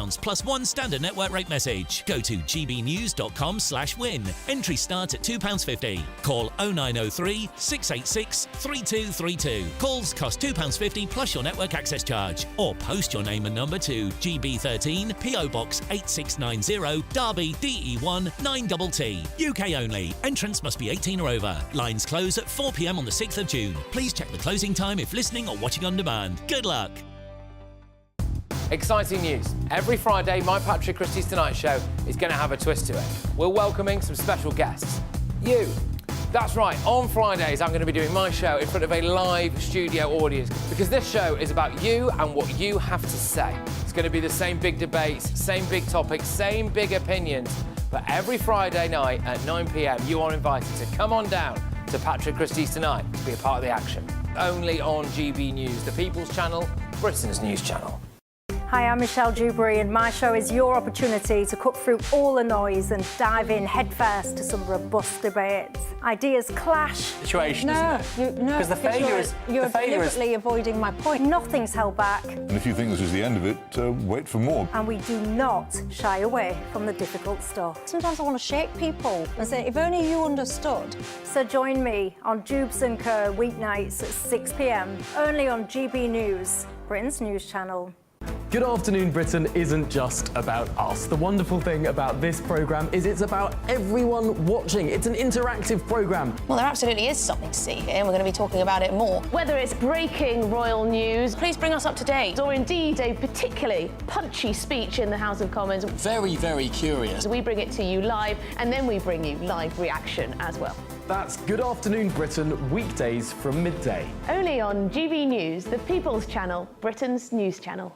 £10 plus one standard network rate message. Go to gbnews.com/win. Entry start at £2.50. Call 0903 686 3232. Calls cost £2.50 plus your network access charge. Or post your name and number to GB13 PO Box 8690 Derby DE1 9TT. UK only. Entrance must be 18 or over. Lines close at 4 p.m. on the 6th of June. Please check the closing time if listening or watching on demand. Good luck. Exciting news. Every Friday, my Patrick Christys Tonight Show is going to have a twist to it. We're welcoming some special guests. You. That's right, on Fridays I'm going to be doing my show in front of a live studio audience because this show is about you and what you have to say. It's going to be the same big debates, same big topics, same big opinions. But every Friday night at 9 p.m, you are invited to come on down to Patrick Christys Tonight to be a part of the action. Only on GB News, the People's Channel, Britain's news channel. Hi, I'm Michelle Dewberry and my show is your opportunity to cut through all the noise and dive in headfirst to some robust debates. Ideas clash. Situation, isn't it? No, because the failure is... You're deliberately avoiding my point. Nothing's held back. And if you think this is the end of it, wait for more. And we do not shy away from the difficult stuff. Sometimes I want to shake people and say, if only you understood. So join me on Jubes & Co weeknights at 6 p.m, only on GB News, Britain's news channel. Good Afternoon Britain isn't just about us. The wonderful thing about this programme is it's about everyone watching. It's an interactive programme. Well, there absolutely is something to see here, and we're going to be talking about it more. Whether it's breaking royal news, Please bring us up to date. or indeed a particularly punchy speech in the House of Commons, Very, very curious. we bring it to you live, and then we bring you live reaction as well. That's Good Afternoon Britain, weekdays from midday. Only on GB News, the People's Channel, Britain's news channel.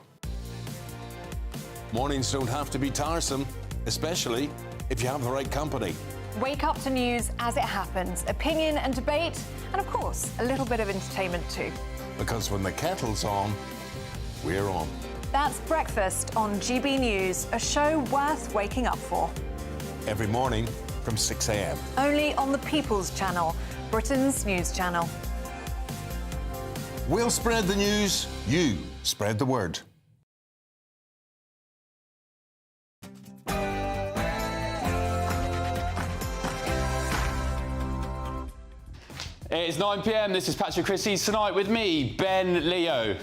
Mornings don't have to be tiresome, especially if you have the right company. Wake up to news as it happens, opinion and debate, and of course, a little bit of entertainment too. Because when the kettle's on, we're on. That's Breakfast on GB News, a show worth waking up for. Every morning from 6 a.m. Only on the People's Channel, Britain's news channel. We'll spread the news, you spread the word. It's 9 p.m, this is Patrick Christys Tonight with me, Ben Leo.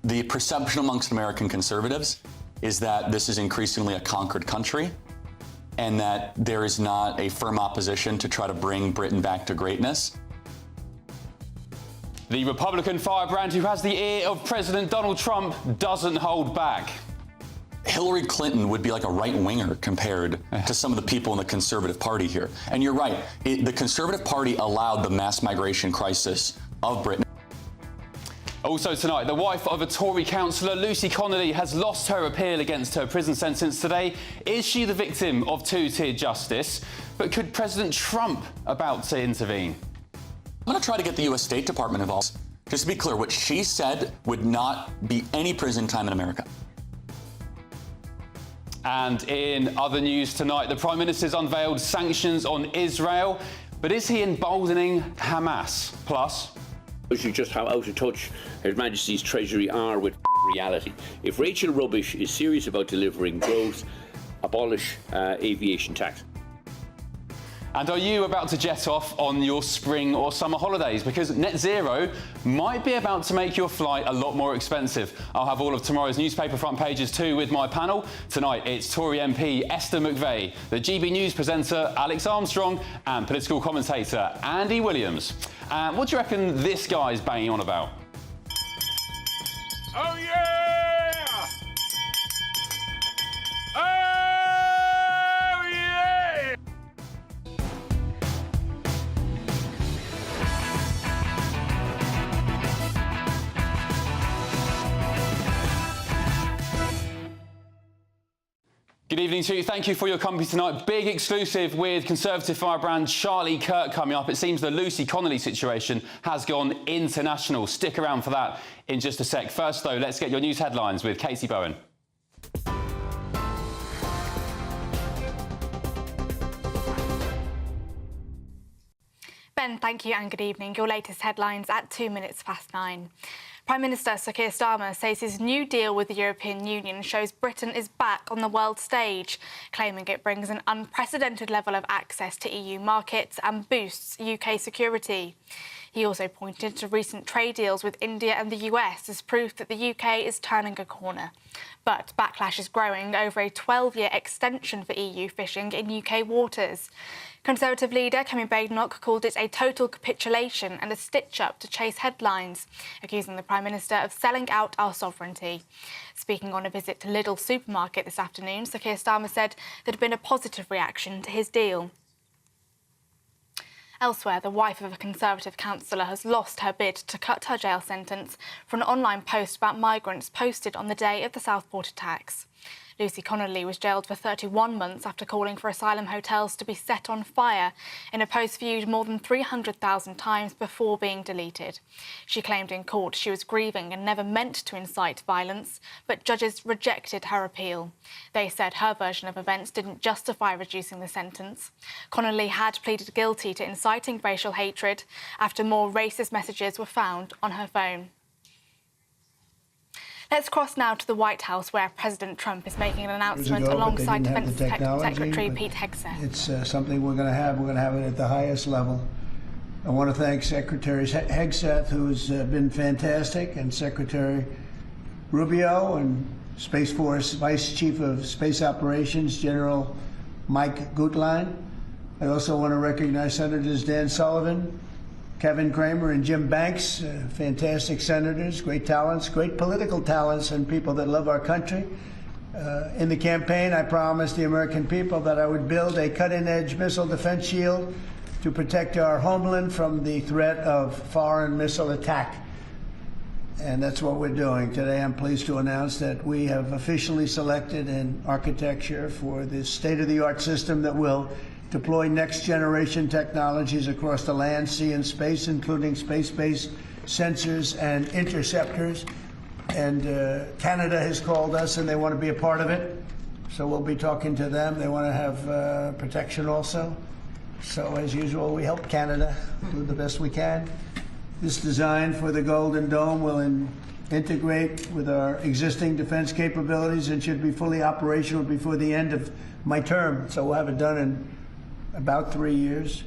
The perception amongst American conservatives is that this is increasingly a conquered country and that there is not a firm opposition to try to bring Britain back to greatness. The Republican firebrand who has the ear of President Donald Trump doesn't hold back. Hillary Clinton would be like a right-winger compared to some of the people in the Conservative Party here. And you're right, the Conservative Party allowed the mass migration crisis of Britain. Also tonight, the wife of a Tory councillor, Lucy Connolly, has lost her appeal against her prison sentence today. Is she the victim of two-tier justice? But could President Trump about to intervene? I'm going to try to get the U.S. State Department involved. Just to be clear, what she said would not be any prison time in America. And in other news tonight, the Prime Minister's unveiled sanctions on Israel. But is he emboldening Hamas? Plus, shows you just how out of touch Her Majesty's Treasury are with reality. If Rachel Rubbish is serious about delivering growth, abolish aviation tax. And are you about to jet off on your spring or summer holidays? Because net zero might be about to make your flight a lot more expensive. I'll have all of tomorrow's newspaper front pages too with my panel. Tonight it's Tory MP Esther McVey, the GB News presenter Alex Armstrong and political commentator Andy Williams. What do you reckon this guy's banging on about? Oh yeah! Good evening to you. Thank you for your company tonight. Big exclusive with Conservative firebrand Charlie Kirk coming up. It seems the Lucy Connolly situation has gone international. Stick around for that in just a sec. First, though, let's get your news headlines with Katie Bowen. Ben, thank you and good evening. Your latest headlines at 9:02. Prime Minister Sir Keir Starmer says his new deal with the European Union shows Britain is back on the world stage, claiming it brings an unprecedented level of access to EU markets and boosts UK security. He also pointed to recent trade deals with India and the US as proof that the UK is turning a corner. But backlash is growing over a 12-year extension for EU fishing in UK waters. Conservative leader Kemi Badenoch called it a total capitulation and a stitch-up to chase headlines, accusing the Prime Minister of selling out our sovereignty. Speaking on a visit to Lidl supermarket this afternoon, Sir Keir Starmer said there had been a positive reaction to his deal. Elsewhere, the wife of a Conservative councillor has lost her bid to cut her jail sentence for an online post about migrants posted on the day of the Southport attacks. Lucy Connolly was jailed for 31 months after calling for asylum hotels to be set on fire in a post viewed more than 300,000 times before being deleted. She claimed in court she was grieving and never meant to incite violence, but judges rejected her appeal. They said her version of events didn't justify reducing the sentence. Connolly had pleaded guilty to inciting racial hatred after more racist messages were found on her phone. Let's cross now to the White House, where President Trump is making an announcement alongside Defence Secretary Pete Hegseth. It's something we're going to have. We're going to have it at the highest level. I want to thank Secretary Hegseth, who's been fantastic, and Secretary Rubio and Space Force Vice Chief of Space Operations, General Mike Gutlein. I also want to recognize Senators Dan Sullivan, Kevin Cramer and Jim Banks, fantastic senators, great talents, great political talents, and people that love our country. In the campaign, I promised the American people that I would build a cutting-edge missile defense shield to protect our homeland from the threat of foreign missile attack. And that's what we're doing. Today, I'm pleased to announce that we have officially selected an architecture for this state-of-the-art system that will deploy next-generation technologies across the land, sea, and space, including space-based sensors and interceptors. And Canada has called us, and they want to be a part of it. So we'll be talking to them. They want to have protection also. So, as usual, we help Canada do the best we can. This design for the Golden Dome will integrate with our existing defense capabilities and should be fully operational before the end of my term. So we'll have it done in about 3 years.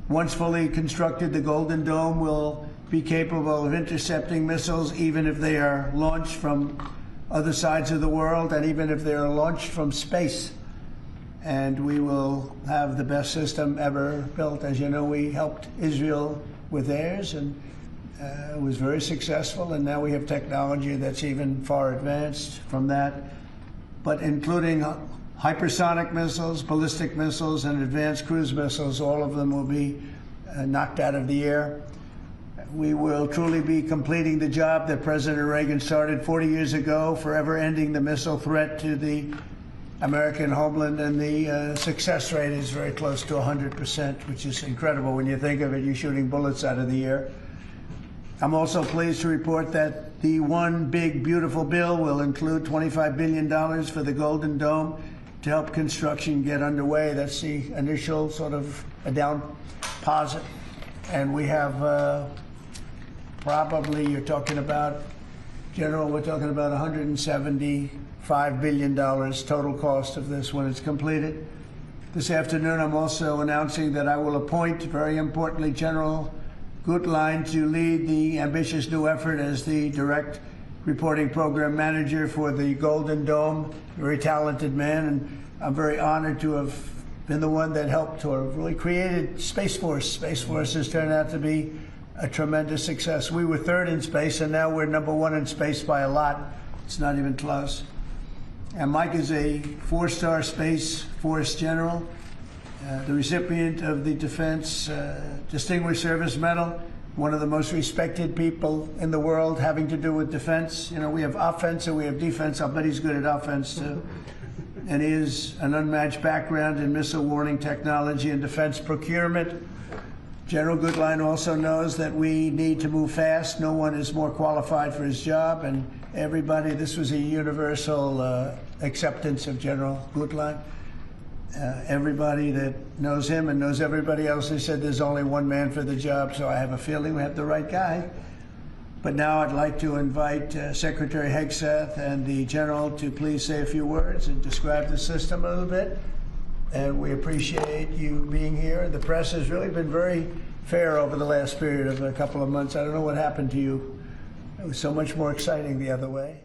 Once fully constructed, the Golden Dome will be capable of intercepting missiles even if they are launched from other sides of the world and even if they are launched from space. And we will have the best system ever built. As you know, we helped Israel with theirs, and it was very successful, and now we have technology that's even far advanced from that, but including hypersonic missiles, ballistic missiles, and advanced cruise missiles. All of them will be knocked out of the air. We will truly be completing the job that President Reagan started 40 years ago, forever ending the missile threat to the American homeland, and the success rate is very close to 100%, which is incredible when you think of it. You're shooting bullets out of the air. I'm also pleased to report that the One Big Beautiful Bill will include $25 billion for the Golden Dome to help construction get underway. That's the initial sort of a down deposit. And we have probably, you're talking about, General, we're talking about $175 billion total cost of this when it's completed. This afternoon, I'm also announcing that I will appoint, very importantly, General Gutlein to lead the ambitious new effort as the direct reporting program manager for the Golden Dome. Very talented man, and I'm very honored to have been the one that helped to have really created Space Force. Space Force has turned out to be a tremendous success. We were third in space, and now we're #1 in space by a lot. It's not even close. And Mike is a 4-star Space Force general, the recipient of the Defense Distinguished Service Medal, one of the most respected people in the world having to do with defense. You know, we have offense and we have defense. I'll bet he's good at offense, too. And he has an unmatched background in missile warning technology and defense procurement. General Gutlein also knows that we need to move fast. No one is more qualified for his job, and everybody, this was a universal acceptance of General Gutlein. Everybody that knows him and knows everybody else, they said there's only one man for the job, so I have a feeling we have the right guy. But now I'd like to invite Secretary Hegseth and the General to please say a few words and describe the system a little bit. And we appreciate you being here. The press has really been very fair over the last period of a couple of months. I don't know what happened to you. It was so much more exciting the other way.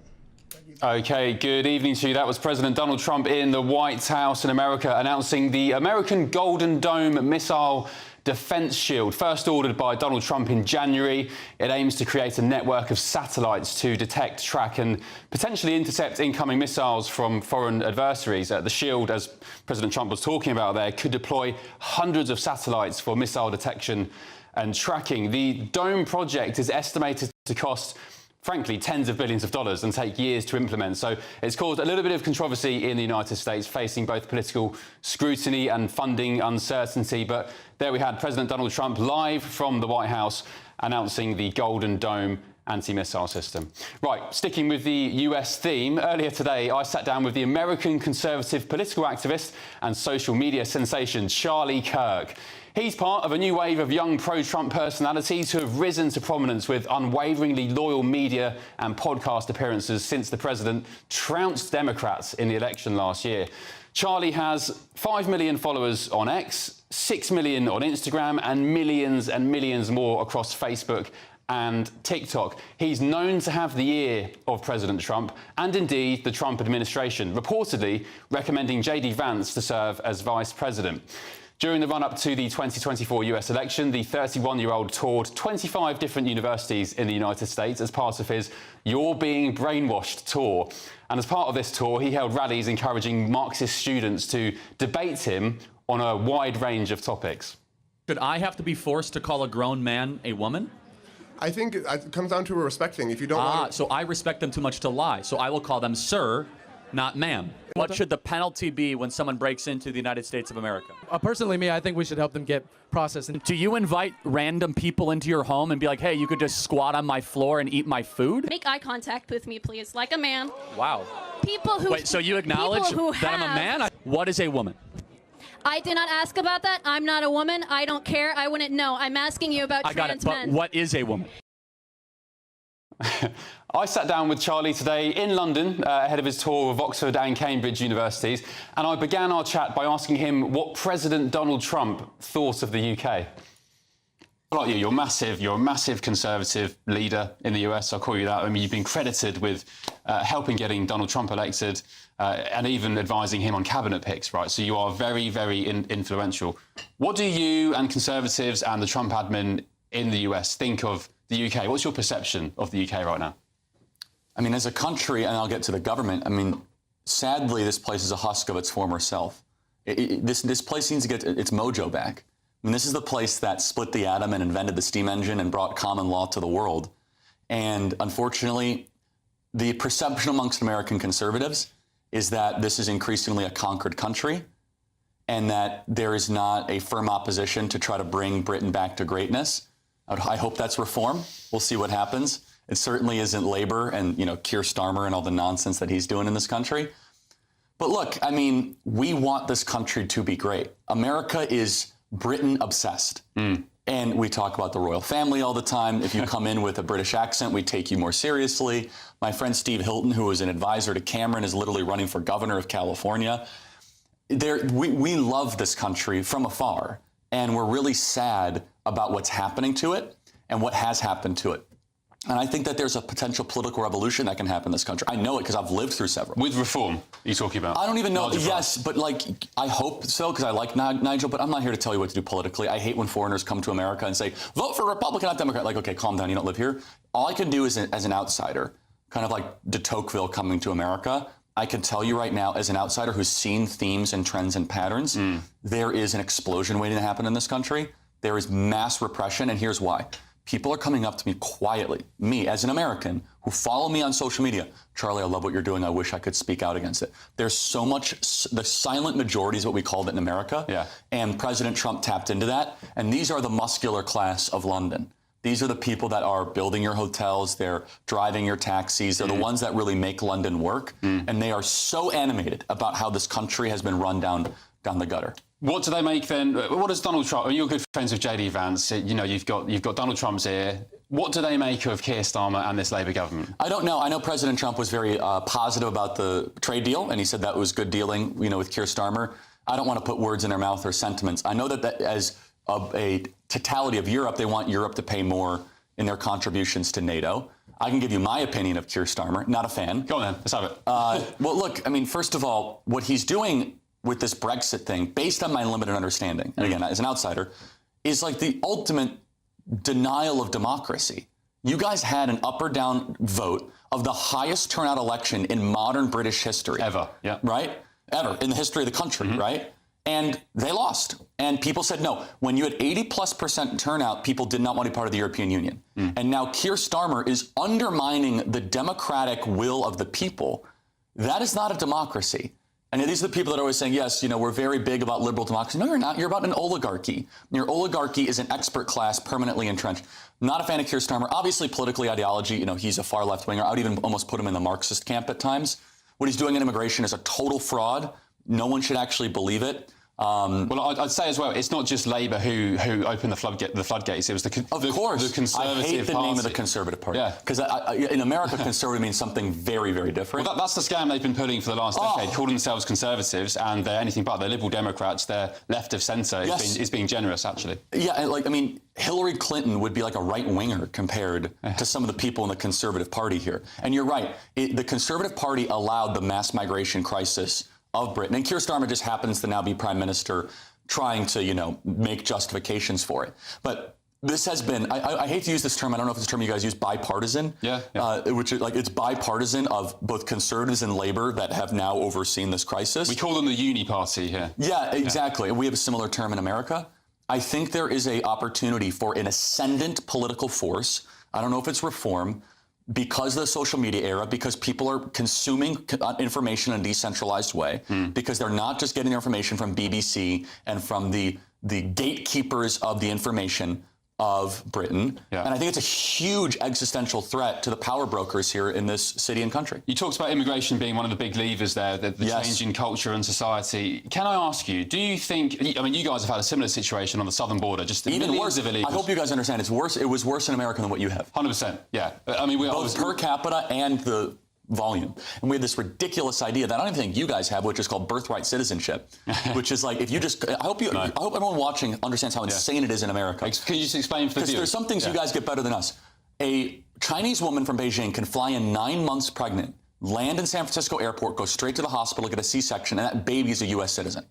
OK, good evening to you. That was President Donald Trump in the White House in America announcing the American Golden Dome missile defence shield, first ordered by Donald Trump in January. It aims to create a network of satellites to detect, track and potentially intercept incoming missiles from foreign adversaries. The shield, as President Trump was talking about there, could deploy hundreds of satellites for missile detection and tracking. The Dome project is estimated to cost, frankly, tens of billions of dollars and take years to implement. So it's caused a little bit of controversy in the United States, facing both political scrutiny and funding uncertainty. But there we had President Donald Trump live from the White House announcing the Golden Dome anti-missile system. Right, sticking with the US theme, earlier today I sat down with the American conservative political activist and social media sensation Charlie Kirk. He's part of a new wave of young pro-Trump personalities who have risen to prominence with unwaveringly loyal media and podcast appearances since the president trounced Democrats in the election last year. Charlie has 5 million followers on X, 6 million on Instagram, and millions more across Facebook and TikTok. He's known to have the ear of President Trump and indeed the Trump administration, reportedly recommending J.D. Vance to serve as vice president. During the run-up to the 2024 US election, the 31-year-old toured 25 different universities in the United States as part of his You're Being Brainwashed tour. And as part of this tour, he held rallies encouraging Marxist students to debate him on a wide range of topics. Should I have to be forced to call a grown man a woman? I think it comes down to a respect thing. If you don't want... So I respect them too much to lie. So I will call them sir, not ma'am. What should the penalty be when someone breaks into the United States of America? Personally, me, I think we should help them get processed. Do you invite random people into your home and be like, hey, you could just squat on my floor and eat my food? Make eye contact with me, please, like a man. Wow. People who... Wait, so you acknowledge that I'm a man? What is a woman? I did not ask about that. I'm not a woman. I don't care. I wouldn't know. I'm asking you about trans men. But what is a woman? I sat down with Charlie today in London ahead of his tour of Oxford and Cambridge universities, and I began our chat by asking him what President Donald Trump thought of the UK. Like you're a massive conservative leader in the US. I'll call you that. I mean, you've been credited with helping getting Donald Trump elected and even advising him on cabinet picks, right? So you are very, very influential. What do you and conservatives and the Trump admin in the US think of the UK? What's your perception of the UK right now? I mean, as a country, and I'll get to the government, I mean, sadly, this place is a husk of its former self. This place needs to get its mojo back. I mean, this is the place that split the atom and invented the steam engine and brought common law to the world. And unfortunately, the perception amongst American conservatives is that this is increasingly a conquered country and that there is not a firm opposition to try to bring Britain back to greatness. I hope that's reform. We'll see what happens. It certainly isn't Labour and, Keir Starmer and all the nonsense that he's doing in this country. But look, I mean, we want this country to be great. America is Britain obsessed. And we talk about the royal family all the time. If you come in with a British accent, we take you more seriously. My friend Steve Hilton, who is an advisor to Cameron, is literally running for governor of California. We love this country from afar. And we're really sad about what's happening to it and what has happened to it. And I think that there's a potential political revolution that can happen in this country. I know it because I've lived through several. With reform, are you talking about? I don't even know. Yes, but I hope so because I like Nigel, but I'm not here to tell you what to do politically. I hate when foreigners come to America and say, vote for Republican, not Democrat. Like, okay, calm down, you don't live here. All I can do is, as an outsider, kind of like de Tocqueville coming to America, I can tell you right now, as an outsider who's seen themes and trends and patterns, there is an explosion waiting to happen in this country. There is mass repression, and here's why. People are coming up to me quietly, me as an American, who follow me on social media. Charlie, I love what you're doing. I wish I could speak out against it. There's so much, the silent majority is what we called it in America. Yeah. And President Trump tapped into that. And these are the muscular class of London. These are the people that are building your hotels, they're driving your taxis, they're the ones that really make London work. And they are so animated about how this country has been run down the gutter. What do they make then? What does Donald Trump? You're good friends with J.D. Vance. You've got Donald Trump's ear. What do they make of Keir Starmer and this Labour government? I don't know. I know President Trump was very positive about the trade deal, and he said that was good dealing, with Keir Starmer. I don't want to put words in their mouth or sentiments. I know that as a totality of Europe, they want Europe to pay more in their contributions to NATO. I can give you my opinion of Keir Starmer. Not a fan. Go on then. Let's have it. Well, look, first of all, what he's doing with this Brexit thing, based on my limited understanding, and again, as an outsider, is like the ultimate denial of democracy. You guys had an up or down vote of the highest turnout election in modern British history. Ever, yeah. Right? Ever, in the history of the country, right? And they lost. And people said no. When you had 80+% turnout, people did not want to be part of the European Union. And now Keir Starmer is undermining the democratic will of the people. That is not a democracy. And these are the people that are always saying, yes, we're very big about liberal democracy. No, you're not. You're about an oligarchy. Your oligarchy is an expert class permanently entrenched. Not a fan of Keir Starmer. Obviously, politically, ideology, he's a far left-winger. I would even almost put him in the Marxist camp at times. What he's doing in immigration is a total fraud. No one should actually believe it. Well, I'd say as well, it's not just Labour who opened the floodgates. It was the Conservative I hate the Party. name of the Conservative Party. Yeah. Because in America, Conservative means something very, very different. Well, that's the scam they've been pulling for the last decade, calling themselves Conservatives, and they're anything but. They're Liberal Democrats. They're left of centre. Yes. It's being generous, actually. Yeah, Hillary Clinton would be like a right-winger compared to some of the people in the Conservative Party here. And you're right. The Conservative Party allowed the mass migration crisis of Britain. And Keir Starmer just happens to now be Prime Minister, trying to, make justifications for it. But this has been, I hate to use this term, I don't know if it's a term you guys use, bipartisan. Yeah. Which is it's bipartisan of both Conservatives and Labour that have now overseen this crisis. We call them the uni party here. Yeah, exactly. Yeah. We have a similar term in America. I think there is an opportunity for an ascendant political force. I don't know if it's reform, because of the social media era, because people are consuming information in a decentralized way, because they're not just getting their information from BBC and from the gatekeepers of the information of Britain. Yeah. And I think it's a huge existential threat to the power brokers here in this city and country. You talked about immigration being one of the big levers there, the change in culture and society. Can I ask you, do you think, you guys have had a similar situation on the southern border, just even worse of illegals. I hope you guys understand it's worse. It was worse in America than what you have. 100%, yeah. Both per capita and the volume. And we have this ridiculous idea that I don't even think you guys have, which is called birthright citizenship, which is like, if you just, I hope everyone watching understands how insane it is in America. Can you just explain for the Because there's some things you guys get better than us. A Chinese woman from Beijing can fly in 9 months pregnant, land in San Francisco airport, go straight to the hospital, get a C-section, and that baby is a U.S. citizen.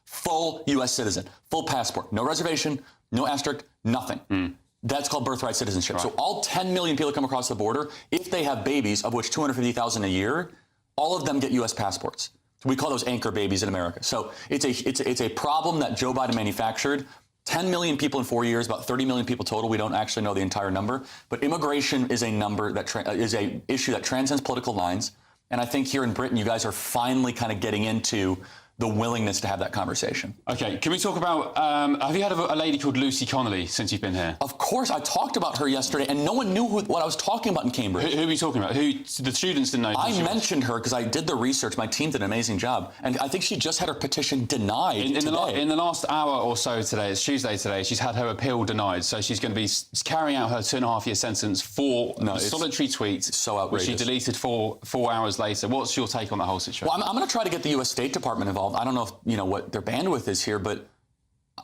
Full U.S. citizen, full passport, no reservation, no asterisk, nothing. That's called birthright citizenship. Right. So all 10 million people come across the border, if they have babies, of which 250,000 a year, all of them get U.S. passports. So we call those anchor babies in America. So it's a problem that Joe Biden manufactured. 10 million people in 4 years, about 30 million people total. We don't actually know the entire number. But immigration is a number that is a issue that transcends political lines. And I think here in Britain, you guys are finally kind of getting into the willingness to have that conversation. Okay, can we talk about, have you had a lady called Lucy Connolly since you've been here? Of course, I talked about her yesterday, and no one knew what I was talking about in Cambridge. Who are you talking about? The students didn't know. I mentioned her because I did the research. My team did an amazing job, and I think she just had her petition denied today. In the last hour or so today, it's Tuesday today, she's had her appeal denied, so she's going to be carrying out her 2.5-year sentence for a solitary tweet. So outrageous. Which she deleted 4 hours later. What's your take on the whole situation? Well, I'm going to try to get the U.S. State Department involved. I don't know if, what their bandwidth is here, but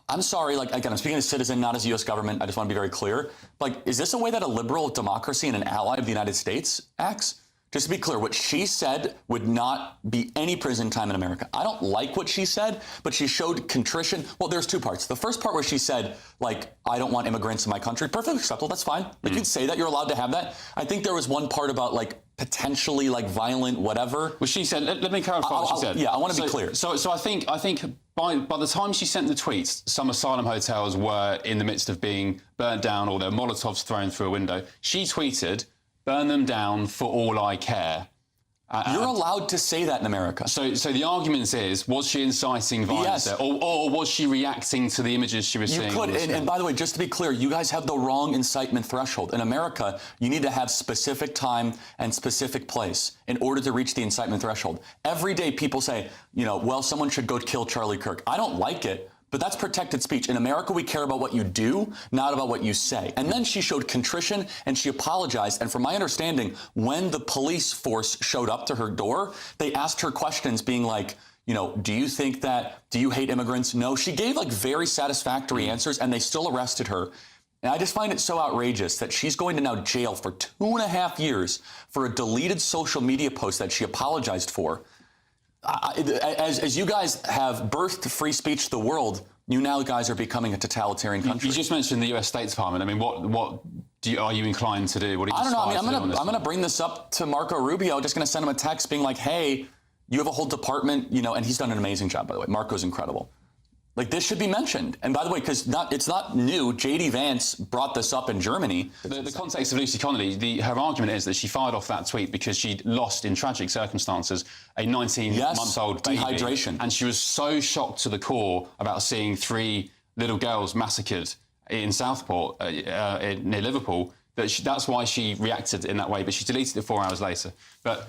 I'm sorry, again, I'm speaking as a citizen, not as a U.S. government. I just want to be very clear. Is this a way that a liberal democracy and an ally of the United States acts? Just to be clear, what she said would not be any prison time in America. I don't like what she said, but she showed contrition. Well, there's 2 parts. The first part where she said, I don't want immigrants in my country. Perfectly acceptable. That's fine. You can say that. You're allowed to have that. I think there was one part about, potentially, violent whatever. Well, she said, let me clarify what she said. Yeah, I want to be clear. So I think by the time she sent the tweets, some asylum hotels were in the midst of being burnt down or their Molotovs thrown through a window. She tweeted, burn them down for all I care. You're allowed to say that in America. So the argument is, was she inciting violence there? Or was she reacting to the images she was seeing? You could, and by the way, just to be clear, you guys have the wrong incitement threshold. In America, you need to have specific time and specific place in order to reach the incitement threshold. Every day people say, well, someone should go kill Charlie Kirk. I don't like it, But that's protected speech. In America, we care about what you do, not about what you say. And then she showed contrition and she apologized. And from my understanding, when the police force showed up to her door, they asked her questions being like, you know, do you hate immigrants? No. She gave like very satisfactory answers and they still arrested her. And I just find it so outrageous that she's going to now jail for 2.5 years for a deleted social media post that she apologized for. As you guys have birthed free speech to the world, you now guys are becoming a totalitarian country. You just mentioned the US State Department. I mean, what are you inclined to do? What are you I don't know. I mean, I'm going to bring this up to Marco Rubio. Just going to send him a text being like, hey, you have a whole department, you know, and he's done an amazing job, by the way. Marco's incredible. Like, this should be mentioned. And by the way, because it's not new, J.D. Vance brought this up in Germany. The context of Lucy Connolly, her argument is that she fired off that tweet because she'd lost, in tragic circumstances, a 19-month-old baby. Dehydration. And she was so shocked to the core about seeing 3 little girls massacred in Southport, near Liverpool, that's why she reacted in that way. But she deleted it 4 hours later. But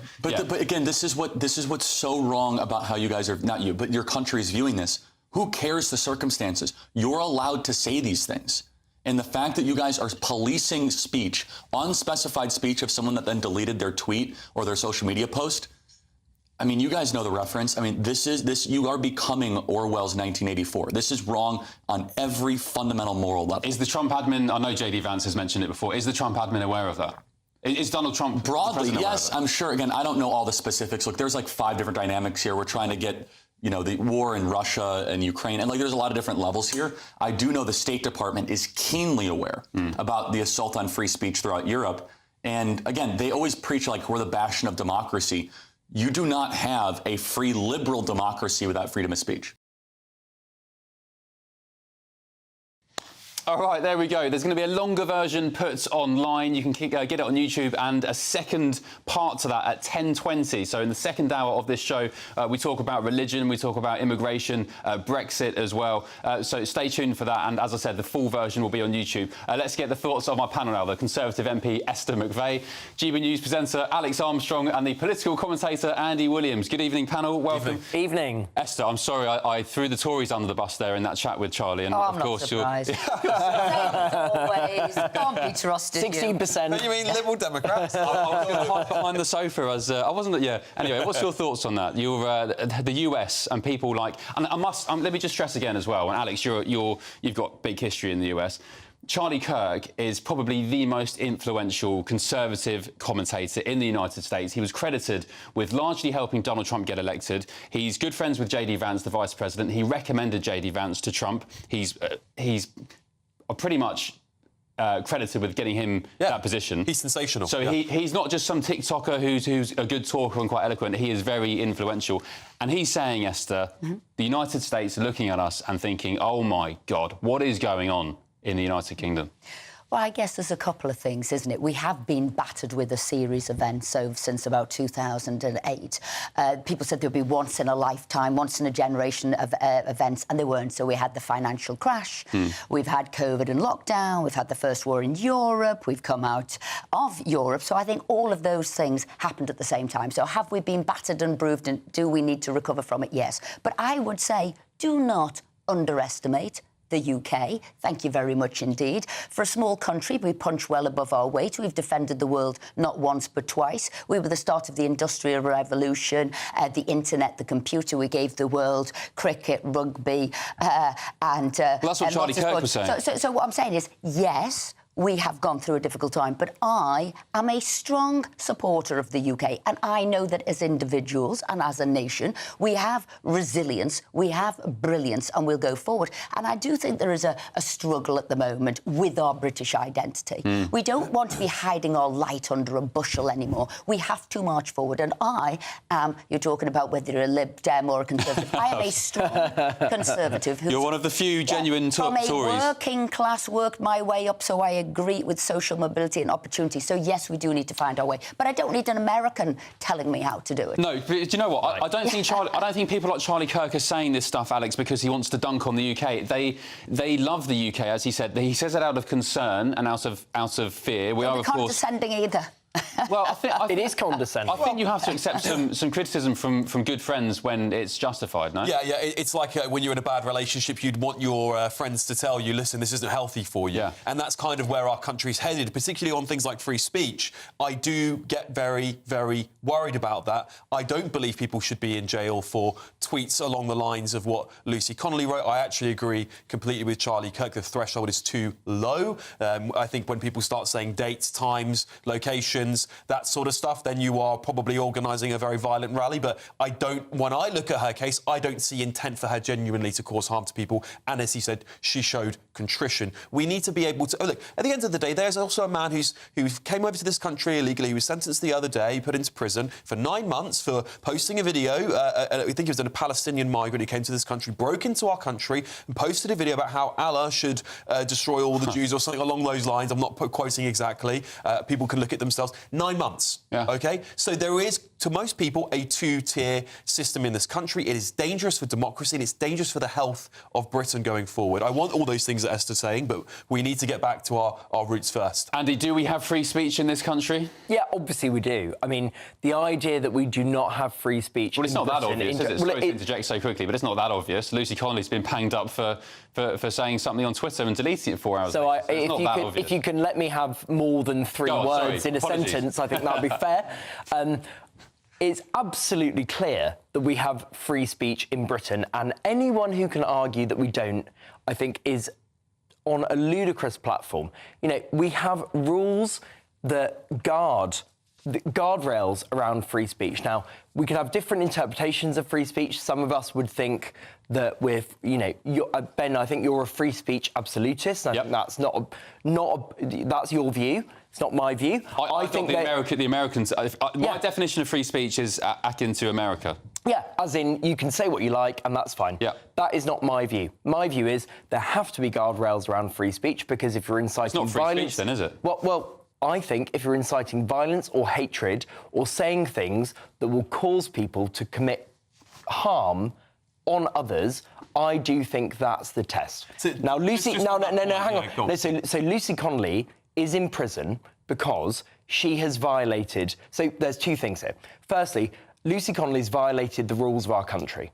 again, this is what's so wrong about how you guys are, not you, but your country is viewing this. Who cares the circumstances? You're allowed to say these things. And the fact that you guys are policing speech, unspecified speech of someone that then deleted their tweet or their social media post, I mean, you guys know the reference. I mean, you are becoming Orwell's 1984. This is wrong on every fundamental moral level. Is the Trump admin, I know J.D. Vance has mentioned it before, is the Trump admin aware of that? Is Donald Trump broadly? Yes, I'm sure. Again, I don't know all the specifics. Look, there's like 5 different dynamics here. We're trying to get, you know, the war in Russia and Ukraine, and like there's a lot of different levels here. I do know the State Department is keenly aware about the assault on free speech throughout Europe. And again, they always preach like we're the bastion of democracy. You do not have a free liberal democracy without freedom of speech. All right, there we go. There's going to be a longer version put online. You can get it on YouTube, and a second part to that at 10:20. So in the second hour of this show, we talk about religion, we talk about immigration, Brexit as well. So stay tuned for that. And as I said, the full version will be on YouTube. Let's get the thoughts of my panel now. The Conservative MP Esther McVey, GB News presenter Alex Armstrong, and the political commentator Andy Williams. Good evening, panel. Welcome. Evening. Esther, I'm sorry I threw the Tories under the bus there in that chat with Charlie. And I'm not surprised. Always. Can't be trusted. 16%. What do you mean, Liberal Democrats? I was hide behind the sofa as I wasn't. Yeah. Anyway, what's your thoughts on that? You're the US and people like, and I must let me just stress again as well. And Alex, you've got big history in the US. Charlie Kirk is probably the most influential Conservative commentator in the United States. He was credited with largely helping Donald Trump get elected. He's good friends with J.D. Vance, the Vice President. He recommended J.D. Vance to Trump. He's pretty much credited with getting him that position. He's sensational. So he's not just some TikToker who's a good talker and quite eloquent. He is very influential. And he's saying, Esther, the United States are looking at us and thinking, oh, my God, what is going on in the United Kingdom? Well, I guess there's a couple of things, isn't it? We have been battered with a series of events since about 2008. People said there'd be once-in-a-lifetime, once-in-a-generation of events, and they weren't. So we had the financial crash, we've had COVID and lockdown, we've had the first war in Europe, we've come out of Europe. So I think all of those things happened at the same time. So have we been battered and bruised, and do we need to recover from it? Yes. But I would say do not underestimate the UK. Thank you very much indeed. For a small country, we punch well above our weight. We've defended the world not once but twice. We were the start of the Industrial Revolution, the internet, the computer. We gave the world cricket, rugby, and... well, that's what Charlie Kirk was saying. So what I'm saying is, yes, we have gone through a difficult time, but I am a strong supporter of the UK, and I know that as individuals and as a nation, we have resilience, we have brilliance, and we'll go forward. And I do think there is a struggle at the moment with our British identity. We don't want to be hiding our light under a bushel anymore. We have to march forward, and I am, you're talking about whether you're a Lib Dem or a Conservative, I am a strong Conservative. You're one of the few genuine Tories. From a working class, worked my way up, so I agree with social mobility and opportunity. So, yes, we do need to find our way. But I don't need an American telling me how to do it. No, but do you know what? Right. I don't think people like Charlie Kirk are saying this stuff, Alex, because he wants to dunk on the UK. They love the UK, as he said. He says it out of concern and out of fear. We are, of course... condescending either. Well, I think it is condescending. I think you have to accept some criticism from good friends when it's justified, no? Yeah, it's like when you're in a bad relationship, you'd want your friends to tell you, listen, this isn't healthy for you. Yeah. And that's kind of where our country's headed, particularly on things like free speech. I do get very, very worried about that. I don't believe people should be in jail for tweets along the lines of what Lucy Connolly wrote. I actually agree completely with Charlie Kirk. The threshold is too low. I think when people start saying dates, times, locations, that sort of stuff, then you are probably organising a very violent rally. But when I look at her case, I don't see intent for her genuinely to cause harm to people. And as he said, she showed contrition. We need to be able to... Oh, look, at the end of the day, there's also a man who came over to this country illegally. He was sentenced the other day, put into prison for 9 months for posting a video. I think he was a Palestinian migrant who came to this country, broke into our country and posted a video about how Allah should destroy all the Jews or something along those lines. I'm not quoting exactly. People can look at themselves. 9 months, OK? So there is, to most people, a two-tier system in this country. It is dangerous for democracy and it's dangerous for the health of Britain going forward. I want all those things that Esther's saying, but we need to get back to our roots first. Andy, do we have free speech in this country? Yeah, obviously we do. I mean, the idea that we do not have free speech... Well, it's not that obvious, is it? Sorry to interject so quickly, but it's not that obvious. Lucy Connolly's been banged up for saying something on Twitter and deleting it 4 hours later. So if you can let me have more than three words in a sentence, I think that would be fair. It's absolutely clear that we have free speech in Britain, and anyone who can argue that we don't, I think, is on a ludicrous platform. You know, we have rules that guardrails around free speech. Now, we could have different interpretations of free speech. Some of us would think that Ben, I think you're a free speech absolutist. I think that's that's your view. It's not my view. I think the Americans... my definition of free speech is akin to America. Yeah, as in, you can say what you like, and that's fine. Yeah. That is not my view. My view is there have to be guardrails around free speech, because if you're inciting violence... It's not free speech, then, is it? Well, I think if you're inciting violence or hatred or saying things that will cause people to commit harm on others, I do think that's the test. Now, Lucy... hang on. So Lucy Connolly is in prison because she has violated... So there's two things here. Firstly, Lucy Connolly's violated the rules of our country,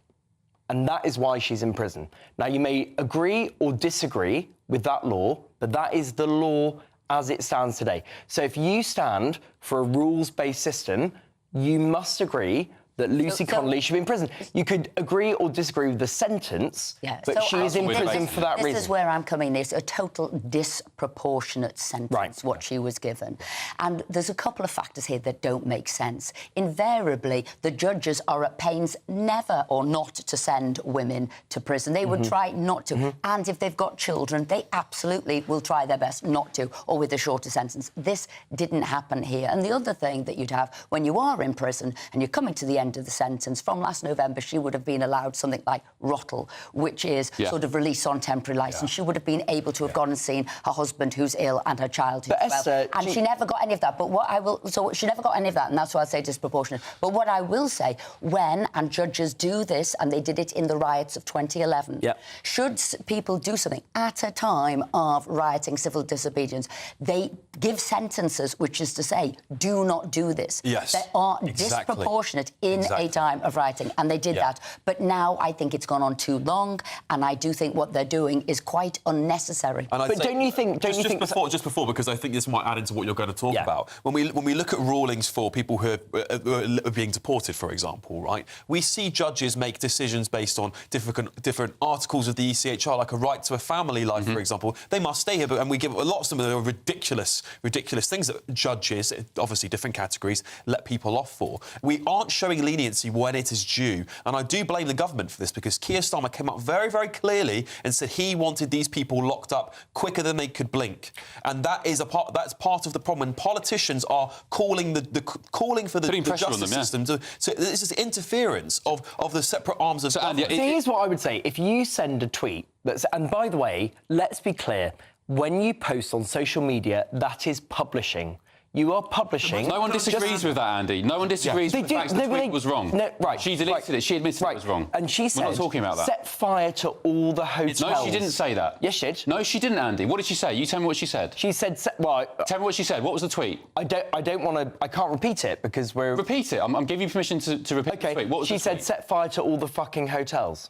and that is why she's in prison. Now, you may agree or disagree with that law, but that is the law as it stands today. So if you stand for a rules-based system, you must agree that Lucy Connolly should be in prison. You could agree or disagree with the sentence, but she is in prison for that reason. This is where I'm coming. It's a total disproportionate sentence, what she was given. And there's a couple of factors here that don't make sense. Invariably, the judges are at pains never or not to send women to prison. They would try not to. And if they've got children, they absolutely will try their best not to, or with a shorter sentence. This didn't happen here. And the other thing that you'd have when you are in prison and you're coming to the end of the sentence, from last November, she would have been allowed something like rottle, which is sort of release on temporary licence. She would have been able to have gone and seen her husband who's ill and her child who's well. And she never got any of that. But she never got any of that, and that's why I say disproportionate. But what I will say, and judges do this, and they did it in the riots of 2011, should people do something at a time of rioting, civil disobedience, they give sentences, which is to say, do not do this. Yes, they are disproportionate in a time of rioting, and they did that. But now I think it's gone on too long, and I do think what they're doing is quite unnecessary. But don't you think... Just before, because I think this might add into what you're going to talk about. When we look at rulings for people who are being deported, for example, right, we see judges make decisions based on different articles of the ECHR, like a right to a family life, for example. They must stay here, and we give lots of them are ridiculous things that judges, obviously different categories, let people off for. We aren't showing leniency when it is due, and I do blame the government for this, because Keir Starmer came up very, very clearly and said he wanted these people locked up quicker than they could blink, and that's part of the problem. When politicians are calling for the justice system to this is interference of the separate arms of government. Here's what I would say: if you send a tweet and by the way, let's be clear, when you post on social media, that is publishing. You are publishing... No one disagrees with that, Andy. No one disagrees with the fact that the tweet was wrong. No, right. She deleted it. She admitted it was wrong. And she said... We're not talking about that. Set fire to all the hotels. No, she didn't say that. Yes, she did. No, she didn't, Andy. What did she say? You tell me what she said. She said... Well... Tell me what she said. What was the tweet? I don't want to... I can't repeat it because we're... Repeat it. I'm giving you permission to repeat the tweet. What was she said set fire to all the fucking hotels.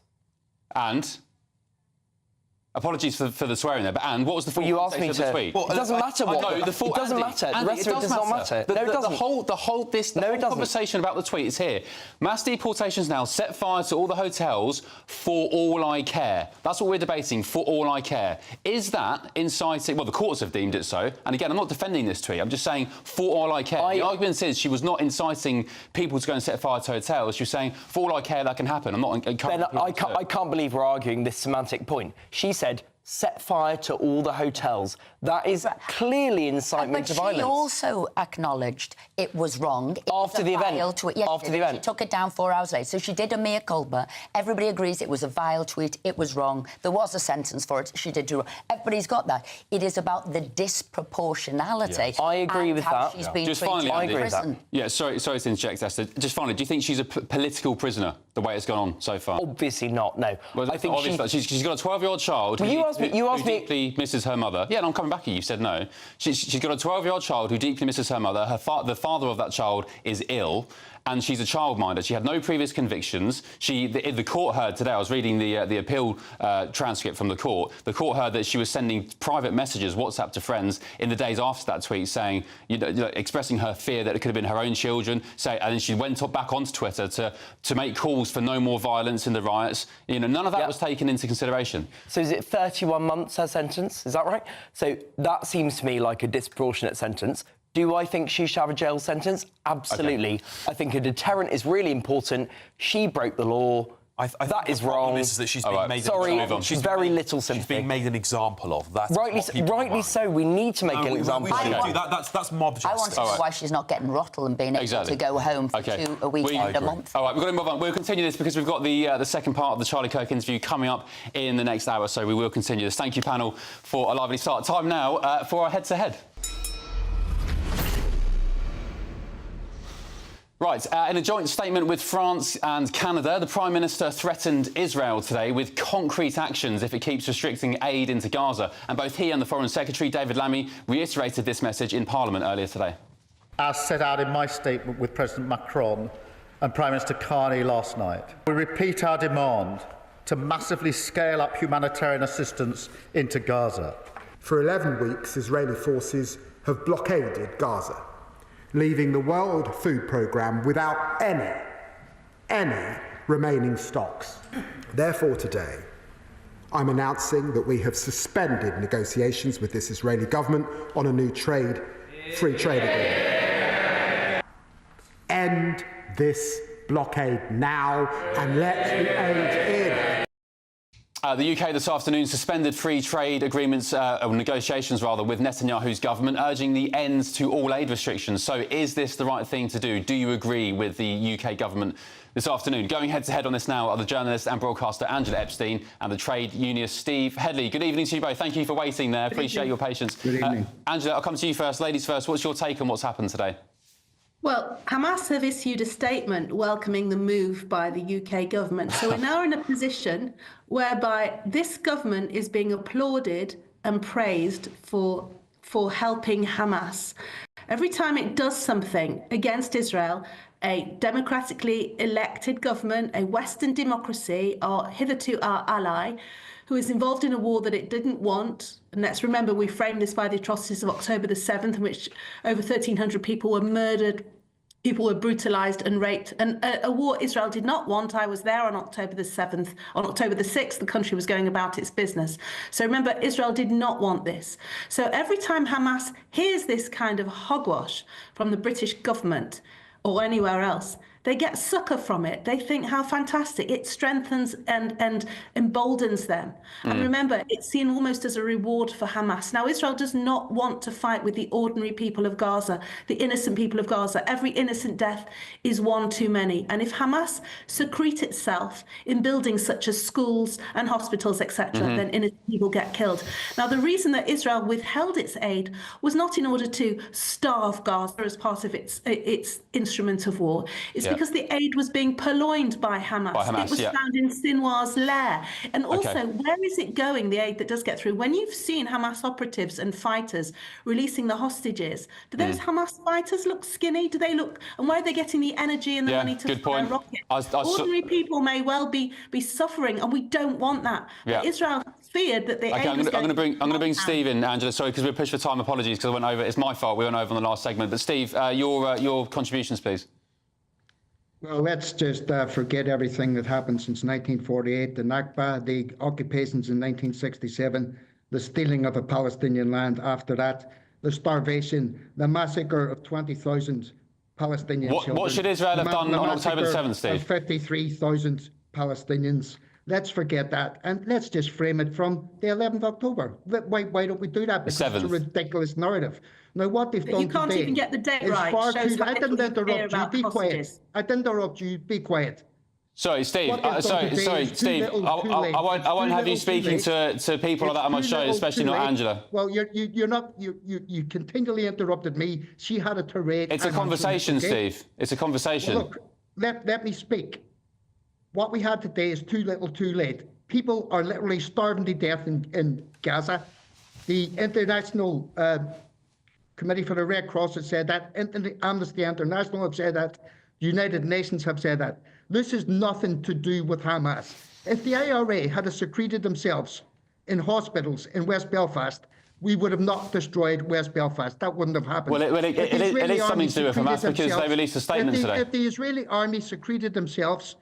And... Apologies for the swearing there, but and what was the full context of the tweet? Well, it doesn't matter what... No, it doesn't matter. The rest of it does not matter. No, it doesn't. The whole conversation about the tweet is here. Mass deportations now, set fire to all the hotels for all I care. That's what we're debating, for all I care. Is that inciting... Well, the courts have deemed it so. And again, I'm not defending this tweet. I'm just saying, for all I care. The argument is she was not inciting people to go and set fire to hotels. She was saying, for all I care, that can happen. I'm not encouraging people I can't believe we're arguing this semantic point. She said, set fire to all the hotels. That is clearly incitement to violence. But she also acknowledged it was wrong. After the event? Yes, after the event? She took it down 4 hours later. So she did a mea culpa. Everybody agrees it was a vile tweet. It was wrong. There was a sentence for it. She did do wrong. Everybody's got that. It is about the disproportionality. I agree with that. She's been just finally, treated Andy, in prison. Yeah, sorry to interject, Esther. Just finally, do you think she's a political prisoner, the way it's gone on so far? Obviously not, no. Well, I think she's got a 12-year-old child well, who deeply misses her mother. Yeah, and I'm coming back at you. You said no. She's got a 12-year-old child who deeply misses her mother. The father of that child is ill, and she's a childminder. She had no previous convictions. The court heard today, I was reading the appeal transcript from the court. The court heard that she was sending private messages, WhatsApp to friends, in the days after that tweet, saying, expressing her fear that it could have been her own children. And then she went back onto Twitter to make calls for no more violence in the riots. None of that was taken into consideration. So is it 31 months her sentence? Is that right? So that seems to me like a disproportionate sentence. Do I think she should have a jail sentence? Absolutely. Okay. I think a deterrent is really important. She broke the law. That is wrong. Is that she's being made she's very little sympathy. She's being made an example of. That's rightly so. We need to make an example of her. That's mob justice. I want to know why she's not getting rattled and being able to go home for a weekend a month. All right, we've got to move on. We'll continue this because we've got the second part of the Charlie Kirk interview coming up in the next hour, so we will continue this. Thank you, panel, for a lively start. Time now for our head-to-head. Right, in a joint statement with France and Canada, the Prime Minister threatened Israel today with concrete actions if it keeps restricting aid into Gaza. And both he and the Foreign Secretary, David Lammy, reiterated this message in Parliament earlier today. As set out in my statement with President Macron and Prime Minister Carney last night, we repeat our demand to massively scale up humanitarian assistance into Gaza. For 11 weeks, Israeli forces have blockaded Gaza, leaving the World Food Programme without any remaining stocks. Therefore, today, I'm announcing that we have suspended negotiations with this Israeli government on a new free trade agreement. End this blockade now and let the aid in. The UK this afternoon suspended free trade agreements, negotiations rather, with Netanyahu's government, urging the end to all aid restrictions. So is this the right thing to do? Do you agree with the UK government this afternoon? Going head-to-head on this now are the journalist and broadcaster Angela Epstein and the trade unionist Steve Headley. Good evening to you both. Thank you for waiting there. Appreciate your patience. Good evening. Angela, I'll come to you first. Ladies first, what's your take on what's happened today? Well, Hamas have issued a statement welcoming the move by the UK government. So we're now in a position whereby this government is being applauded and praised for helping Hamas. Every time it does something against Israel, a democratically elected government, a Western democracy, or hitherto our ally, who is involved in a war that it didn't want. And let's remember, we framed this by the atrocities of October the 7th, in which over 1,300 people were murdered, people were brutalised and raped, and a war Israel did not want. I was there on October the 7th. On October the 6th, the country was going about its business. So remember, Israel did not want this. So every time Hamas hears this kind of hogwash from the British government or anywhere else, They get succor from it. They think how fantastic. It strengthens and emboldens them. And remember, it's seen almost as a reward for Hamas. Now, Israel does not want to fight with the ordinary people of Gaza, the innocent people of Gaza. Every innocent death is one too many. And if Hamas secrete itself in buildings such as schools and hospitals, etc., then innocent people get killed. Now, the reason that Israel withheld its aid was not in order to starve Gaza as part of its instrument of war. It's because the aid was being purloined by Hamas. It was found in Sinwar's lair. And also, where is it going, the aid that does get through? When you've seen Hamas operatives and fighters releasing the hostages, do those Hamas fighters look skinny? Do they look, and where are they getting the energy and the money to fire rockets? Ordinary people may well be suffering, and we don't want that. But Israel feared that the aid was I'm going to bring Steve in, Angela. Sorry, because we're pushed for time. Apologies, because I went over. It's my fault. We went over on the last segment. But Steve, your contributions, please. Well, let's just forget everything that happened since 1948, the Nakba, the occupations in 1967, the stealing of a Palestinian land after that, the starvation, the massacre of 20,000 Palestinian children. What should Israel have done on October the 7th, Steve? 53,000 Palestinians. Let's forget that, and let's just frame it from the 11th of October. Why don't we do that? Because it's a ridiculous narrative. Now, what they've done you can't today even get the date is right. far Shows too... how I didn't little you care interrupt you. about Be quiet. hostages. I didn't interrupt you. Be quiet. Sorry, Steve. What they've done Sorry, today is too Steve. little, I too late. won't have you It's too speaking late. to people like that on my It's show, too little, especially too not late. Angela. Well, you're not. You continually interrupted me. She had a tirade. It's a conversation, Steve. It's a conversation. Well, look, let me speak. What we had today is too little, too late. People are literally starving to death in Gaza. The International Committee for the Red Cross has said that. Amnesty International have said that. The United Nations have said that. This is nothing to do with Hamas. If the IRA had secreted themselves in hospitals in West Belfast, we would have not destroyed West Belfast. That wouldn't have happened. Well, it is something to do with Hamas because they released a statement today. If the Israeli army secreted themselves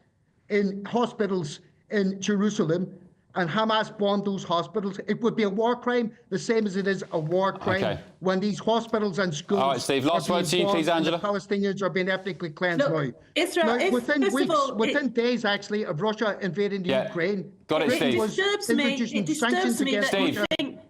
in hospitals in Jerusalem and Hamas bombed those hospitals, it would be a war crime, the same as it is a war crime when these hospitals and schools. All right, Steve, last word to you, please, Angela. The Palestinians are being ethnically cleansed now. Israel, now, within weeks, within days, actually, of Russia invading Ukraine, got it, Steve. It disturbs me that Steve.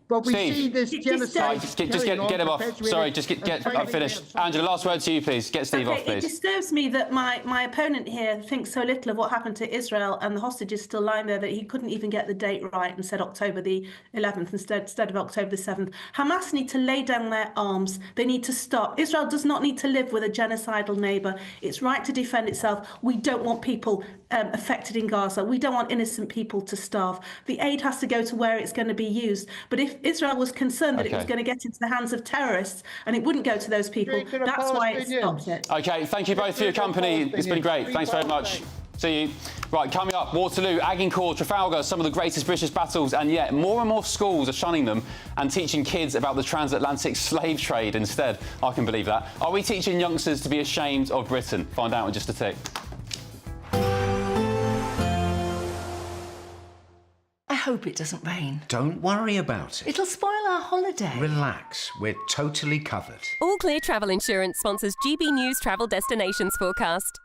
But we see this genocide. Just get him off. Sorry, just get. I'm finished. Angela, last word to you, please. Get Steve off, please. It disturbs me that my opponent here thinks so little of what happened to Israel and the hostages still lying there that he couldn't even get the date right and said October the 11th instead of October the 7th. Hamas need to lay down their arms. They need to stop. Israel does not need to live with a genocidal neighbour. It's right to defend itself. We don't want people affected in Gaza. We don't want innocent people to starve. The aid has to go to where it's going to be used. But if Israel was concerned that it was going to get into the hands of terrorists and it wouldn't go to those people, that's why it stopped it. OK, thank you both for your company. It's been great. Thanks very much. See you. Right, coming up, Waterloo, Agincourt, Trafalgar, some of the greatest British battles, and yet more and more schools are shunning them and teaching kids about the transatlantic slave trade instead. I can believe that. Are we teaching youngsters to be ashamed of Britain? Find out in just a tick. I hope it doesn't rain. Don't worry about it. It'll spoil our holiday. Relax, we're totally covered. All Clear Travel Insurance sponsors GBNews Travel Destinations Forecast.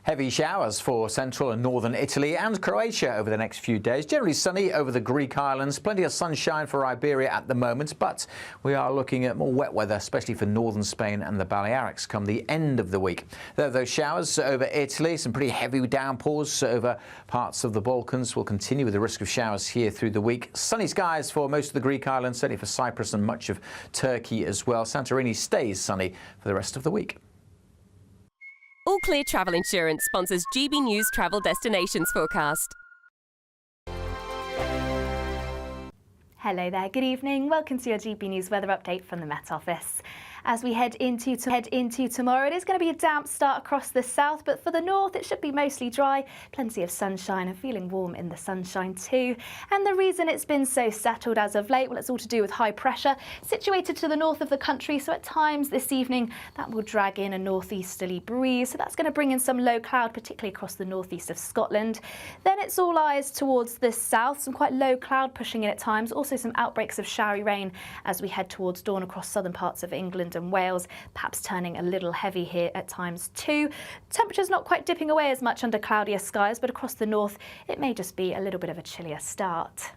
Heavy showers for central and northern Italy and Croatia over the next few days. Generally sunny over the Greek islands. Plenty of sunshine for Iberia at the moment, but we are looking at more wet weather, especially for northern Spain and the Balearics come the end of the week. There are those showers over Italy, some pretty heavy downpours over parts of the Balkans. Will continue with the risk of showers here through the week. Sunny skies for most of the Greek islands, certainly for Cyprus and much of Turkey as well. Santorini stays sunny for the rest of the week. All Clear Travel Insurance sponsors GBNews Travel Destinations Forecast. Hello there, good evening. Welcome to your GB News weather update from the Met Office. As we head into tomorrow, it is going to be a damp start across the south, but for the north it should be mostly dry, plenty of sunshine and feeling warm in the sunshine too. And the reason it's been so settled as of late, well, it's all to do with high pressure situated to the north of the country, so at times this evening that will drag in a northeasterly breeze, so that's going to bring in some low cloud, particularly across the northeast of Scotland. Then it's all eyes towards the south, some quite low cloud pushing in at times, also some outbreaks of showery rain as we head towards dawn across southern parts of England England and Wales, perhaps turning a little heavy here at times too. Temperatures not quite dipping away as much under cloudier skies, but across the north it may just be a little bit of a chillier start.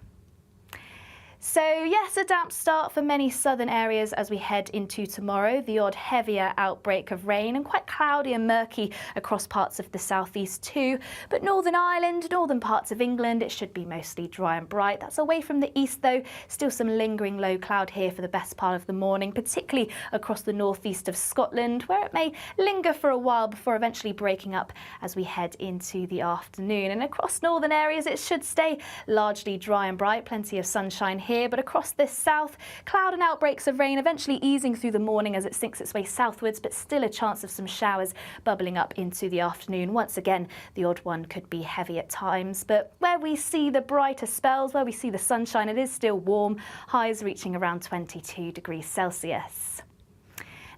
So yes, a damp start for many southern areas as we head into tomorrow. The odd heavier outbreak of rain and quite cloudy and murky across parts of the southeast too. But Northern Ireland, northern parts of England, it should be mostly dry and bright. That's away from the east though. Still some lingering low cloud here for the best part of the morning, particularly across the northeast of Scotland, where it may linger for a while before eventually breaking up as we head into the afternoon. And across northern areas, it should stay largely dry and bright. Plenty of sunshine here. But across this south, cloud and outbreaks of rain eventually easing through the morning as it sinks its way southwards, but still a chance of some showers bubbling up into the afternoon. Once again, the odd one could be heavy at times, but where we see the brighter spells, where we see the sunshine, it is still warm, highs reaching around 22 degrees Celsius.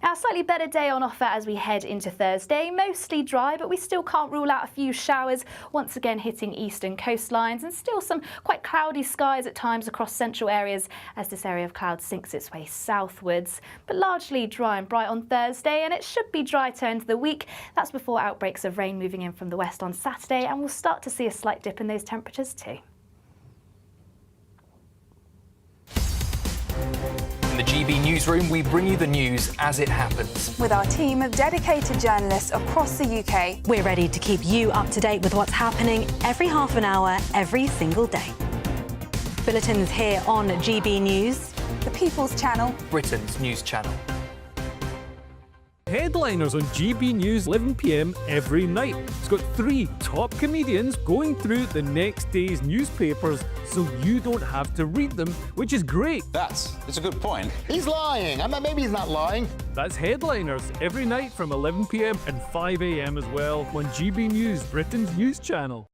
Now, a slightly better day on offer as we head into Thursday. Mostly dry, but we still can't rule out a few showers, once again hitting eastern coastlines, and still some quite cloudy skies at times across central areas as this area of cloud sinks its way southwards. But largely dry and bright on Thursday, and it should be dry to end the week. That's before outbreaks of rain moving in from the west on Saturday, and we'll start to see a slight dip in those temperatures too. In the GB Newsroom, we bring you the news as it happens. With our team of dedicated journalists across the UK, we're ready to keep you up to date with what's happening every half an hour, every single day. Bulletins here on GB News, the People's Channel, Britain's news channel. Headliners on GB News 11 p.m. every night. It's got 3 top comedians going through the next day's newspapers so you don't have to read them, which is great. That's a good point. He's lying. I mean, maybe he's not lying. That's Headliners every night from 11 p.m. and 5 a.m. as well on GB News, Britain's news channel.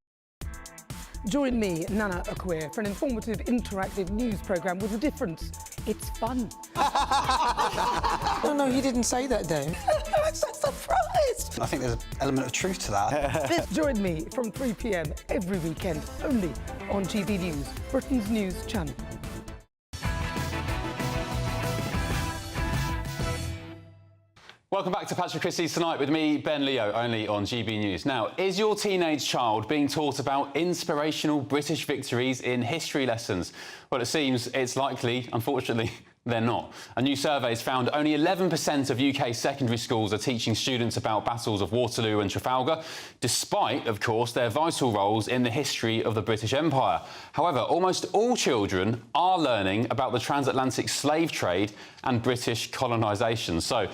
Join me, Nana Okoye, for an informative, interactive news programme with a difference. It's fun. No, he didn't say that, Dave. I'm so surprised. I think there's an element of truth to that. Join me from 3 p.m. every weekend, only on GB News, Britain's news channel. Welcome back to Patrick Christys Tonight with me, Ben Leo, only on GB News. Now, is your teenage child being taught about inspirational British victories in history lessons? Well, it seems it's likely, unfortunately, they're not. A new survey has found only 11% of UK secondary schools are teaching students about battles of Waterloo and Trafalgar, despite, of course, their vital roles in the history of the British Empire. However, almost all children are learning about the transatlantic slave trade and British colonisation. So,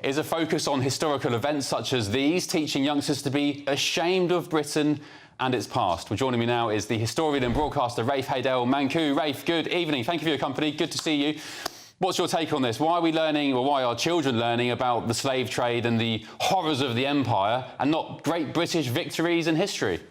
is a focus on historical events such as these teaching youngsters to be ashamed of Britain and its past? Well, joining me now is the historian and broadcaster Rafe Haydel Manku. Rafe, good evening. Thank you for your company. Good to see you. What's your take on this? Why are we learning, or why are children learning about the slave trade and the horrors of the empire and not great British victories in history?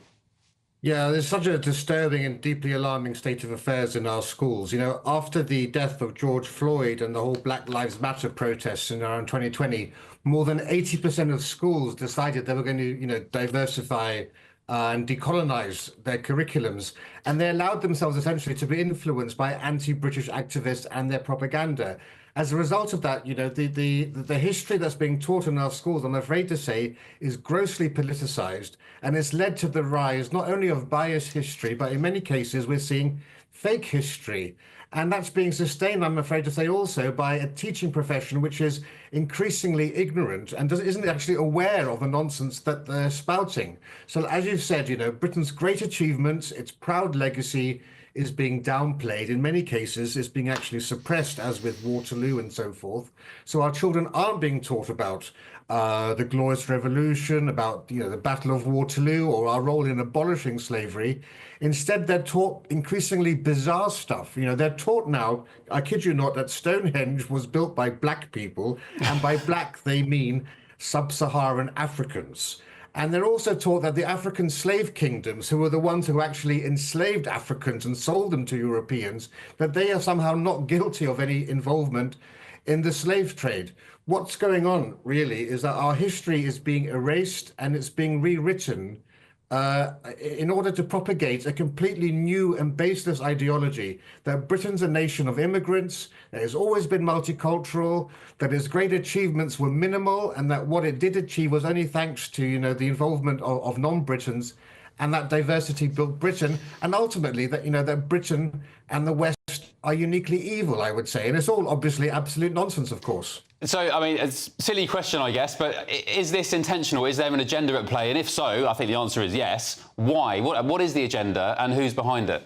Yeah, there's such a disturbing and deeply alarming state of affairs in our schools. You know, after the death of George Floyd and the whole Black Lives Matter protests in around 2020, more than 80% of schools decided they were going to, diversify and decolonize their curriculums. And they allowed themselves essentially to be influenced by anti-British activists and their propaganda. As a result of that, the history that's being taught in our schools, I'm afraid to say, is grossly politicized, and it's led to the rise not only of biased history, but in many cases we're seeing fake history. And that's being sustained, I'm afraid to say, also by a teaching profession which is increasingly ignorant and isn't actually aware of the nonsense that they're spouting. So as you've said, Britain's great achievements, its proud legacy, is being downplayed. In many cases, it's being actually suppressed, as with Waterloo and so forth. So our children aren't being taught about the Glorious Revolution, about the Battle of Waterloo, or our role in abolishing slavery. Instead, they're taught increasingly bizarre stuff. They're taught now, I kid you not, that Stonehenge was built by black people, and by black they mean sub-Saharan Africans. And they're also taught that the African slave kingdoms, who were the ones who actually enslaved Africans and sold them to Europeans, that they are somehow not guilty of any involvement in the slave trade. What's going on, really, is that our history is being erased and it's being rewritten in order to propagate a completely new and baseless ideology that Britain's a nation of immigrants, that has always been multicultural, that its great achievements were minimal, and that what it did achieve was only thanks to, you know, the involvement of non-Britons, and that diversity built Britain, and ultimately that, you know, that Britain and the West are uniquely evil, I would say. And it's all obviously absolute nonsense, of course. So, I mean, it's a silly question, I guess, but is this intentional? Is there an agenda at play? And if so, I think the answer is yes. Why? What is the agenda and who's behind it?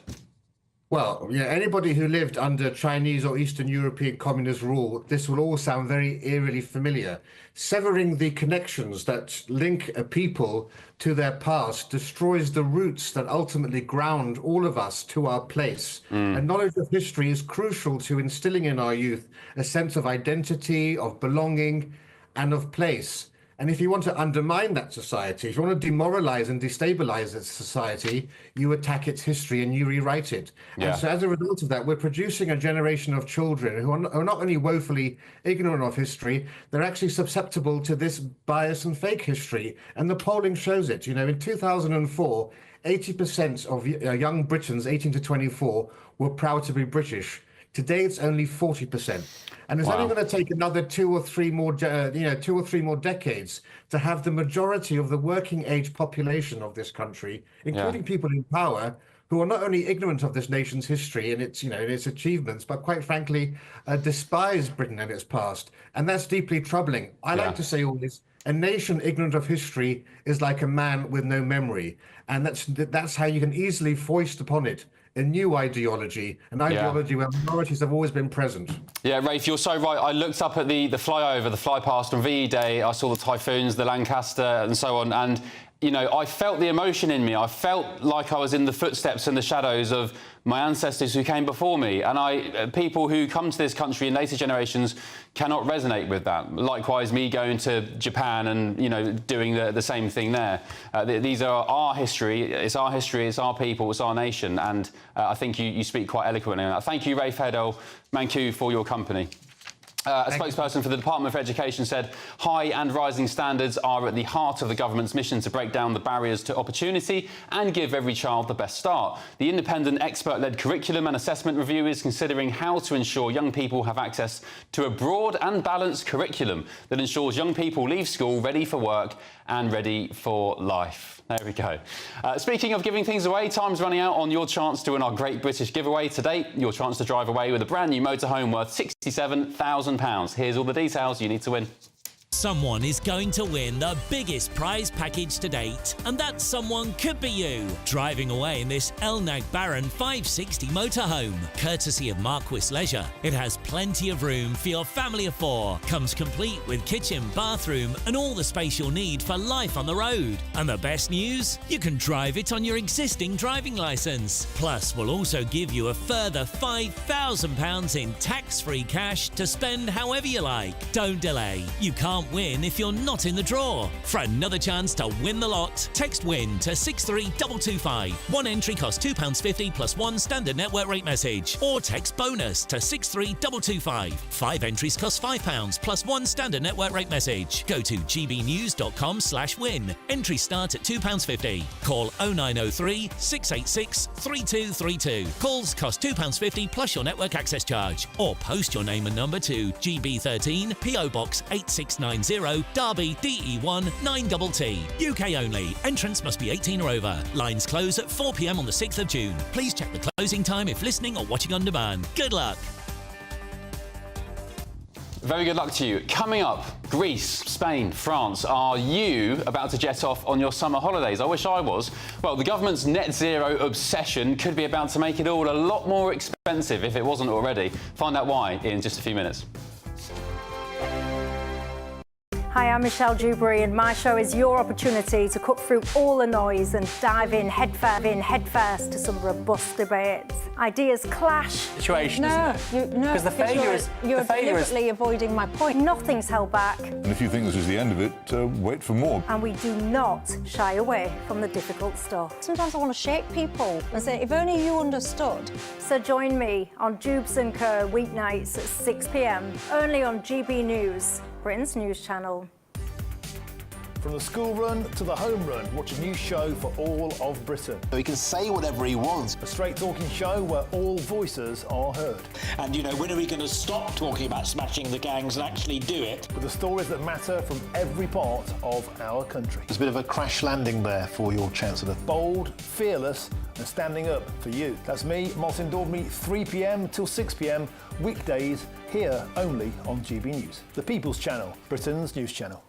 Well, yeah, anybody who lived under Chinese or Eastern European communist rule, this will all sound very eerily familiar. Severing the connections that link a people to their past destroys the roots that ultimately ground all of us to our place. And knowledge of history is crucial to instilling in our youth a sense of identity, of belonging, and of place. And if you want to undermine that society, if you want to demoralize and destabilize its society, you attack its history and you rewrite it. Yeah. And so as a result of that, we're producing a generation of children who are not only woefully ignorant of history, they're actually susceptible to this bias and fake history. And the polling shows it. You know, in 2004, 80% of young Britons 18 to 24 were proud to be British. Today, it's only 40%. And it's only going to take another two or three more decades to have the majority of the working age population of this country, including people in power, who are not only ignorant of this nation's history and its, you know, its achievements, but quite frankly, despise Britain and its past. And that's deeply troubling. I like to say always, a nation ignorant of history is like a man with no memory. And that's how you can easily foist upon it a new ideology, an ideology where minorities have always been present. Yeah, Rafe, you're so right. I looked up at the flyover, the fly past on VE Day. I saw the Typhoons, the Lancaster and so on. And, you know, I felt the emotion in me. I felt like I was in the footsteps and the shadows of my ancestors who came before me. And people who come to this country in later generations cannot resonate with that. Likewise, me going to Japan and, you know, doing the same thing there. These are our history. It's our history. It's our people. It's our nation. And I think you speak quite eloquently on that. Thank you, Rafe Hedel Manku, for your company. A spokesperson for the Department of Education said high and rising standards are at the heart of the government's mission to break down the barriers to opportunity and give every child the best start. The independent expert-led curriculum and assessment review is considering how to ensure young people have access to a broad and balanced curriculum that ensures young people leave school ready for work and ready for life. There we go. Speaking of giving things away, time's running out on your chance to win our Great British giveaway today. Your chance to drive away with a brand new motorhome worth £67,000. Here's all the details you need to win. Someone is going to win the biggest prize package to date, and that someone could be you, driving away in this Elnag Baron 560 motorhome, courtesy of Marquis Leisure. It has plenty of room for your family of four, comes complete with kitchen, bathroom and all the space you'll need for life on the road. And the best news? You can drive it on your existing driving licence. Plus, we'll also give you a further £5,000 in tax-free cash to spend however you like. Don't delay. You can't win if you're not in the draw. For another chance to win the lot, text WIN to 63225. One entry costs £2.50 plus one standard network rate message. Or text BONUS to 63225. 5 entries cost £5 plus one standard network rate message. Go to gbnews.com/win. Entries start at £2.50. Call 0903 686 3232. Calls cost £2.50 plus your network access charge. Or post your name and number to GB13 PO Box 8690 Derby DE1 9TT. UK only. Entrance must be 18 or over. Lines close at 4 p.m. on the 6th of June. Please check the closing time if listening or watching on demand. Good luck. Very good luck to you. Coming up, Greece, Spain, France. Are you about to jet off on your summer holidays? I wish I was. Well, the government's net zero obsession could be about to make it all a lot more expensive if it wasn't already. Find out why in just a few minutes. Hi, I'm Michelle Dewberry, and my show is your opportunity to cut through all the noise and dive in headfirst to some robust debates. Ideas clash. Situation, isn't it? Because the failure is... You're deliberately avoiding my point. Nothing's held back. And if you think this is the end of it, wait for more. And we do not shy away from the difficult stuff. Sometimes I want to shake people and say, if only you understood. So join me on Jubes & Co. weeknights at 6 p.m, only on GB News, Britain's news channel. From the school run to the home run, watch a new show for all of Britain. He can say whatever he wants. A straight-talking show where all voices are heard. And, you know, when are we going to stop talking about smashing the gangs and actually do it? With the stories that matter from every part of our country. There's a bit of a crash landing there for your Chancellor. Bold, fearless and standing up for you. That's me, Martin Daubney, 3 p.m. till 6 p.m, weekdays, here only on GB News. The People's Channel, Britain's news channel.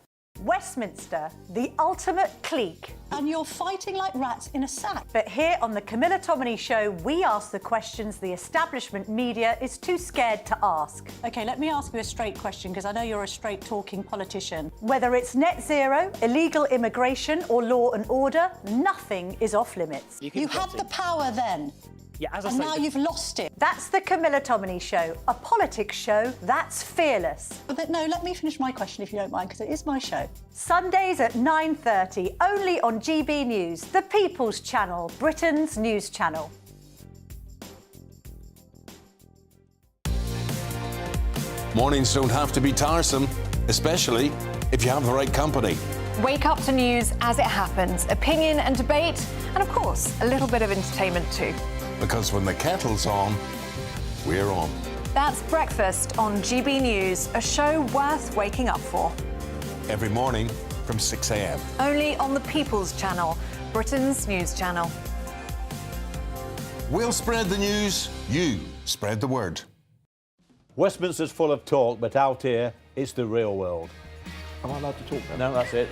Westminster, the ultimate clique. And you're fighting like rats in a sack. But here on the Camilla Tominey Show, we ask the questions the establishment media is too scared to ask. OK, let me ask you a straight question, because I know you're a straight-talking politician. Whether it's net zero, illegal immigration or law and order, nothing is off limits. You had the power then. Yeah, as I and say, now you've lost it. That's the Camilla Tominey Show, a politics show that's fearless. But no, let me finish my question if you don't mind, because it is my show. Sundays at 9:30, only on GB News, the People's Channel, Britain's news channel. Mornings don't have to be tiresome, especially if you have the right company. Wake up to news as it happens, opinion and debate, and of course, a little bit of entertainment too. Because when the kettle's on, we're on. That's Breakfast on GB News, a show worth waking up for. Every morning from 6 a.m. Only on the People's Channel, Britain's news channel. We'll spread the news, you spread the word. Westminster's full of talk, but out here, it's the real world. Am I allowed to talk No, now? that's it.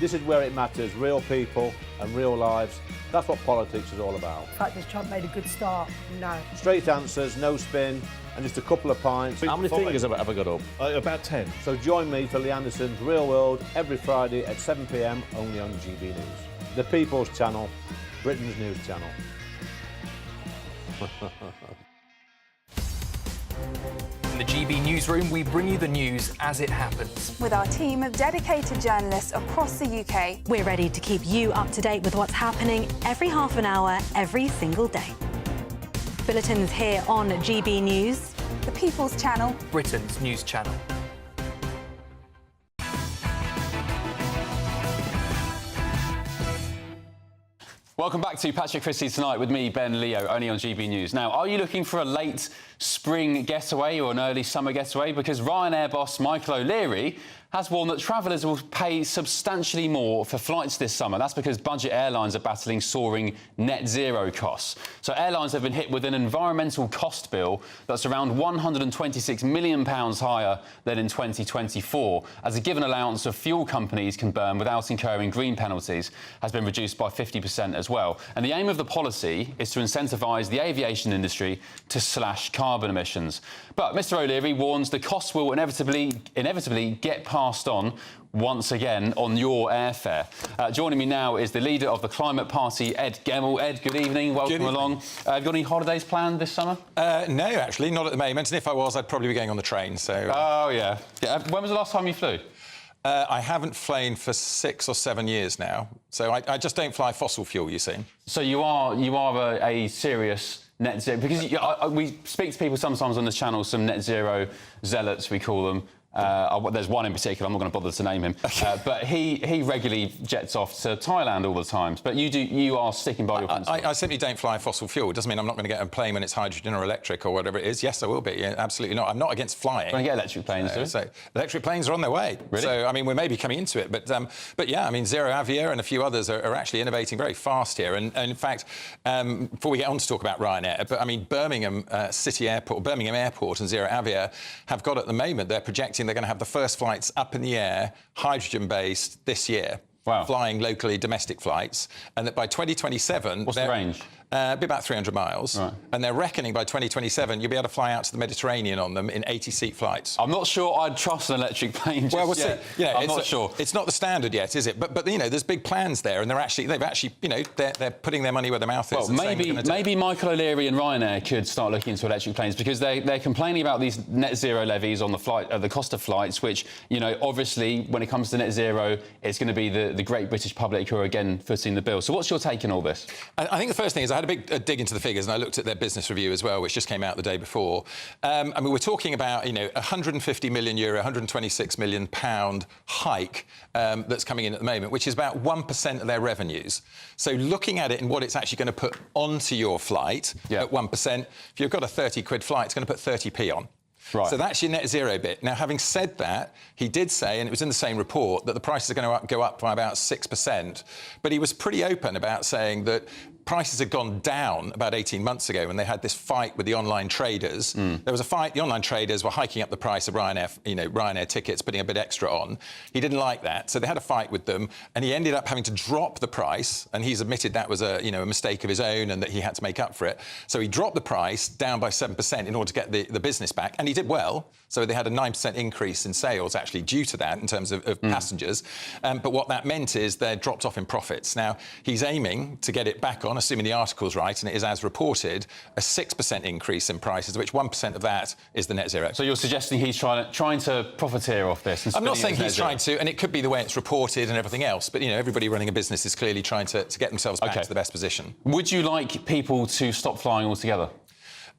This is where it matters, real people and real lives. That's what politics is all about. The fact that Trump made a good start, no. Straight answers, no spin, and just a couple of pints. How many fingers have I got up? About 10. So join me for Lee Anderson's Real World every Friday at 7 p.m, only on GB News. The People's Channel, Britain's news channel. In the GB newsroom, we bring you the news as it happens. With our team of dedicated journalists across the UK, We're ready to keep you up to date with what's happening every half an hour, every single day. Bulletins here on GB News. the People's Channel, Britain's news channel. Welcome back to Patrick Christys Tonight with me, Ben Leo, only on GB News. Now, are you looking for a late spring getaway or an early summer getaway? Because Ryanair boss Michael O'Leary has warned that travellers will pay substantially more for flights this summer. That's because budget airlines are battling soaring net zero costs. So airlines have been hit with an environmental cost bill that's around £126 million higher than in 2024, as a given allowance of fuel companies can burn without incurring green penalties has been reduced by 50% as well. And the aim of the policy is to incentivise the aviation industry to slash carbon emissions. But Mr O'Leary warns the costs will inevitably get passed on once again on your airfare. Joining me now is the leader of the Climate Party, Ed Gemmell. Ed, good evening, welcome along. Have you got any holidays planned this summer? No, actually, not at the moment. And if I was, I'd probably be going on the train, so... Oh, yeah. When was the last time you flew? I haven't flown for 6 or 7 years now, so I just don't fly fossil fuel, you see. So you are a serious net zero... Because we speak to people sometimes on this channel, some net zero zealots, we call them. There's one in particular, I'm not going to bother to name him, but he regularly jets off to Thailand all the time. But you are sticking by your principle. I simply don't fly fossil fuel. It doesn't mean I'm not going to get a plane when it's hydrogen or electric or whatever it is. Yes, I will be. Yeah, absolutely not. I'm not against flying. Can I get electric planes, do so electric planes are on their way. Really? So, I mean, we're maybe coming into it. But yeah, I mean, Zero Avia and a few others are actually innovating very fast here. And in fact, before we get on to talk about Ryanair, but I mean, Birmingham Airport and Zero Avia have got at the moment, they're projecting they're going to have the first flights up in the air, hydrogen-based, this year. Wow. Flying locally domestic flights, and that by 2027... What's the range? Be about 300 miles. Right. And they're reckoning by 2027 you'll be able to fly out to the Mediterranean on them in 80-seat flights. I'm not sure I'd trust an electric plane just we'll yet. see. I'm not sure. It's not the standard yet, is it? But you know, there's big plans there, and they've actually, you know, they're putting their money where their mouth is. Well, maybe Michael O'Leary and Ryanair could start looking into electric planes, because they're complaining about these net zero levies on the cost of flights, which, you know, obviously when it comes to net zero, it's going to be the great British public who are again footing the bill. So what's your take on all this? I think the first thing is I had a big dig into the figures, and I looked at their business review as well, which just came out the day before. I mean, we're talking about, you know, €150 million, £126 million hike that's coming in at the moment, which is about 1% of their revenues. So looking at it and what it's actually going to put onto your flight at 1%, if you've got a 30 quid flight, it's going to put 30p on. Right. So that's your net zero bit. Now, having said that, he did say, and it was in the same report, that the prices are going to go up by about 6%. But he was pretty open about saying that prices had gone down about 18 months ago when they had this fight with the online traders. There was a fight. The online traders were hiking up the price of Ryanair tickets, putting a bit extra on. He didn't like that, so they had a fight with them, and he ended up having to drop the price. And he's admitted that was a mistake of his own, and that he had to make up for it. So he dropped the price down by 7% in order to get the business back, and he did well. So they had a 9% increase in sales actually due to that in terms of passengers. But what that meant is they dropped off in profits. Now he's aiming to get it back on, assuming the article's right, and it is as reported, a 6% increase in prices, which 1% of that is the net zero. So you're suggesting he's trying to profiteer off this? And I'm not saying he's trying to, and it could be the way it's reported and everything else, but, you know, everybody running a business is clearly trying to get themselves back to the best position. Would you like people to stop flying altogether?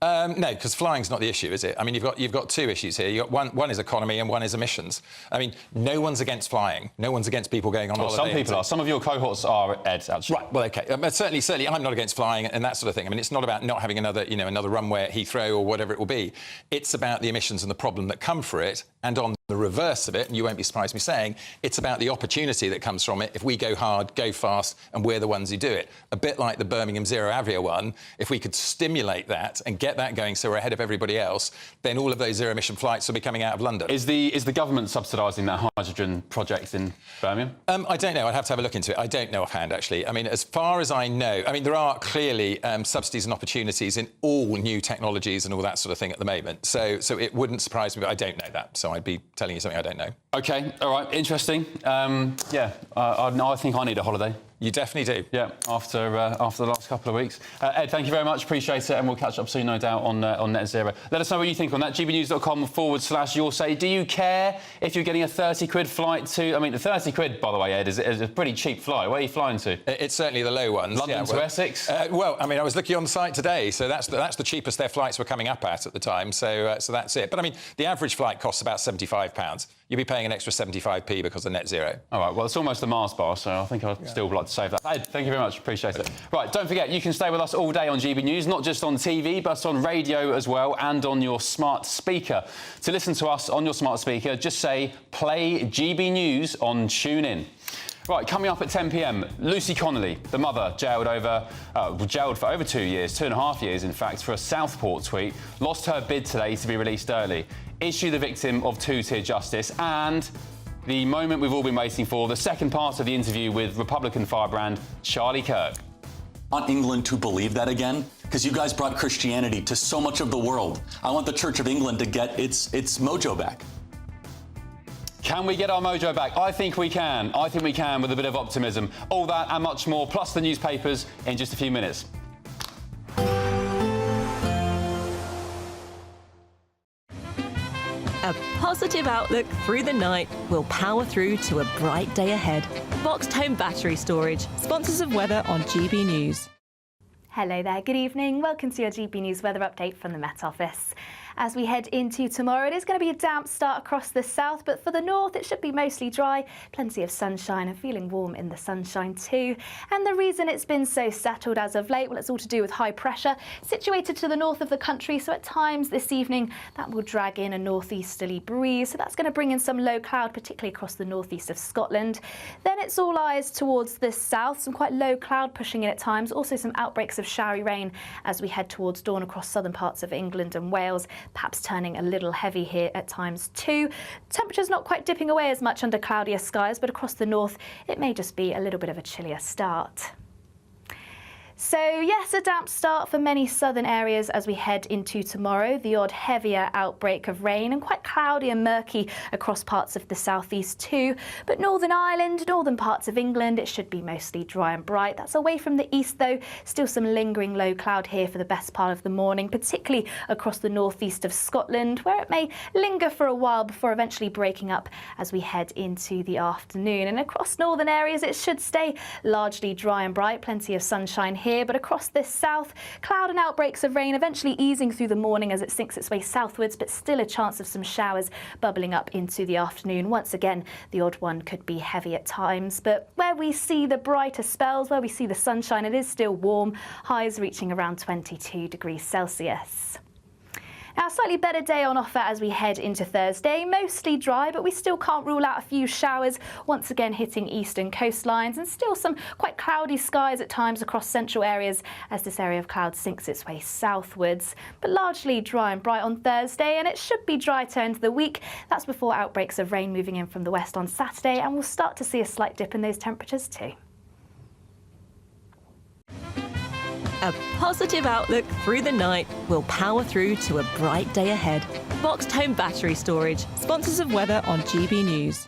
No, because flying's not the issue, is it? I mean, you've got two issues here. You've got one is economy and one is emissions. I mean, no one's against flying. No one's against people going on holiday. Some people are. Some of your cohorts are, Ed, actually. Right. Well, OK. Certainly, I'm not against flying and that sort of thing. I mean, it's not about not having another runway at Heathrow or whatever it will be. It's about the emissions and the problem that come for it. And on the reverse of it, and you won't be surprised me saying, it's about the opportunity that comes from it if we go hard, go fast, and we're the ones who do it. A bit like the Birmingham Zero Avia one, if we could stimulate that and get that going so we're ahead of everybody else, then all of those zero-emission flights will be coming out of London. Is the government subsidising that hydrogen project in Birmingham? I don't know. I'd have to have a look into it. I don't know offhand, actually. I mean, as far as I know, I mean, there are clearly subsidies and opportunities in all new technologies and all that sort of thing at the moment. So it wouldn't surprise me, but I don't know that. So I'd be telling you something I don't know. OK, all right, interesting. I think I need a holiday. You definitely do. Yeah, after the last couple of weeks. Ed, thank you very much. Appreciate it, and we'll catch up soon, no doubt, on Net Zero. Let us know what you think on that. gbnews.com/your say. Do you care if you're getting a 30 quid flight to... I mean, the 30 quid, by the way, Ed, is a pretty cheap flight. Where are you flying to? It's certainly the low ones. London to Essex? Well, I mean, I was looking on the site today, so that's the cheapest their flights were coming up at the time, so that's it. But, I mean, the average flight costs about £75. You'll be paying an extra 75p because of net zero. All right, well, it's almost a Mars bar, so I think I'd still like to save that. Ed, thank you very much. Appreciate it. Right, don't forget, you can stay with us all day on GB News, not just on TV, but on radio as well, and on your smart speaker. To listen to us on your smart speaker, just say, play GB News on TuneIn. Right, coming up at 10 p.m, Lucy Connolly, the mother, jailed for over 2 years, 2.5 years, in fact, for a Southport tweet, lost her bid today to be released early. Is she the victim of two-tier justice? And the moment we've all been waiting for, the second part of the interview with Republican firebrand Charlie Kirk. I want England to believe that again, because you guys brought Christianity to so much of the world. I want the Church of England to get its mojo back. Can we get our mojo back? I think we can. I think we can with a bit of optimism. All that and much more, plus the newspapers in just a few minutes. A positive outlook through the night will power through to a bright day ahead. Boxed Home Battery Storage, sponsors of weather on GB News. Hello there, good evening. Welcome to your GB News weather update from the Met Office. As we head into tomorrow, it is going to be a damp start across the south, but for the north, it should be mostly dry, plenty of sunshine and feeling warm in the sunshine too. And the reason it's been so settled as of late, well, it's all to do with high pressure situated to the north of the country. So at times this evening, that will drag in a northeasterly breeze. So that's going to bring in some low cloud, particularly across the northeast of Scotland. Then it's all eyes towards the south, some quite low cloud pushing in at times. Also some outbreaks of showery rain as we head towards dawn across southern parts of England and Wales. Perhaps turning a little heavy here at times too. Temperatures not quite dipping away as much under cloudier skies, but across the north it may just be a little bit of a chillier start. So yes, a damp start for many southern areas as we head into tomorrow. The odd heavier outbreak of rain and quite cloudy and murky across parts of the southeast too. But Northern Ireland, northern parts of England, it should be mostly dry and bright. That's away from the east though. Still some lingering low cloud here for the best part of the morning, particularly across the northeast of Scotland, where it may linger for a while before eventually breaking up as we head into the afternoon. And across northern areas, it should stay largely dry and bright. Plenty of sunshine here. here, but across the south, cloud and outbreaks of rain eventually easing through the morning as it sinks its way southwards, but still a chance of some showers bubbling up into the afternoon. Once again, the odd one could be heavy at times, but where we see the brighter spells, where we see the sunshine, it is still warm, highs reaching around 22 degrees Celsius. Now, a slightly better day on offer as we head into Thursday. Mostly dry, but we still can't rule out a few showers, once again hitting eastern coastlines, and still some quite cloudy skies at times across central areas as this area of cloud sinks its way southwards. But largely dry and bright on Thursday, and it should be dry to end the week. That's before outbreaks of rain moving in from the west on Saturday, and we'll start to see a slight dip in those temperatures too. A positive outlook through the night will power through to a bright day ahead. Boxed Home Battery Storage, sponsors of weather on GB News.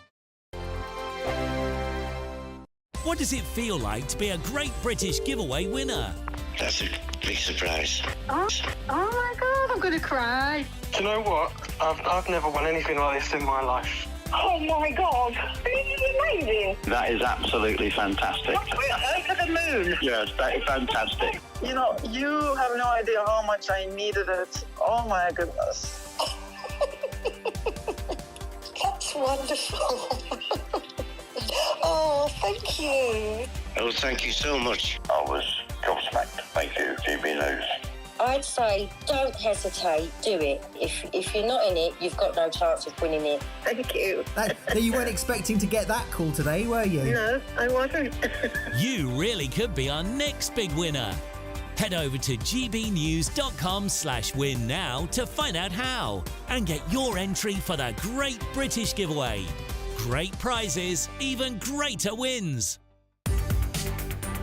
What does it feel like to be a Great British Giveaway winner? That's a big surprise. Oh my God, I'm going to cry. Do you know what? I've never won anything like this in my life. Oh my God, this is amazing. That is absolutely fantastic. We're over the moon. Yes, that is fantastic. You know, you have no idea how much I needed it. Oh my goodness. That's wonderful. Oh, thank you. Oh, thank you so much. I was gobsmacked. Thank you, GB News. I'd say don't hesitate, do it. If you're not in it, you've got no chance of winning it. Thank you. You weren't expecting to get that call today, were you? No, I wasn't. You really could be our next big winner. Head over to gbnews.com/win now to find out how and get your entry for the Great British Giveaway. Great prizes, even greater wins.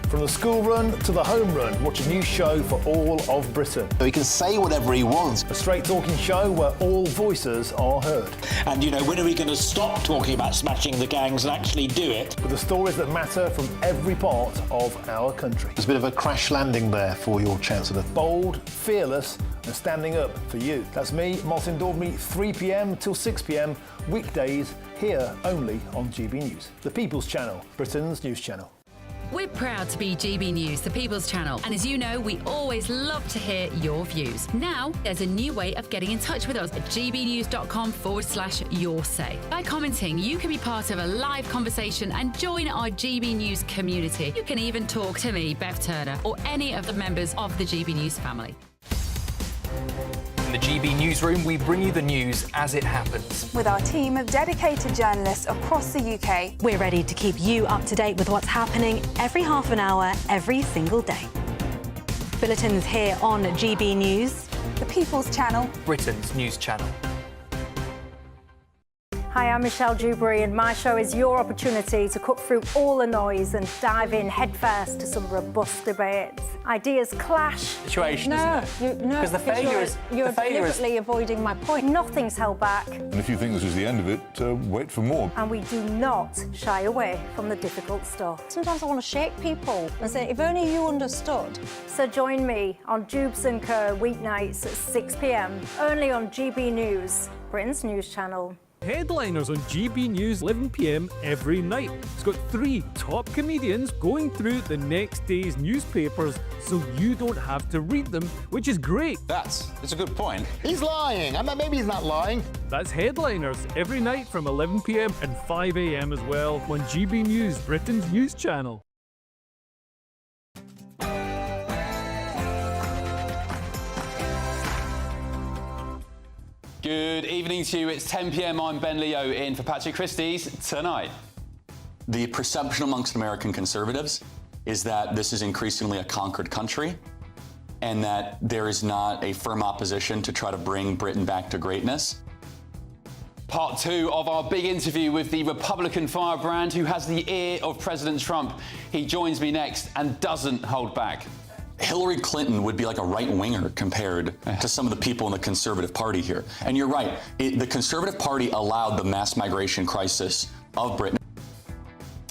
From the school run to the home run, watch a new show for all of Britain. So he can say whatever he wants. A straight talking show where all voices are heard. And, you know, when are we going to stop talking about smashing the gangs and actually do it? With the stories that matter from every part of our country. There's a bit of a crash landing there for your Chancellor. Bold, fearless and standing up for you. That's me, Martin Daubney, 3 p.m. till 6 p.m. weekdays here only on GB News. The People's Channel, Britain's news channel. We're proud to be GB News, the People's Channel. And as you know, we always love to hear your views. Now, there's a new way of getting in touch with us at gbnews.com/your-say. By commenting, you can be part of a live conversation and join our GB News community. You can even talk to me, Bev Turner, or any of the members of the GB News family. In the GB Newsroom, we bring you the news as it happens. With our team of dedicated journalists across the UK, we're ready to keep you up to date with what's happening every half an hour, every single day. Bulletins here on GB News, the People's Channel, Britain's news channel. Hi, I'm Michelle Dewberry, and my show is your opportunity to cut through all the noise and dive in headfirst to some robust debates. Ideas clash. Situation, no, because the failure is you're deliberately avoiding my point. Nothing's held back. And if you think this is the end of it, wait for more. And we do not shy away from the difficult stuff. Sometimes I want to shake people and say, if only you understood. So join me on Jubes & Co. weeknights at 6 p.m. only on GB News, Britain's news channel. Headliners on GB News 11 p.m. every night. It's got 3 top comedians going through the next day's newspapers so you don't have to read them, which is great. That's a good point. He's lying. I mean, maybe he's not lying. That's Headliners every night from 11 p.m. and 5 a.m. as well on GB News, Britain's news channel. Good evening to you. It's 10 p.m. I'm Ben Leo in for Patrick Christys tonight. The perception amongst American conservatives is that this is increasingly a conquered country and that there is not a firm opposition to try to bring Britain back to greatness. Part 2 of our big interview with the Republican firebrand who has the ear of President Trump. He joins me next and doesn't hold back. Hillary Clinton would be like a right-winger compared to some of the people in the Conservative Party here. And you're right, the Conservative Party allowed the mass migration crisis of Britain.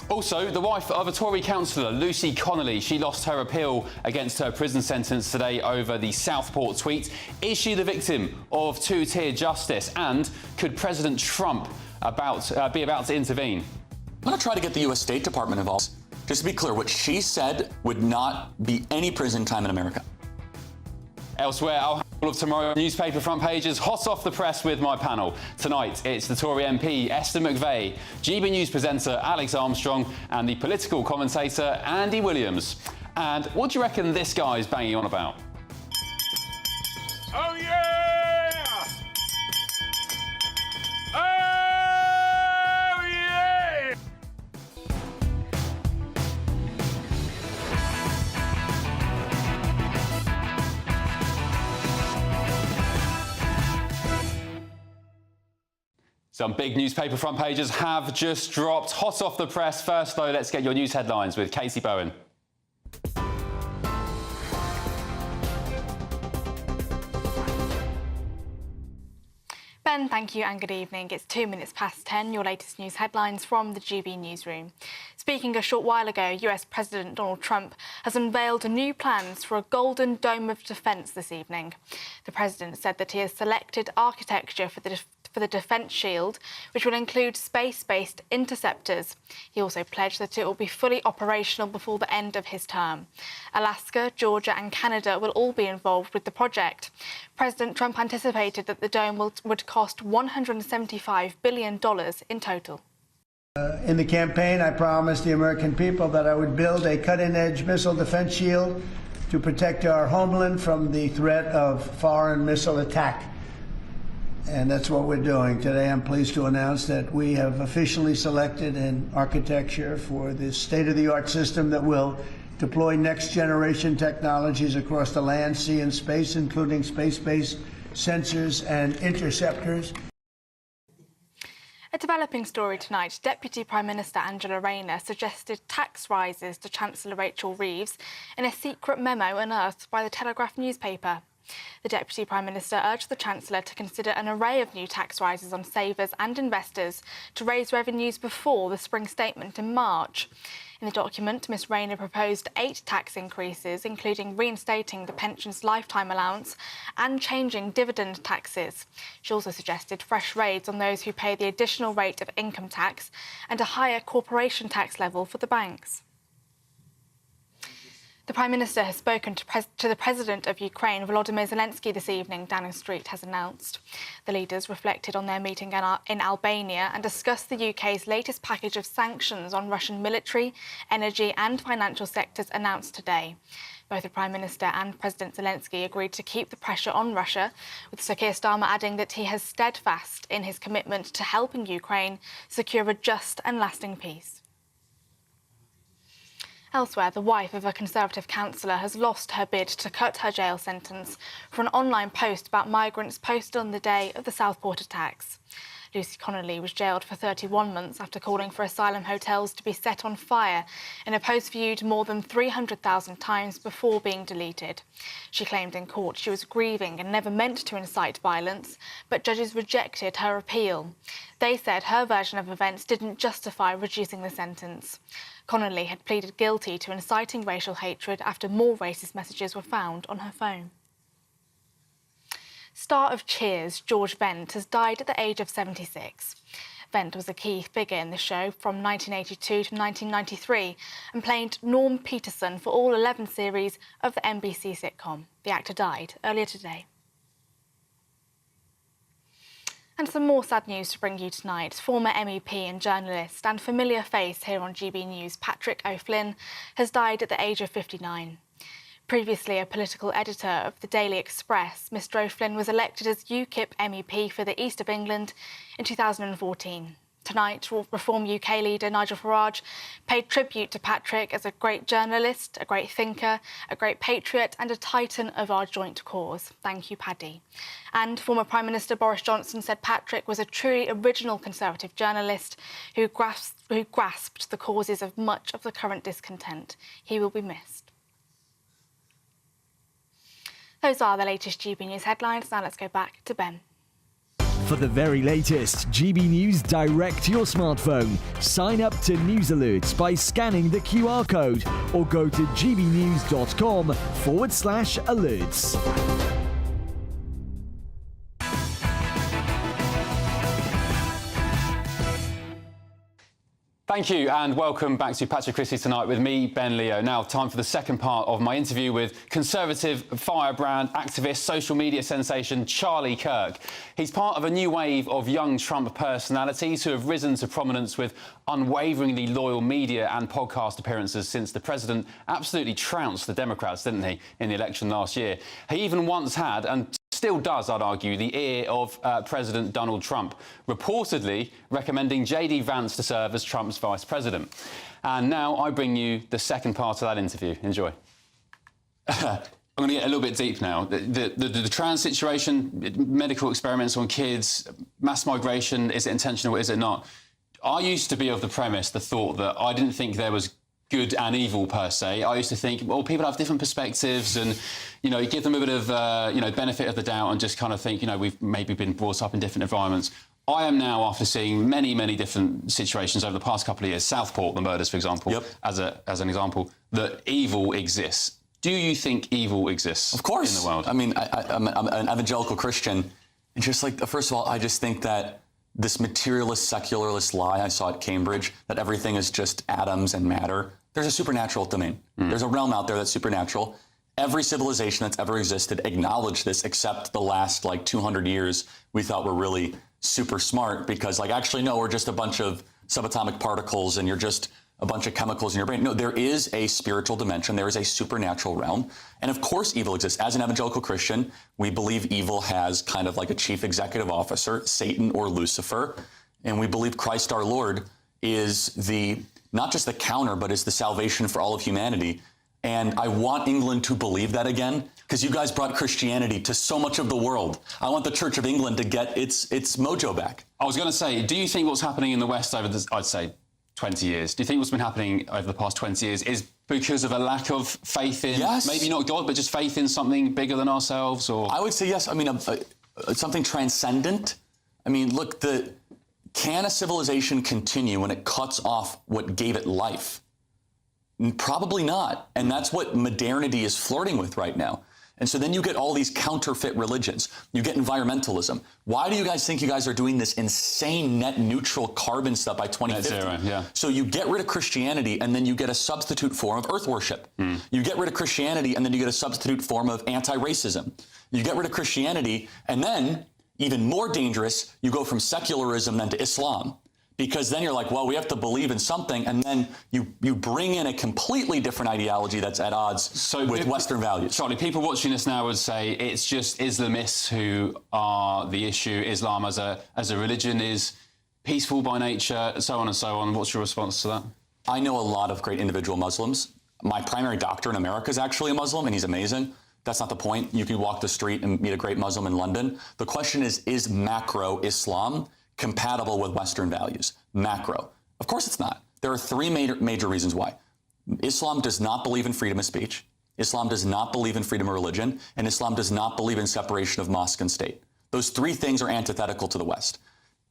Also, the wife of a Tory councillor, Lucy Connolly, she lost her appeal against her prison sentence today over the Southport tweet. Is she the victim of two-tier justice? And could President Trump be about to intervene? I'm going to try to get the U.S. State Department involved. Just to be clear, what she said would not be any prison time in America. Elsewhere, I'll have all of tomorrow's newspaper front pages hot off the press with my panel. Tonight, it's the Tory MP Esther McVeigh, GB News presenter Alex Armstrong, and the political commentator Andy Williams. And what do you reckon this guy's banging on about? Oh, yeah! Oh, yeah! Some big newspaper front pages have just dropped hot off the press. First, though, let's get your news headlines with Casey Bowen. Ben, thank you and good evening. It's 2 minutes past 10, your latest news headlines from the GB newsroom. Speaking a short while ago, US President Donald Trump has unveiled new plans for a golden dome of defence this evening. The president said that he has selected architecture for the defence shield, which will include space-based interceptors. He also pledged that it will be fully operational before the end of his term. Alaska, Georgia and Canada will all be involved with the project. President Trump anticipated that the dome would cost $175 billion in total. In the campaign, I promised the American people that I would build a cutting-edge missile defense shield to protect our homeland from the threat of foreign missile attack. And that's what we're doing. Today, I'm pleased to announce that we have officially selected an architecture for this state-of-the-art system that will deploy next-generation technologies across the land, sea, and space, including space-based sensors and interceptors. A developing story tonight. Deputy Prime Minister Angela Rayner suggested tax rises to Chancellor Rachel Reeves in a secret memo unearthed by the Telegraph newspaper. The Deputy Prime Minister urged the Chancellor to consider an array of new tax rises on savers and investors to raise revenues before the spring statement in March. In the document, Ms Rayner proposed 8 tax increases, including reinstating the pension's lifetime allowance and changing dividend taxes. She also suggested fresh raids on those who pay the additional rate of income tax and a higher corporation tax level for the banks. The Prime Minister has spoken to the President of Ukraine, Volodymyr Zelensky, this evening, Downing Street has announced. The leaders reflected on their meeting in Albania and discussed the UK's latest package of sanctions on Russian military, energy and financial sectors announced today. Both the Prime Minister and President Zelensky agreed to keep the pressure on Russia, with Sir Keir Starmer adding that he is steadfast in his commitment to helping Ukraine secure a just and lasting peace. Elsewhere, the wife of a Conservative councillor has lost her bid to cut her jail sentence for an online post about migrants posted on the day of the Southport attacks. Lucy Connolly was jailed for 31 months after calling for asylum hotels to be set on fire in a post viewed more than 300,000 times before being deleted. She claimed in court she was grieving and never meant to incite violence, but judges rejected her appeal. They said her version of events didn't justify reducing the sentence. Connolly had pleaded guilty to inciting racial hatred after more racist messages were found on her phone. Star of Cheers, George Wendt, has died at the age of 76. Wendt was a key figure in the show from 1982 to 1993 and played Norm Peterson for all 11 series of the NBC sitcom. The actor died earlier today. And some more sad news to bring you tonight. Former MEP and journalist and familiar face here on GB News, Patrick O'Flynn, has died at the age of 59. Previously a political editor of the Daily Express, Mr O'Flynn was elected as UKIP MEP for the East of England in 2014. Tonight, Reform UK leader Nigel Farage paid tribute to Patrick as a great journalist, a great thinker, a great patriot and a titan of our joint cause. Thank you, Paddy. And former Prime Minister Boris Johnson said Patrick was a truly original Conservative journalist who grasped the causes of much of the current discontent. He will be missed. Those are the latest GB News headlines. Now let's go back to Ben. For the very latest GB News direct to your smartphone, sign up to News Alerts by scanning the QR code or go to gbnews.com/alerts. Thank you, and welcome back to Patrick Christys tonight with me, Ben Leo. Now, time for the second part of my interview with Conservative firebrand, activist, social media sensation Charlie Kirk. He's part of a new wave of young Trump personalities who have risen to prominence with unwaveringly loyal media and podcast appearances since the president absolutely trounced the Democrats, didn't he, in the election last year. He even once had, and still does, I'd argue, the ear of President Donald Trump, reportedly recommending J.D. Vance to serve as Trump's vice president. And now I bring you the second part of that interview. Enjoy. I'm going to get a little bit deep now. The trans situation, medical experiments on kids, mass migration, is it intentional, is it not? I used to be of the premise, the thought that I didn't think there was good and evil per se. I used to think, well, people have different perspectives and, you know, give them a bit of, benefit of the doubt and just kind of think, you know, we've maybe been brought up in different environments. I am now, after seeing many, many different situations over the past couple of years, Southport, the murders, for example, as an example, that evil exists. Do you think evil exists? Of course. In the world? I mean, I'm an evangelical Christian. And just like, first of all, I just think that this materialist, secularist lie I saw at Cambridge, that everything is just atoms and matter, there's a supernatural domain. There's a realm out there that's supernatural. Every civilization that's ever existed acknowledged this, except the last, 200 years we thought were really super smart because, actually, no, we're just a bunch of subatomic particles and you're just a bunch of chemicals in your brain. No, there is a spiritual dimension. There is a supernatural realm. And of course, evil exists. As an evangelical Christian, we believe evil has kind of like a chief executive officer, Satan or Lucifer. And we believe Christ our Lord is not just the counter, but is the salvation for all of humanity. And I want England to believe that again, because you guys brought Christianity to so much of the world. I want the Church of England to get its mojo back. I was going to say, do you think what's happening in the West over this, I'd say, 20 years, do you think what's been happening over the past 20 years is because of a lack of faith in, maybe not God, but just faith in something bigger than ourselves? Or I would say yes. I mean, something transcendent. I mean, look, can a civilization continue when it cuts off what gave it life? Probably not. And that's what modernity is flirting with right now. And so then you get all these counterfeit religions. You get environmentalism. Why do you guys think you guys are doing this insane net neutral carbon stuff by 2050? Net zero, yeah. So you get rid of Christianity and then you get a substitute form of earth worship. You get rid of Christianity and then you get a substitute form of anti-racism. You get rid of Christianity and then, even more dangerous, you go from secularism then to Islam. Because then you're like, well, we have to believe in something, and then you bring in a completely different ideology that's at odds with Western values. Charlie, people watching this now would say it's just Islamists who are the issue. Islam as a religion is peaceful by nature, so on and so on. What's your response to that? I know a lot of great individual Muslims. My primary doctor in America is actually a Muslim, and he's amazing. That's not the point. You can walk the street and meet a great Muslim in London. The question is macro Islam compatible with Western values? Macro. Of course it's not. There are three major reasons why. Islam does not believe in freedom of speech. Islam does not believe in freedom of religion. And Islam does not believe in separation of mosque and state. Those three things are antithetical to the West.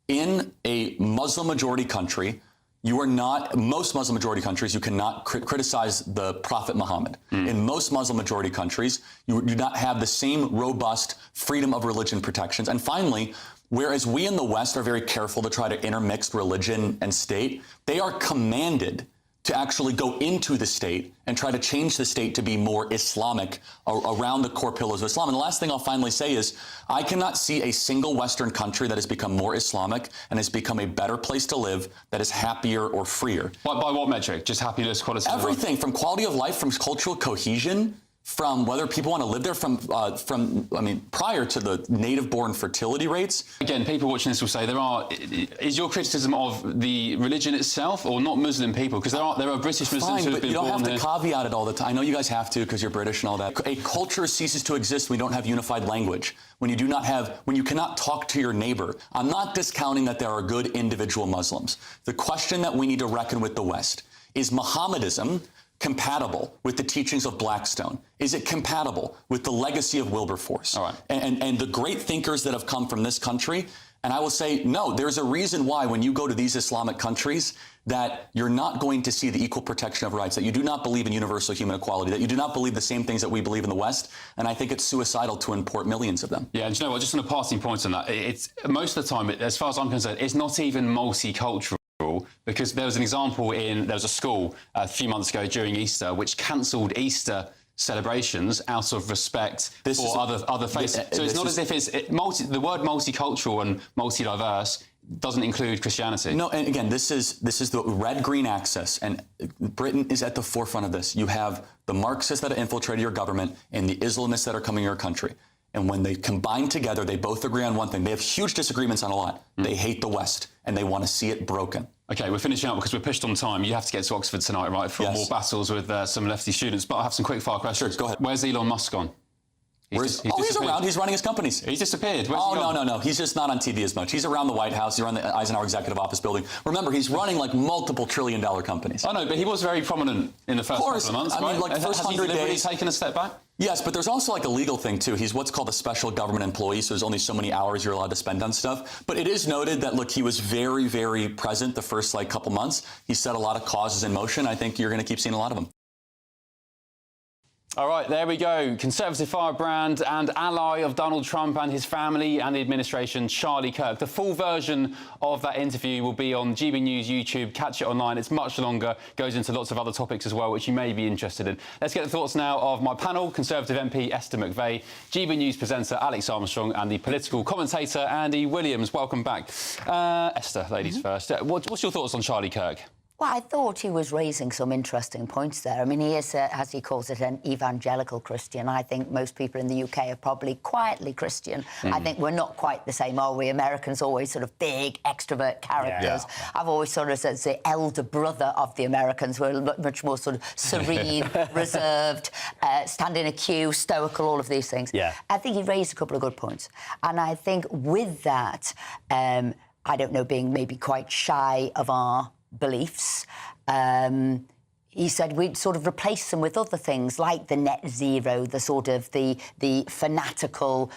In a Muslim majority country, most Muslim majority countries, you cannot criticize the Prophet Muhammad. In most Muslim majority countries, you do not have the same robust freedom of religion protections. And finally, whereas we in the West are very careful to try to intermix religion and state, they are commanded to actually go into the state and try to change the state to be more Islamic around the core pillars of Islam. And the last thing I'll finally say is I cannot see a single Western country that has become more Islamic and has become a better place to live that is happier or freer. By what metric? Just happiness, quality of life? Everything, from quality of life, from cultural cohesion, from whether people want to live there, prior to the native-born fertility rates. Again, people watching this will say is your criticism of the religion itself or not Muslim people? Because there are British Muslims who have been born here. You don't have to caveat it all the time. I know you guys have to because you're British and all that. A culture ceases to exist when you don't have unified language, when you cannot talk to your neighbor. I'm not discounting that there are good individual Muslims. The question that we need to reckon with the West is Mohammedanism compatible with the teachings of Blackstone? Is it compatible with the legacy of Wilberforce? All right. And the great thinkers that have come from this country? And I will say, no, there's a reason why when you go to these Islamic countries that you're not going to see the equal protection of rights, that you do not believe in universal human equality, that you do not believe the same things that we believe in the West. And I think it's suicidal to import millions of them. Yeah, and you know what, just on a passing point on that, it's most of the time, as far as I'm concerned, it's not even multicultural. because there was an example there was a school a few months ago during Easter which cancelled Easter celebrations out of respect for other faiths. So it's not as if the word multicultural and multi-diverse doesn't include Christianity. No, and again, this is the red-green axis, and Britain is at the forefront of this. You have the Marxists that have infiltrated your government and the Islamists that are coming to your country. And when they combine together, they both agree on one thing. They have huge disagreements on a lot. They hate the West, and they want to see it broken. OK, we're finishing up because we're pushed on time. You have to get to Oxford tonight, right, for more battles with some lefty students. But I'll have some quick-fire questions. Sure, go ahead. Where's Elon Musk gone? He's around. He's running his companies. He's disappeared. Where's he gone? No. He's just not on TV as much. He's around the White House. He's around the Eisenhower Executive Office building. Remember, he's running like multiple trillion-dollar companies. I know, but he was very prominent in the first couple of months. I mean, like the first 100 days. Has he taken a step back? Yes, but there's also like a legal thing too. He's what's called a special government employee, so there's only so many hours you're allowed to spend on stuff. But it is noted that, look, he was very, very present the first couple months. He set a lot of causes in motion. I think you're going to keep seeing a lot of them. All right, there we go. Conservative firebrand and ally of Donald Trump and his family and the administration, Charlie Kirk. The full version of that interview will be on GB News YouTube. Catch it online. It's much longer, goes into lots of other topics as well, which you may be interested in. Let's get the thoughts now of my panel, Conservative MP Esther McVey, GB News presenter Alex Armstrong and the political commentator Andy Williams. Welcome back. Esther, ladies first. What's your thoughts on Charlie Kirk? Well, I thought he was raising some interesting points there. I mean, he is, as he calls it, an evangelical Christian. I think most people in the UK are probably quietly Christian. I think we're not quite the same, are we? Americans always sort of big, extrovert characters. Yeah. I've always sort of said it's the elder brother of the Americans, who are much more sort of serene, reserved, stand in a queue, stoical, all of these things. Yeah. I think he raised a couple of good points. And I think with that, I don't know, being maybe quite shy of our beliefs. He said we'd sort of replace them with other things like the net zero, the sort of the fanatical,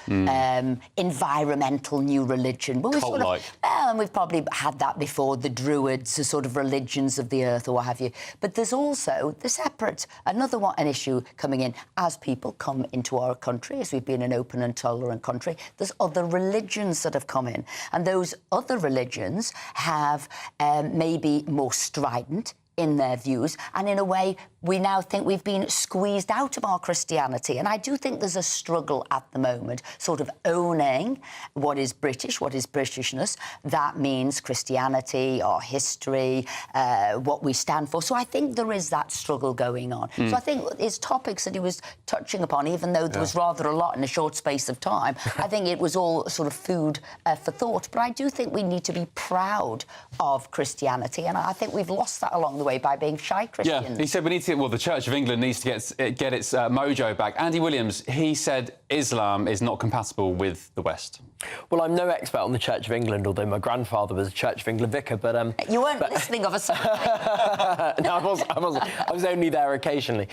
environmental new religion. But Cult-like. And we've probably had that before, the Druids, the sort of religions of the earth or what have you. But there's also the separate, an issue coming in as people come into our country, as we've been an open and tolerant country. There's other religions that have come in. And those other religions have maybe more strident in their views, and in a way we now think we've been squeezed out of our Christianity. And I do think there's a struggle at the moment, sort of owning what is British, what is Britishness. That means Christianity, our history, what we stand for. So I think there is that struggle going on. So I think his topics that he was touching upon, even though there was rather a lot in a short space of time, I think it was all sort of food for thought. But I do think we need to be proud of Christianity, and I think we've lost that along the way by being shy Christians. Yeah, he said we need to. Well, the Church of England needs to get its mojo back. Andy Williams, he said Islam is not compatible with the West. Well, I'm no expert on the Church of England, although my grandfather was a Church of England vicar. But you weren't listening of a sudden. No, I was only there occasionally.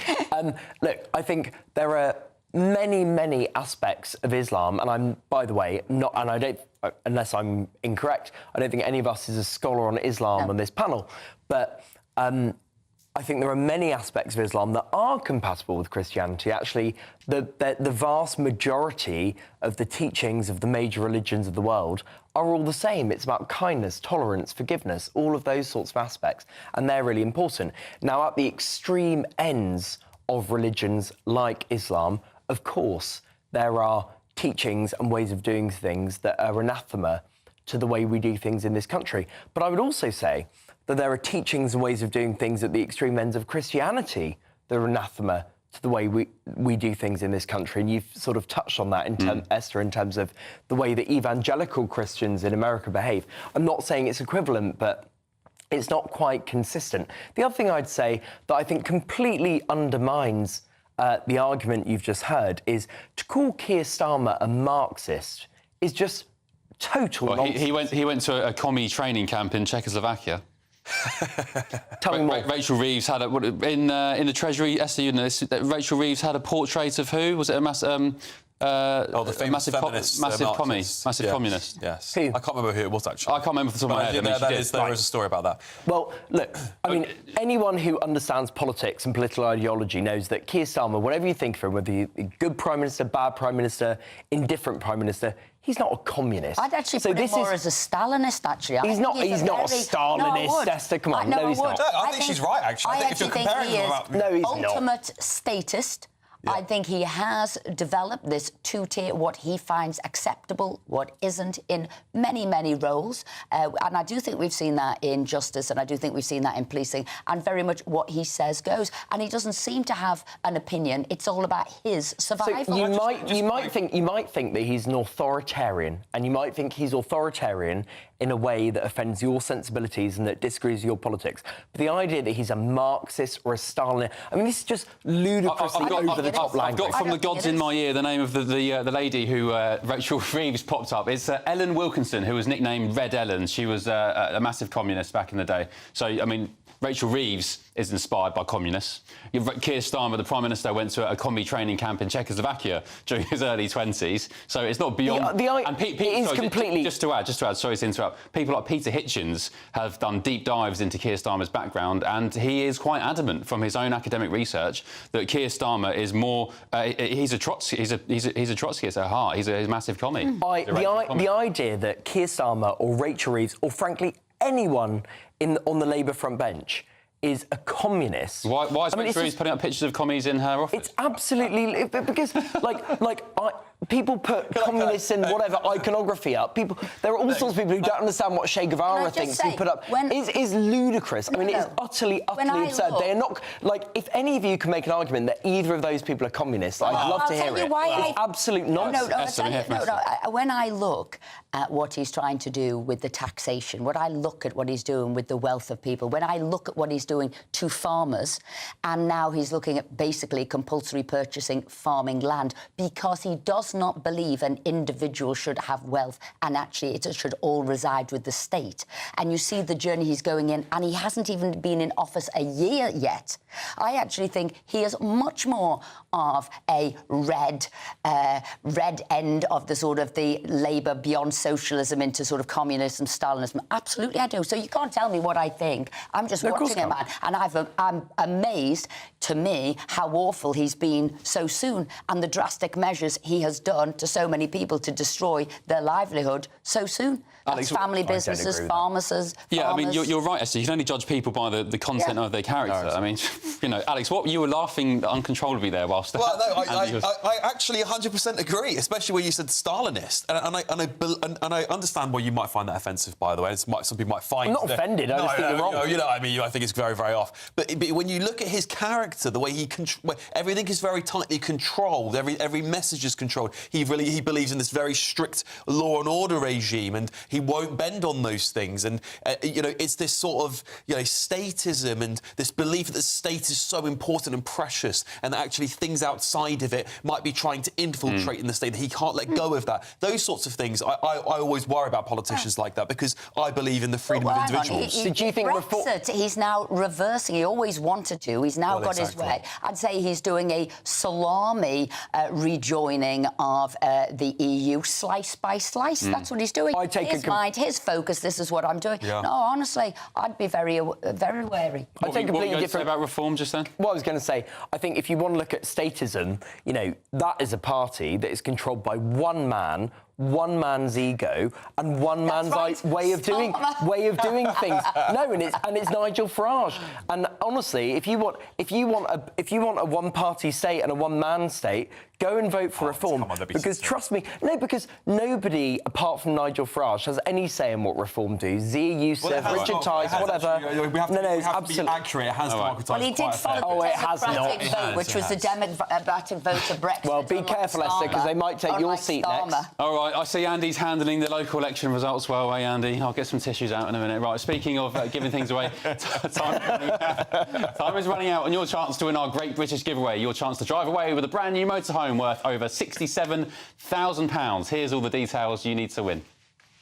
Look, I think there are many aspects of Islam, and I'm, by the way, not, and I don't, unless I'm incorrect, I don't think any of us is a scholar on Islam on this panel, but I think there are many aspects of Islam that are compatible with Christianity. Actually, the vast majority of the teachings of the major religions of the world are all the same. It's about kindness, tolerance, forgiveness, all of those sorts of aspects, and they're really important. Now, at the extreme ends of religions like Islam, of course, there are teachings and ways of doing things that are anathema to the way we do things in this country. But I would also say that there are teachings and ways of doing things at the extreme ends of Christianity that are anathema to the way we do things in this country. And you've sort of touched on that, Esther, in terms of the way that evangelical Christians in America behave. I'm not saying it's equivalent, but it's not quite consistent. The other thing I'd say that I think completely undermines the argument you've just heard is to call Keir Starmer a Marxist is just total nonsense. He went to a commie training camp in Czechoslovakia. Tell me more. Rachel Reeves had in the Treasury. Esther, you know this. Rachel Reeves had a portrait of who? Was it the famous feminist, massive communist. Yes. I can't remember who it was, actually. I can't remember off the top of my head. There is a story about that. Well, look, I mean, anyone who understands politics and political ideology knows that Keir Starmer, whatever you think of him, whether you're a good Prime Minister, bad Prime Minister, indifferent Prime Minister, he's not a communist. I'd actually put him more as a Stalinist, actually. He's not a Stalinist, Esther, come on. No, he's not. I think she's right, actually. I think if you're comparing him... No, he's not. Ultimate statist. Yeah. I think he has developed this two-tier, what he finds acceptable, what isn't, in many, many roles. And I do think we've seen that in justice, and I do think we've seen that in policing, and very much what he says goes. And he doesn't seem to have an opinion. It's all about his survival. So you might think that he's an authoritarian, and you might think he's authoritarian in a way that offends your sensibilities and that disagrees with your politics. But the idea that he's a Marxist or a Stalinist, I mean, this is just ludicrously over-the-top language. I've got from the gods in my ear the name of the lady who Rachel Reeves popped up. It's Ellen Wilkinson, who was nicknamed Red Ellen. She was a massive communist back in the day. So, I mean, Rachel Reeves is inspired by communists. Keir Starmer, the Prime Minister, went to a combi training camp in Czechoslovakia during his early 20s. So it's not beyond... Just to add, sorry to interrupt, people like Peter Hitchens have done deep dives into Keir Starmer's background, and he is quite adamant from his own academic research that Keir Starmer is more... he's a Trotskyist at heart. He's a massive commie. The idea that Keir Starmer or Rachel Reeves, or frankly anyone on the Labour front bench, is a communist. Why is Rachel Reeves putting up pictures of commies in her office? It's absolutely... Because, people put communists in whatever iconography up. There are all sorts of people who don't understand what Che Guevara thinks who put up... It's ludicrous. I mean, it's utterly absurd. They are not... if any of you can make an argument that either of those people are communists, I'd love to hear it. It's absolute nonsense. When I look at what he's trying to do with the taxation, when I look at what he's doing with the wealth of people, when I look at what he's doing to farmers, and now he's looking at basically compulsory purchasing farming land, because he does not believe an individual should have wealth, and actually it should all reside with the state. And you see the journey he's going in, and he hasn't even been in office a year yet. I actually think he is much more of a red end of the sort of the Labour beyond socialism into sort of communism, Stalinism. Absolutely, I do. So you can't tell me what I think. I'm just watching him, man, and I'm amazed, to me, how awful he's been so soon, and the drastic measures he has done to so many people to destroy their livelihood so soon. That's family businesses, farmers. Yeah, I mean, you're right, Esther. You can only judge people by the content of their character. I mean, you know, Alex, you were laughing uncontrollably there whilst... Well, no, I actually 100% agree, especially when you said Stalinist. And I understand why you might find that offensive, by the way. Some people might find... I'm not offended, I just think you're wrong. You know what I mean? I think it's very, very off. But when you look at his character, the way everything is very tightly controlled, every message is controlled. He believes in this very strict law and order regime, and he won't bend on those things. And, you know, it's this sort of, you know, statism and this belief that the state is so important and precious, and that actually things outside of it might be trying to infiltrate in the state, that he can't let go of that. Those sorts of things, I always worry about politicians like that, because I believe in the freedom of individuals. So do you think Brexit, he's now reversing. He always wanted to. He's now got his way. I'd say he's doing a salami rejoining of the EU, slice by slice. That's what he's doing. His mind, his focus, this is what I'm doing. Yeah. No, honestly, I'd be very wary. What were you going to say about reform just then? What I was going to say, I think if you want to look at statism, you know, that is a party that is controlled by one man's ego and one man's way of doing things. No, and it's Nigel Farage. And honestly, if you want a one-party state and a one-man state, go and vote for reform. Because trust me, because nobody apart from Nigel Farage has any say in what reform do. Zia Youssef, Richard Tice, whatever. We have to be accurate. It has democratised. Well, he did follow the democratic vote, which was the democratic vote of Brexit. Well, be careful, Esther, because they might take your seat next. All right, I see Andy's handling the local election results well, Andy? I'll get some tissues out in a minute. Right, speaking of giving things away, time is running out, and your chance to win our Great British Giveaway, your chance to drive away with a brand new motorhome worth over £67,000. Here's all the details you need to win.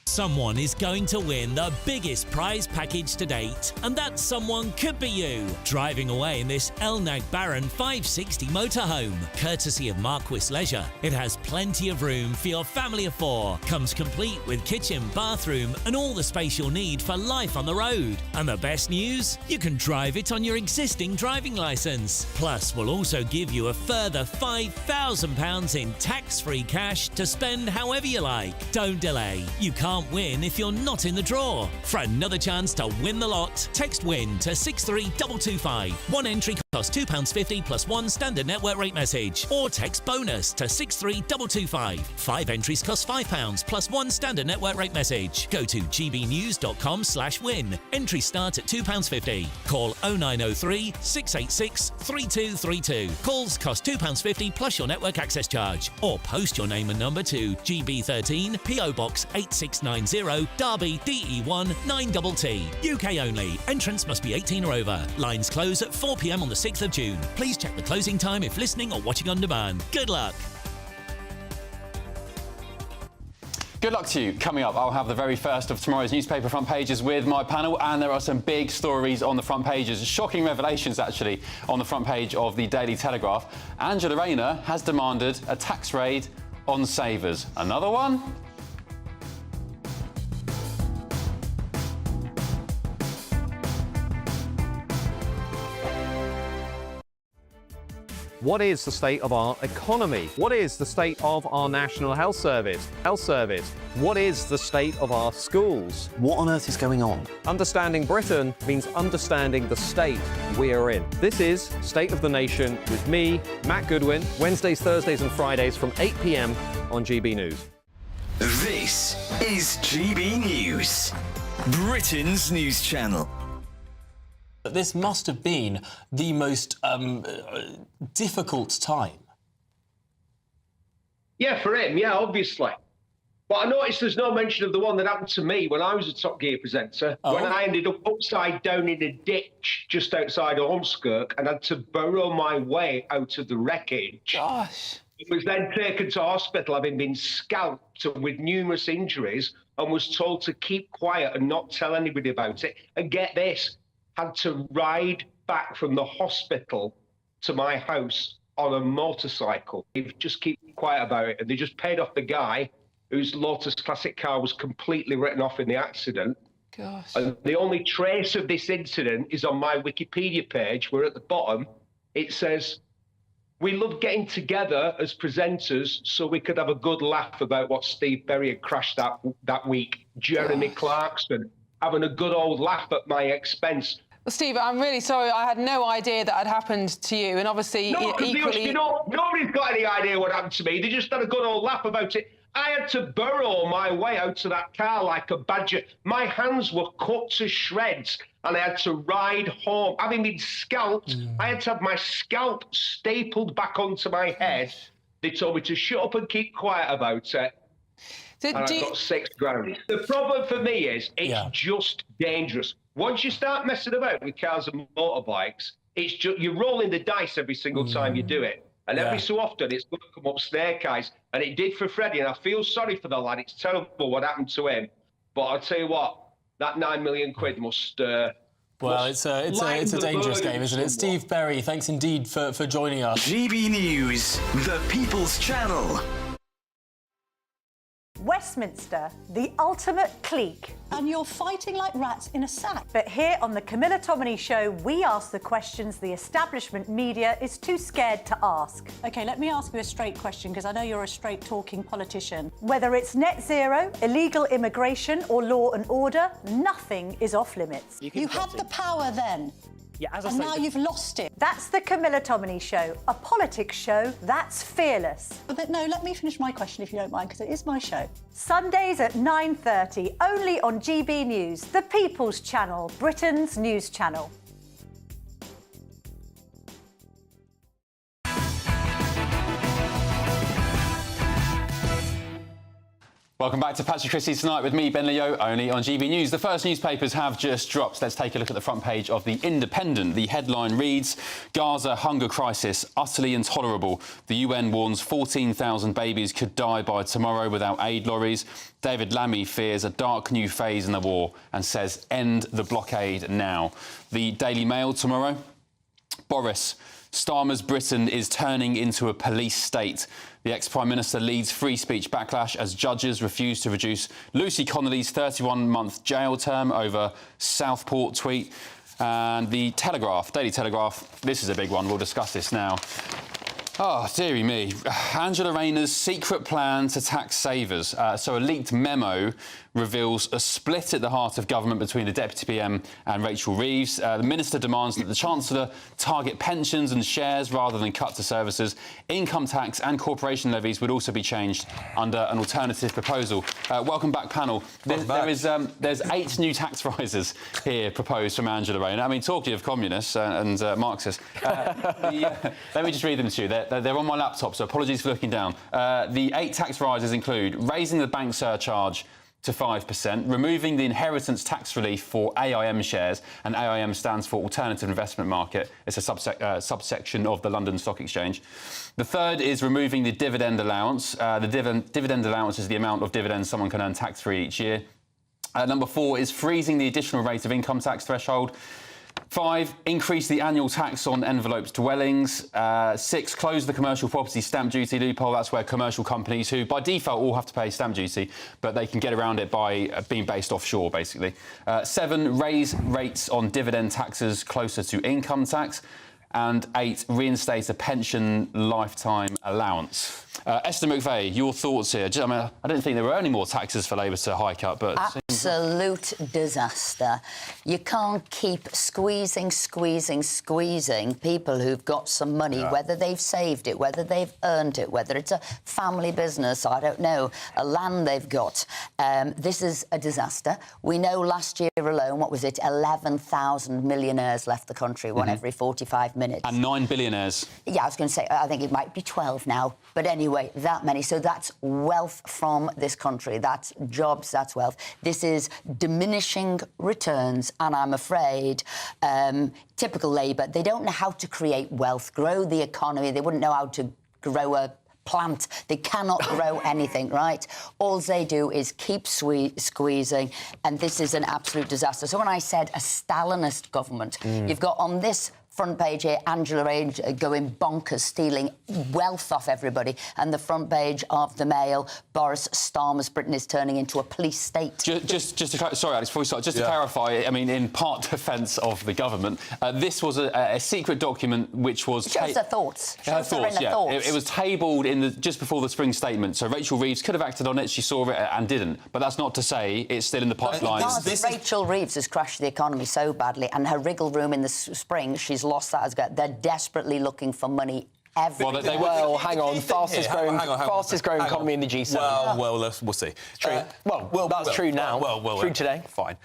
Someone is going to win the biggest prize package to date, and that someone could be you, driving away in this Elnag Baron 560 motorhome, courtesy of Marquis Leisure. It has plenty of room for your family of 4, comes complete with kitchen, bathroom and all the space you'll need for life on the road. And the best news? You can drive it on your existing driving licence. Plus, we'll also give you a further £5,000 in tax-free cash to spend however you like. Don't delay. You can't win if you're not in the draw. For another chance to win the lot, text WIN to 63225. One entry costs £2.50 plus one standard network rate message. Or text BONUS to 63225. 5 entries cost £5 plus one standard network rate message. Go to gbnews.com/win. Entries start at £2.50. Call 0903 686 3232. Calls cost £2.50 plus your network access charge. Or post your name and number to GB13 PO Box 8690 Derby DE1 9TT. UK only. Entrance must be 18 or over. Lines close at 4 p.m. on the 6th of June. Please check the closing time if listening or watching on demand. Good luck. Good luck to you. Coming up, I'll have the very first of tomorrow's newspaper front pages with my panel, and there are some big stories on the front pages. Shocking revelations, actually, on the front page of the Daily Telegraph. Angela Rayner has demanded a tax raid on savers. Another one? What is the state of our economy? What is the state of our National Health Service? What is the state of our schools? What on earth is going on? Understanding Britain means understanding the state we are in. This is State of the Nation with me, Matt Goodwin, Wednesdays, Thursdays and Fridays from 8 p.m. on GB News. This is GB News, Britain's news channel. This must have been the most difficult time. Yeah, for him, yeah, obviously. But I noticed there's no mention of the one that happened to me when I was a Top Gear presenter, when I ended up upside down in a ditch just outside Ormskirk and had to burrow my way out of the wreckage. Gosh. I was then taken to hospital having been scalped with numerous injuries and was told to keep quiet and not tell anybody about it. And get this, had to ride back from the hospital to my house on a motorcycle. They just keep quiet about it. And they just paid off the guy whose Lotus Classic car was completely written off in the accident. Gosh. And the only trace of this incident is on my Wikipedia page, where at the bottom it says, "We love getting together as presenters so we could have a good laugh about what Steve Berry had crashed that week. Jeremy Clarkson, having a good old laugh at my expense." Well, Steve, I'm really sorry. I had no idea that had happened to you, and obviously, No, equally... you know, nobody's got any idea what happened to me. They just had a good old laugh about it. I had to burrow my way out to that car like a badger. My hands were cut to shreds, and I had to ride home. Having been scalped, I had to have my scalp stapled back onto my head. They told me to shut up and keep quiet about it. And I got 6 grand. The problem for me is it's just dangerous. Once you start messing about with cars and motorbikes, it's just you're rolling the dice every single time you do it. And every so often it's going to come up snake eyes. And it did for Freddie. And I feel sorry for the lad. It's terrible what happened to him. But I'll tell you what, that £9 million must... Well, it's a dangerous game, isn't it? Steve Berry, thanks indeed for joining us. GB News, the People's Channel. Westminster, the ultimate clique. And you're fighting like rats in a sack. But here on the Camilla Tominey Show, we ask the questions the establishment media is too scared to ask. OK, let me ask you a straight question, because I know you're a straight-talking politician. Whether it's net zero, illegal immigration or law and order, nothing is off limits. You had the power then. Yeah, as I and say, now you've lost it. That's the Camilla Tominey Show, a politics show that's fearless. But no, let me finish my question if you don't mind, because it is my show. Sundays at 9:30, only on GB News, the People's Channel, Britain's news channel. Welcome back to Patrick Christys tonight with me, Ben Leo, only on GB News. The first newspapers have just dropped. Let's take a look at the front page of The Independent. The headline reads, Gaza hunger crisis, utterly intolerable. The UN warns 14,000 babies could die by tomorrow without aid lorries. David Lammy fears a dark new phase in the war and says, end the blockade now. The Daily Mail tomorrow, Boris, Starmer's Britain is turning into a police state. The ex-Prime Minister leads free speech backlash as judges refuse to reduce Lucy Connolly's 31-month jail term over Southport tweet. And the Telegraph, Daily Telegraph, this is a big one, we'll discuss this now. Oh, dearie me. Angela Rayner's secret plan to tax savers. So a leaked memo reveals a split at the heart of government between the Deputy PM and Rachel Reeves. The Minister demands that the Chancellor target pensions and shares rather than cut to services. Income tax and corporation levies would also be changed under an alternative proposal. Welcome back, panel. There's 8 new tax rises here proposed from Angela Rayner. I mean, talking of communists and Marxists, let me just read them to you. They're on my laptop, so apologies for looking down. The 8 tax rises include raising the bank surcharge to 5%, removing the inheritance tax relief for AIM shares, and AIM stands for Alternative Investment Market. It's a subsection of the London Stock Exchange. The third is removing the dividend allowance. The dividend allowance is the amount of dividends someone can earn tax-free each year. Number 4 is freezing the additional rate of income tax threshold. 5, increase the annual tax on envelopes dwellings. 6, close the commercial property stamp duty loophole. That's where commercial companies, who by default all have to pay stamp duty, but they can get around it by being based offshore, basically. 7, raise rates on dividend taxes closer to income tax. And 8, reinstate a pension lifetime allowance. Esther McVeigh, your thoughts here? I mean, I didn't think there were any more taxes for Labour to hike up, but... Absolute disaster. You can't keep squeezing people who've got some money, whether they've saved it, whether they've earned it, whether it's a family business, I don't know, a land they've got. This is a disaster. We know last year alone, what was it, 11,000 millionaires left the country, one every 45 minutes. And 9 billionaires. Yeah, I was going to say, I think it might be 12 now. But anyway, that many. So that's wealth from this country. That's jobs, that's wealth. This is diminishing returns. And I'm afraid, typical Labour, they don't know how to create wealth, grow the economy. They wouldn't know how to grow a plant. They cannot grow anything, right? All they do is keep squeezing, and this is an absolute disaster. So when I said a Stalinist government, you've got on this front page here, Angela Rayner going bonkers, stealing wealth off everybody. And the front page of the Mail, Boris Starmer's Britain is turning into a police state. Just to sorry, Alex, before we start, just to clarify, I mean, in part defence of the government, this was a secret document which was... It shows her thoughts. Her thoughts, yeah. It was tabled just before the spring statement, so Rachel Reeves could have acted on it, she saw it and didn't. But that's not to say it's still in the pipeline. Rachel Reeves has crashed the economy so badly, and her wriggle room in the spring, she's lost that as well. They're desperately looking for money everywhere. Well, hang on. Fastest growing economy in the G7. We'll see. True. That's true now. True today. Fine.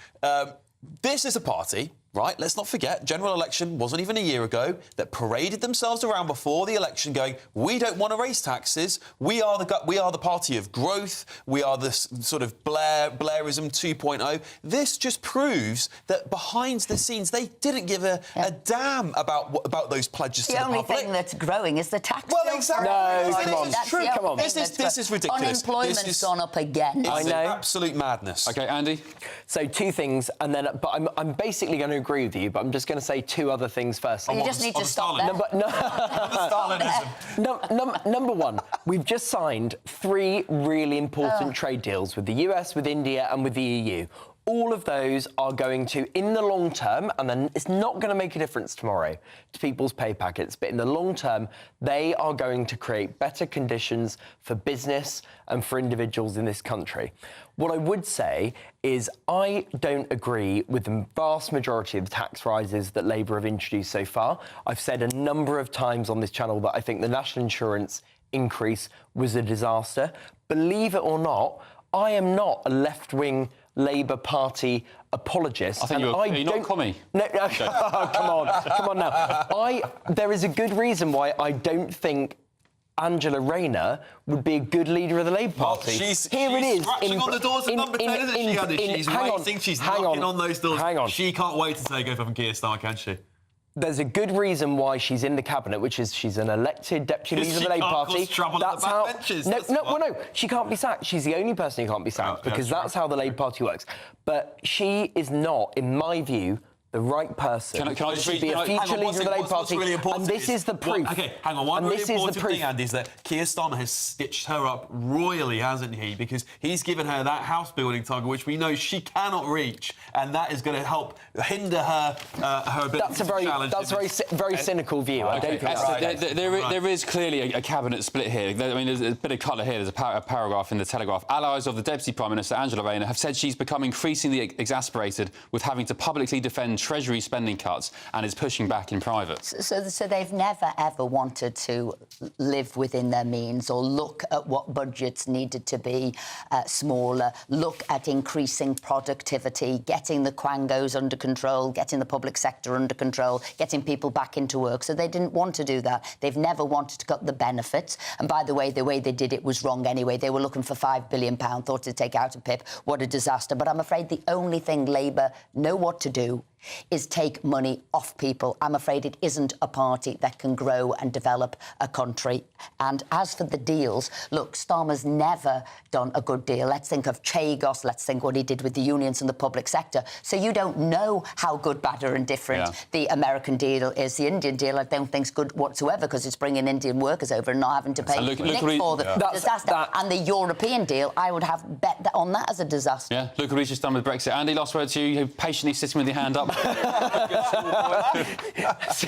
This is a party, right? Let's not forget, general election wasn't even a year ago, that paraded themselves around before the election going, we don't want to raise taxes, we are the party of growth, we are the sort of Blairism 2.0. This just proves that behind the scenes they didn't give a damn about those pledges to the public. The only thing that's growing is the tax bill. Well, exactly. No, come on. That's True. Come on. This is ridiculous. Unemployment's gone up again. I know. Absolute madness. OK, Andy? So 2 things, and then... But I'm basically going to agree with you, but I'm just going to say 2 other things first. You just need to stop there. Number 1, we've just signed 3 really important trade deals with the US, with India and with the EU. All of those are going to, in the long term, and then it's not going to make a difference tomorrow to people's pay packets, but in the long term, they are going to create better conditions for business and for individuals in this country. What I would say is I don't agree with the vast majority of the tax rises that Labour have introduced so far. I've said a number of times on this channel that I think the national insurance increase was a disaster. Believe it or not, I am not a left-wing Labour Party apologist. I think you're not commie. No, come on now. There is a good reason why I don't think Angela Rayner would be a good leader of the Labour Party. She's scratching on the doors of Number 10, isn't she, Andy? She's waiting, she's knocking on those doors. Hang on. She can't wait to take over from Keir Starmer, can she? There's a good reason why she's in the cabinet, which is she's an elected deputy leader of the Labour Party. That's how. No, she can't be sacked. She's the only person who can't be sacked because that's how the Labour Party works. But she is not, in my view, the right person Can I just be a future leader of the Labour Party. Really and this is the proof. Hang on. One really important thing, Andy, is that Keir Starmer has stitched her up royally, hasn't he? Because he's given her that house building target, which we know she cannot reach, and that is going to help hinder her ability to challenge. That's a very cynical view. I don't think there is clearly a cabinet split here. I mean, there's a bit of colour here. There's a paragraph in the Telegraph. Allies of the Deputy Prime Minister, Angela Rayner, have said she's become increasingly exasperated with having to publicly defend Treasury spending cuts and is pushing back in private. So they've never, ever wanted to live within their means or look at what budgets needed to be smaller, look at increasing productivity, getting the quangos under control, getting the public sector under control, getting people back into work. So they didn't want to do that. They've never wanted to cut the benefits. And by the way they did it was wrong anyway. They were looking for £5 billion, thought to take out a PIP. What a disaster. But I'm afraid the only thing Labour know what to do is take money off people. I'm afraid it isn't a party that can grow and develop a country. And as for the deals, look, Starmer's never done a good deal. Let's think of Chagos, let's think what he did with the unions and the public sector. So you don't know how good, bad or indifferent the American deal is. The Indian deal I don't think's good whatsoever because it's bringing Indian workers over and not having to pay for the disaster. And the European deal, I would have bet on that as a disaster. Yeah, look what he's just done with Brexit. Andy, last word to you. You're patiently sitting with your hand up. See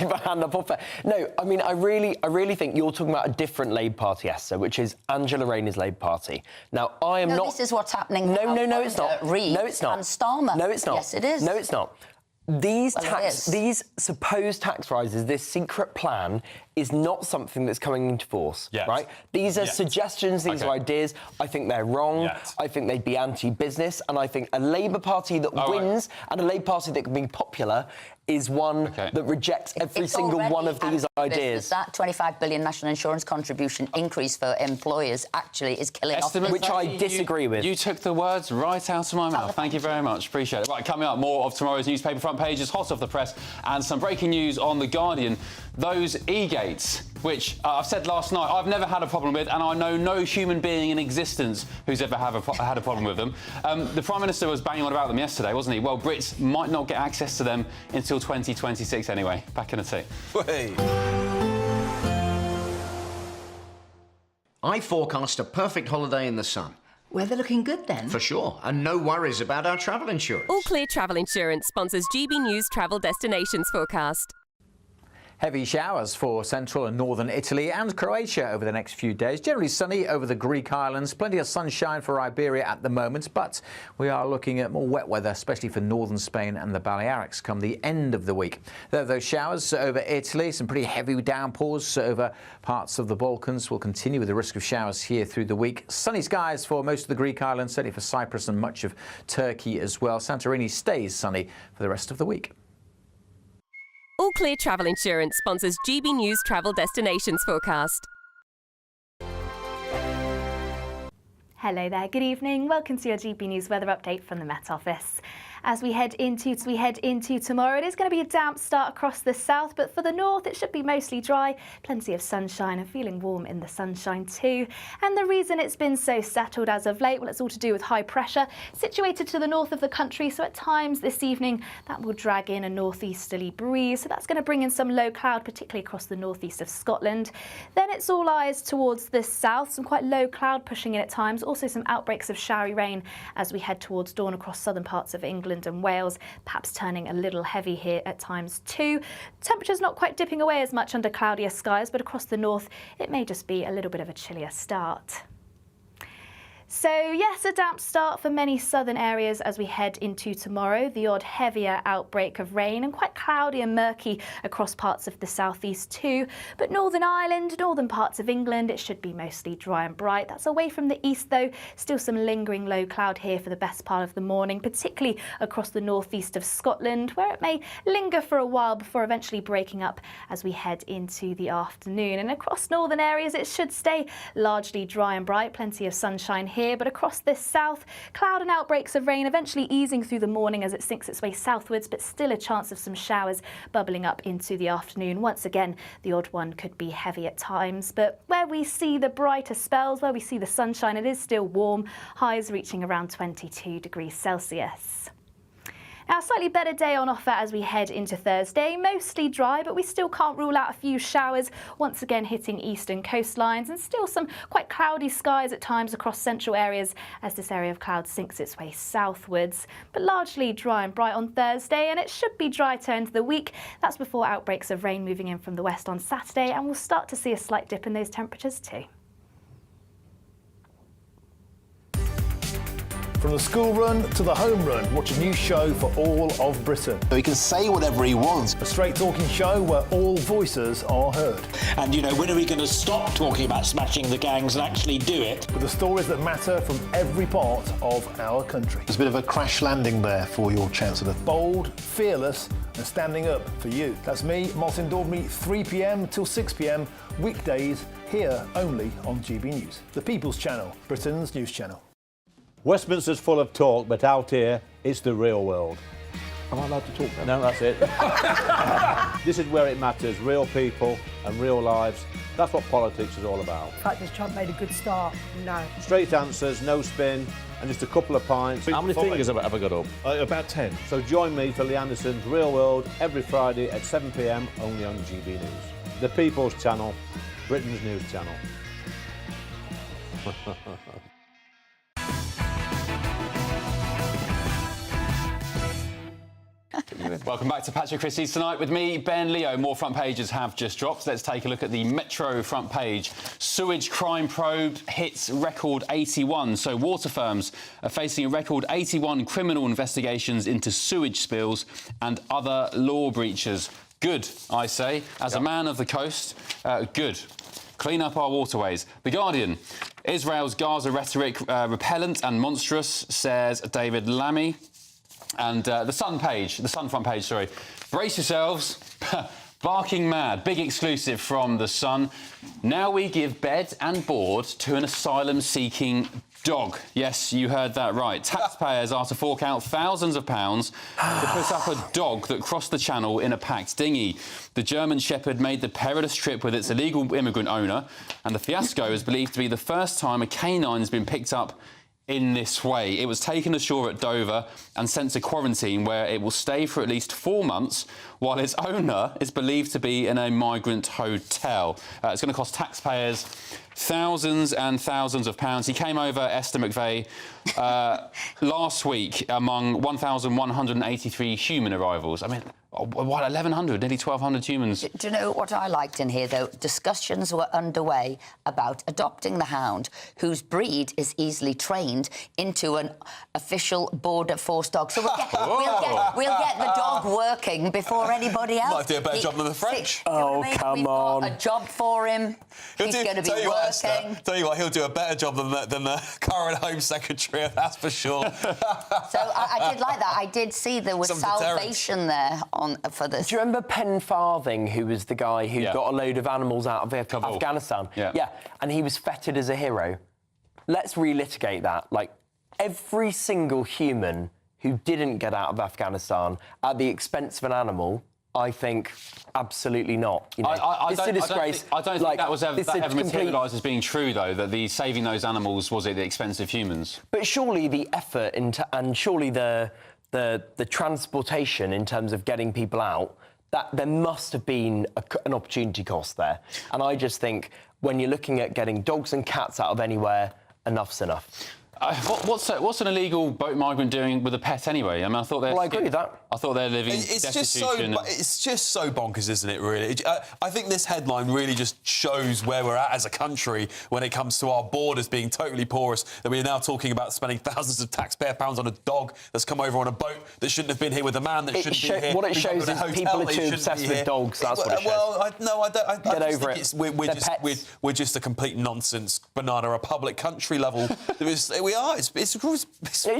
my hand up off there. No, I mean, I really think you're talking about a different Labour Party, Esther, which is Angela Rayner's Labour Party. Now, I am not... this is what's happening now. No, it's not. Reid No, it's not. And Starmer. No, it's not. Yes, it is. No, it's not. These supposed tax rises, this secret plan, is not something that's coming into force, right? These are suggestions, these are ideas. I think they're wrong. I think they'd be anti-business, and I think a Labour Party that wins and a Labour Party that can be popular is one that rejects every single one of these ideas. That £25 billion national insurance contribution increase for employers actually is killing off... Which I disagree with. You took the words right out of my mouth. Thank you very much. Appreciate it. Right, coming up, more of tomorrow's newspaper front pages, hot off the press, and some breaking news on The Guardian. Those e-gates, which I've said last night, I've never had a problem with, and I know no human being in existence who's ever had a problem with them. The Prime Minister was banging on about them yesterday, wasn't he? Well, Brits might not get access to them until 2026 anyway. Back in a tick. I forecast a perfect holiday in the sun. Weather looking good then? For sure, and no worries about our travel insurance. All Clear Travel Insurance sponsors GB News Travel Destinations Forecast. Heavy showers for central and northern Italy and Croatia over the next few days. Generally sunny over the Greek islands. Plenty of sunshine for Iberia at the moment, but we are looking at more wet weather, especially for northern Spain and the Balearics come the end of the week. There are those showers over Italy, some pretty heavy downpours over parts of the Balkans. Will continue with the risk of showers here through the week. Sunny skies for most of the Greek islands, certainly for Cyprus and much of Turkey as well. Santorini stays sunny for the rest of the week. All Clear Travel Insurance sponsors GB News Travel Destinations Forecast. Hello there, good evening. Welcome to your GB News weather update from the Met Office. As we head into tomorrow, it is going to be a damp start across the south, but for the north, it should be mostly dry. Plenty of sunshine and feeling warm in the sunshine too. And the reason it's been so settled as of late, well, it's all to do with high pressure situated to the north of the country. So at times this evening, that will drag in a northeasterly breeze. So that's going to bring in some low cloud, particularly across the northeast of Scotland. Then it's all eyes towards the south, some quite low cloud pushing in at times. Also some outbreaks of showery rain as we head towards dawn across southern parts of England and Wales, perhaps turning a little heavy here at times too. Temperatures not quite dipping away as much under cloudier skies, but across the north it may just be a little bit of a chillier start. So yes, a damp start for many southern areas as we head into tomorrow. The odd heavier outbreak of rain and quite cloudy and murky across parts of the southeast too. But Northern Ireland, northern parts of England, it should be mostly dry and bright. That's away from the east though. Still some lingering low cloud here for the best part of the morning, particularly across the northeast of Scotland, where it may linger for a while before eventually breaking up as we head into the afternoon. And across northern areas, it should stay largely dry and bright. Plenty of sunshine here, but across this south, cloud and outbreaks of rain eventually easing through the morning as it sinks its way southwards, but still a chance of some showers bubbling up into the afternoon. Once again, the odd one could be heavy at times, but where we see the brighter spells, where we see the sunshine, it is still warm, highs reaching around 22 degrees Celsius. Now, a slightly better day on offer as we head into Thursday. Mostly dry, but we still can't rule out a few showers, once again hitting eastern coastlines, and still some quite cloudy skies at times across central areas as this area of cloud sinks its way southwards. But largely dry and bright on Thursday, and it should be dry to end the week. That's before outbreaks of rain moving in from the west on Saturday, and we'll start to see a slight dip in those temperatures too. From the school run to the home run, watch a new show for all of Britain. He can say whatever he wants. A straight talking show where all voices are heard. And, you know, when are we going to stop talking about smashing the gangs and actually do it? With the stories that matter from every part of our country. There's a bit of a crash landing there for your Chancellor. Bold, fearless and standing up for you. That's me, Martin Daubney, 3 p.m. till 6 p.m, weekdays, here only on GB News. The People's Channel, Britain's news channel. Westminster's full of talk, but out here, it's the real world. Am I allowed to talk now? No, that's it. This is where it matters, real people and real lives. That's what politics is all about. The fact has Trump made a good start? No. Straight answers, no spin, and just a couple of pints. How many fingers have I got up? About 10. So join me for Lee Anderson's Real World every Friday at 7 p.m, only on GB News. The People's Channel, Britain's news channel. Welcome back to Patrick Christys tonight with me, Ben Leo. More front pages have just dropped. Let's take a look at the Metro front page. Sewage crime probe hits record 81. So water firms are facing a record 81 criminal investigations into sewage spills and other law breaches. Good, I say. As a man of the coast, good. Clean up our waterways. The Guardian. Israel's Gaza rhetoric repellent and monstrous, says David Lammy. And the Sun front page, sorry. Brace yourselves. Barking mad. Big exclusive from the Sun. Now we give bed and board to an asylum-seeking dog. Yes, you heard that right. Taxpayers are to fork out thousands of pounds to put up a dog that crossed the channel in a packed dinghy. The German Shepherd made the perilous trip with its illegal immigrant owner, and the fiasco is believed to be the first time a canine has been picked up in this way. It was taken ashore at Dover and sent to quarantine, where it will stay for at least 4 months, while its owner is believed to be in a migrant hotel. It's going to cost taxpayers thousands and thousands of pounds. He came over, Esther McVeigh, last week among 1,183 human arrivals. I mean, what, 1,100, nearly 1,200 humans. Do you know what I liked in here, though? Discussions were underway about adopting the hound, whose breed is easily trained into an official border force dog. So we'll get the dog working before anybody else. Might do a better job than the French. Oh, come on. We've got a job for him. He's going to be working. Tell you what, he'll do a better job than the current Home Secretary, that's for sure. So I did like that. I did see there was salvation there for this. Do you remember Penn Farthing, who was the guy who got a load of animals out of Afghanistan? Yeah, and he was feted as a hero. Let's relitigate that. Like, every single human who didn't get out of Afghanistan at the expense of an animal, I think absolutely not. You know, I don't think that was ever materialised as being true, though, that the saving those animals was at the expense of humans. But surely the effort and surely the transportation in terms of getting people out, that there must have been an opportunity cost there. And I just think when you're looking at getting dogs and cats out of anywhere, enough's enough. What's an illegal boat migrant doing with a pet anyway? I mean, I thought they're... Well, I agree with that. I thought they're living It's just so bonkers, isn't it, really? I think this headline really just shows where we're at as a country when it comes to our borders being totally porous, that we're now talking about spending thousands of taxpayer pounds on a dog that's come over on a boat that shouldn't have been here with a man that shouldn't be here. What it shows is people are too obsessed with dogs, that's what it shows. Well, I don't. Get over it. We're just a complete nonsense banana republic country level. We are. It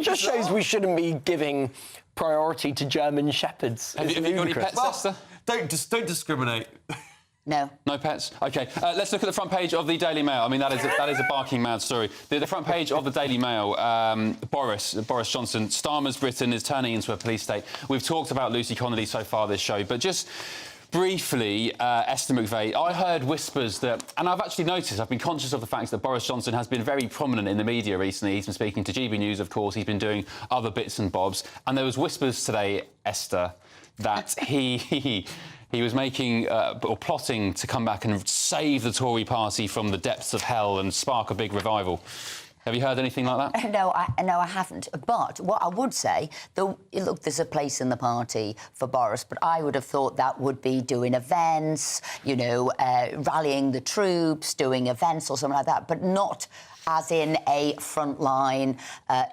just shows we shouldn't be giving priority to German shepherds. Have you got any pets, Esther? Don't discriminate. No. No pets? OK. Let's look at the front page of the Daily Mail. I mean, that is a barking mad story. The front page of the Daily Mail, Boris Johnson, Starmer's Britain is turning into a police state. We've talked about Lucy Connolly so far this show, but just... briefly, Esther McVeigh, I heard whispers that... And I've actually noticed, I've been conscious of the fact that Boris Johnson has been very prominent in the media recently. He's been speaking to GBNews, of course. He's been doing other bits and bobs. And there was whispers today, Esther, that he was making or plotting to come back and save the Tory party from the depths of hell and spark a big revival. Have you heard anything like that? No, I haven't. But what I would say, look, there's a place in the party for Boris, but I would have thought that would be doing events, you know, rallying the troops, doing events or something like that, but not as in a frontline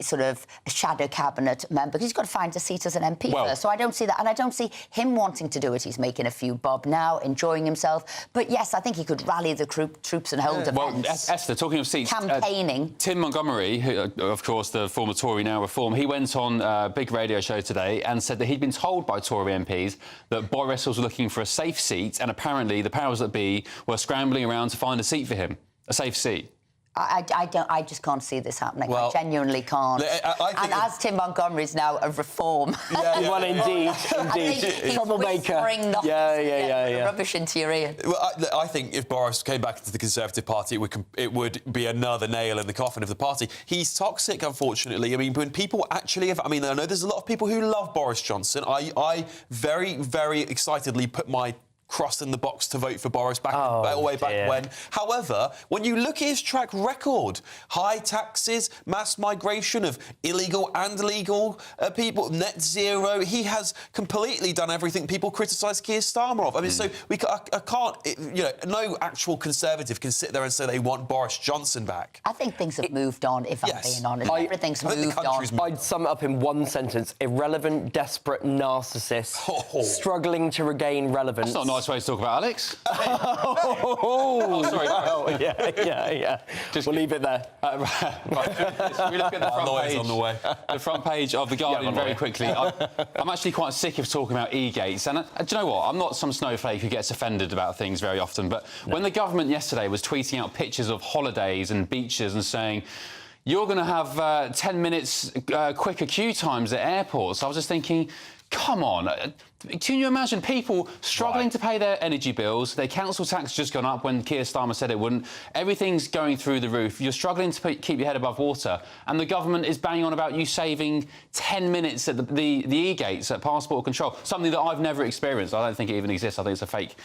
sort of shadow cabinet member, because he's got to find a seat as an MP first. So I don't see that, and I don't see him wanting to do it. He's making a few bob now, enjoying himself. But yes, I think he could rally the troops and hold events. Well, Esther, talking of seats, campaigning. Tim Montgomery, who, of course, the former Tory, now Reform, he went on a big radio show today and said that he'd been told by Tory MPs that Boris was looking for a safe seat, and apparently the powers that be were scrambling around to find a seat for him, a safe seat. I just can't see this happening. Well, I genuinely can't. And as Tim Montgomery's now a Reform. Well, indeed. Troublemaker. Rubbish into your ear. Well, I think if Boris came back into the Conservative Party, it would be another nail in the coffin of the party. He's toxic, unfortunately. I mean, when people actually have... I mean, I know there's a lot of people who love Boris Johnson. I very, very excitedly put my cross in the box to vote for Boris way back when. However, when you look at his track record, high taxes, mass migration of illegal and legal people, net zero, he has completely done everything people criticise Keir Starmer of. I mean, so I can't, you know, no actual Conservative can sit there and say they want Boris Johnson back. I think things have moved on, if I'm being honest. Everything's moved on. I'd sum it up in one sentence: irrelevant, desperate narcissist, struggling to regain relevance. That's not nice way to talk about Alex. Sorry. Yeah. We'll leave it there. Right. We look at the front page. On the way. The front page of The Guardian very quickly. I'm actually quite sick of talking about e-gates. And do you know what? I'm not some snowflake who gets offended about things very often. But when the government yesterday was tweeting out pictures of holidays and beaches and saying, you're going to have 10 minutes quicker queue times at airports, I was just thinking, come on. Can you imagine people struggling to pay their energy bills? Their council tax just gone up when Keir Starmer said it wouldn't. Everything's going through the roof. You're struggling to keep your head above water. And the government is banging on about you saving 10 minutes at the e-gates at passport control, something that I've never experienced. I don't think it even exists. I think it's a fake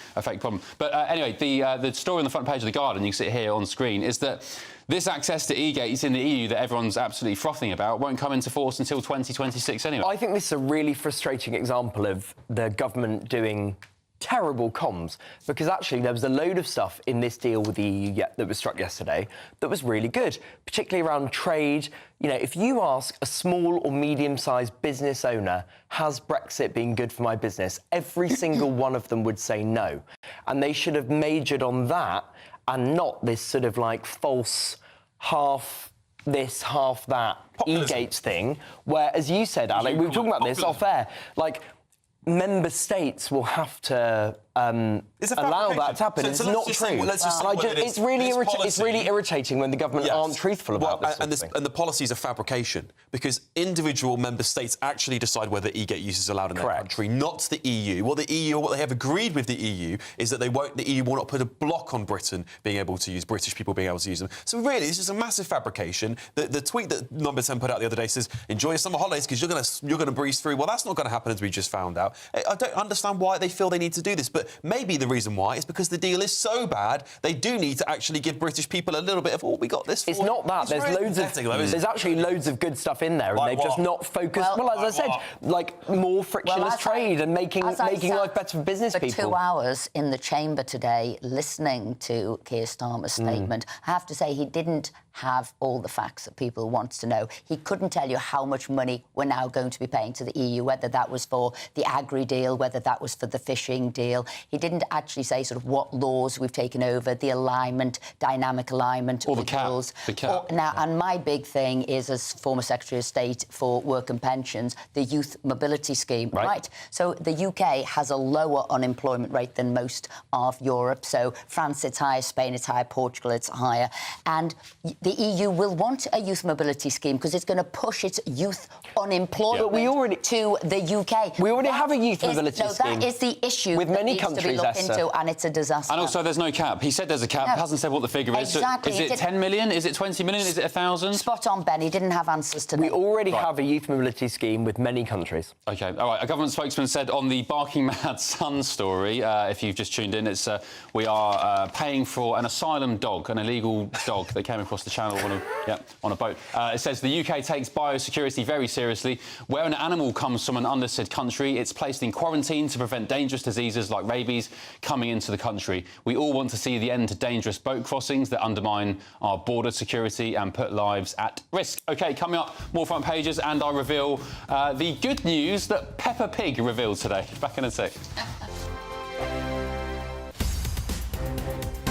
problem. But anyway, the story on the front page of The Guardian, you can see it here on screen, is that this access to e-gates in the EU that everyone's absolutely frothing about won't come into force until 2026 anyway. I think this is a really frustrating example of the government doing terrible comms, because actually there was a load of stuff in this deal with the EU that was struck yesterday that was really good, particularly around trade. You know, if you ask a small or medium-sized business owner, has Brexit been good for my business, every single one of them would say no. And they should have majored on that and not this sort of like false half this, half that e-gates thing, where, as you said, Alec, we were talking about this off air, like, member states will have to allow that to happen. It's not true. It's really irritating when the government aren't truthful about this. And the policies are fabrication, because individual member states actually decide whether e-gate use is allowed in their country, not the EU. What they have agreed with the EU is that the EU will not put a block on Britain being able to use, British people being able to use them. So really, this is a massive fabrication. The tweet that Number 10 put out the other day says, enjoy your summer holidays because you're going to breeze through. Well, that's not going to happen, as we just found out. I don't understand why they feel they need to do this, but maybe the reason why is because the deal is so bad, they do need to actually give British people a little bit of, oh, we got this for It's you. not that. There's actually loads of good stuff in there, and they've just not focused. Well, as I said, like more frictionless trade and making life better for business people. For 2 hours in the chamber today, listening to Keir Starmer's statement, I have to say he didn't have all the facts that people want to know. He couldn't tell you how much money we're now going to be paying to the EU, whether that was for the agri deal, whether that was for the fishing deal. He didn't actually say sort of what laws we've taken over, the alignment, dynamic alignment, or the cap. Now, and my big thing is, as former Secretary of State for Work and Pensions, the Youth Mobility Scheme. Right. So the UK has a lower unemployment rate than most of Europe. So France, it's higher, Spain, it's higher, Portugal, it's higher. And the EU will want a youth mobility scheme because it's going to push its youth unemployment to the UK. We already have a youth mobility scheme. That is the issue with many that needs to be looked into, and it's a disaster. And also, there's no cap. He said there's a cap. No. Hasn't said what the figure is. Exactly. So is it 10 million? Is it 20 million? Is it 1,000? Spot on, Ben. He didn't have answers to that. We already have a youth mobility scheme with many countries. OK, all right. A government spokesman said on the Barking Mad Son story, if you've just tuned in, it's we are paying for an asylum dog, an illegal dog that came across the channel on a boat. It says the UK takes biosecurity very seriously. Where an animal comes from an understood country, it's placed in quarantine to prevent dangerous diseases like rabies coming into the country. We all want to see the end to dangerous boat crossings that undermine our border security and put lives at risk. OK, coming up, more front pages, and I reveal the good news that Peppa Pig revealed today. Back in a sec.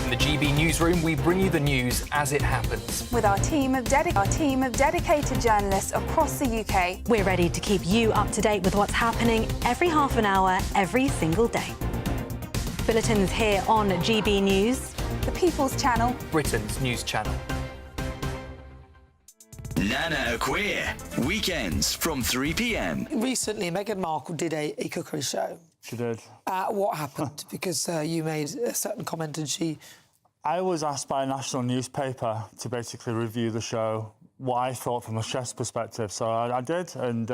In the GB newsroom, we bring you the news as it happens. With our team of dedicated journalists across the UK. We're ready to keep you up to date with what's happening every half an hour, every single day. Bulletins here on GB News. The People's Channel. Britain's news channel. Nana Queer, weekends from 3 p.m. Recently, Meghan Markle did a cookery show. She did. What happened? Because you made a certain comment and she... I was asked by a national newspaper to basically review the show, what I thought from a chef's perspective. So I did, and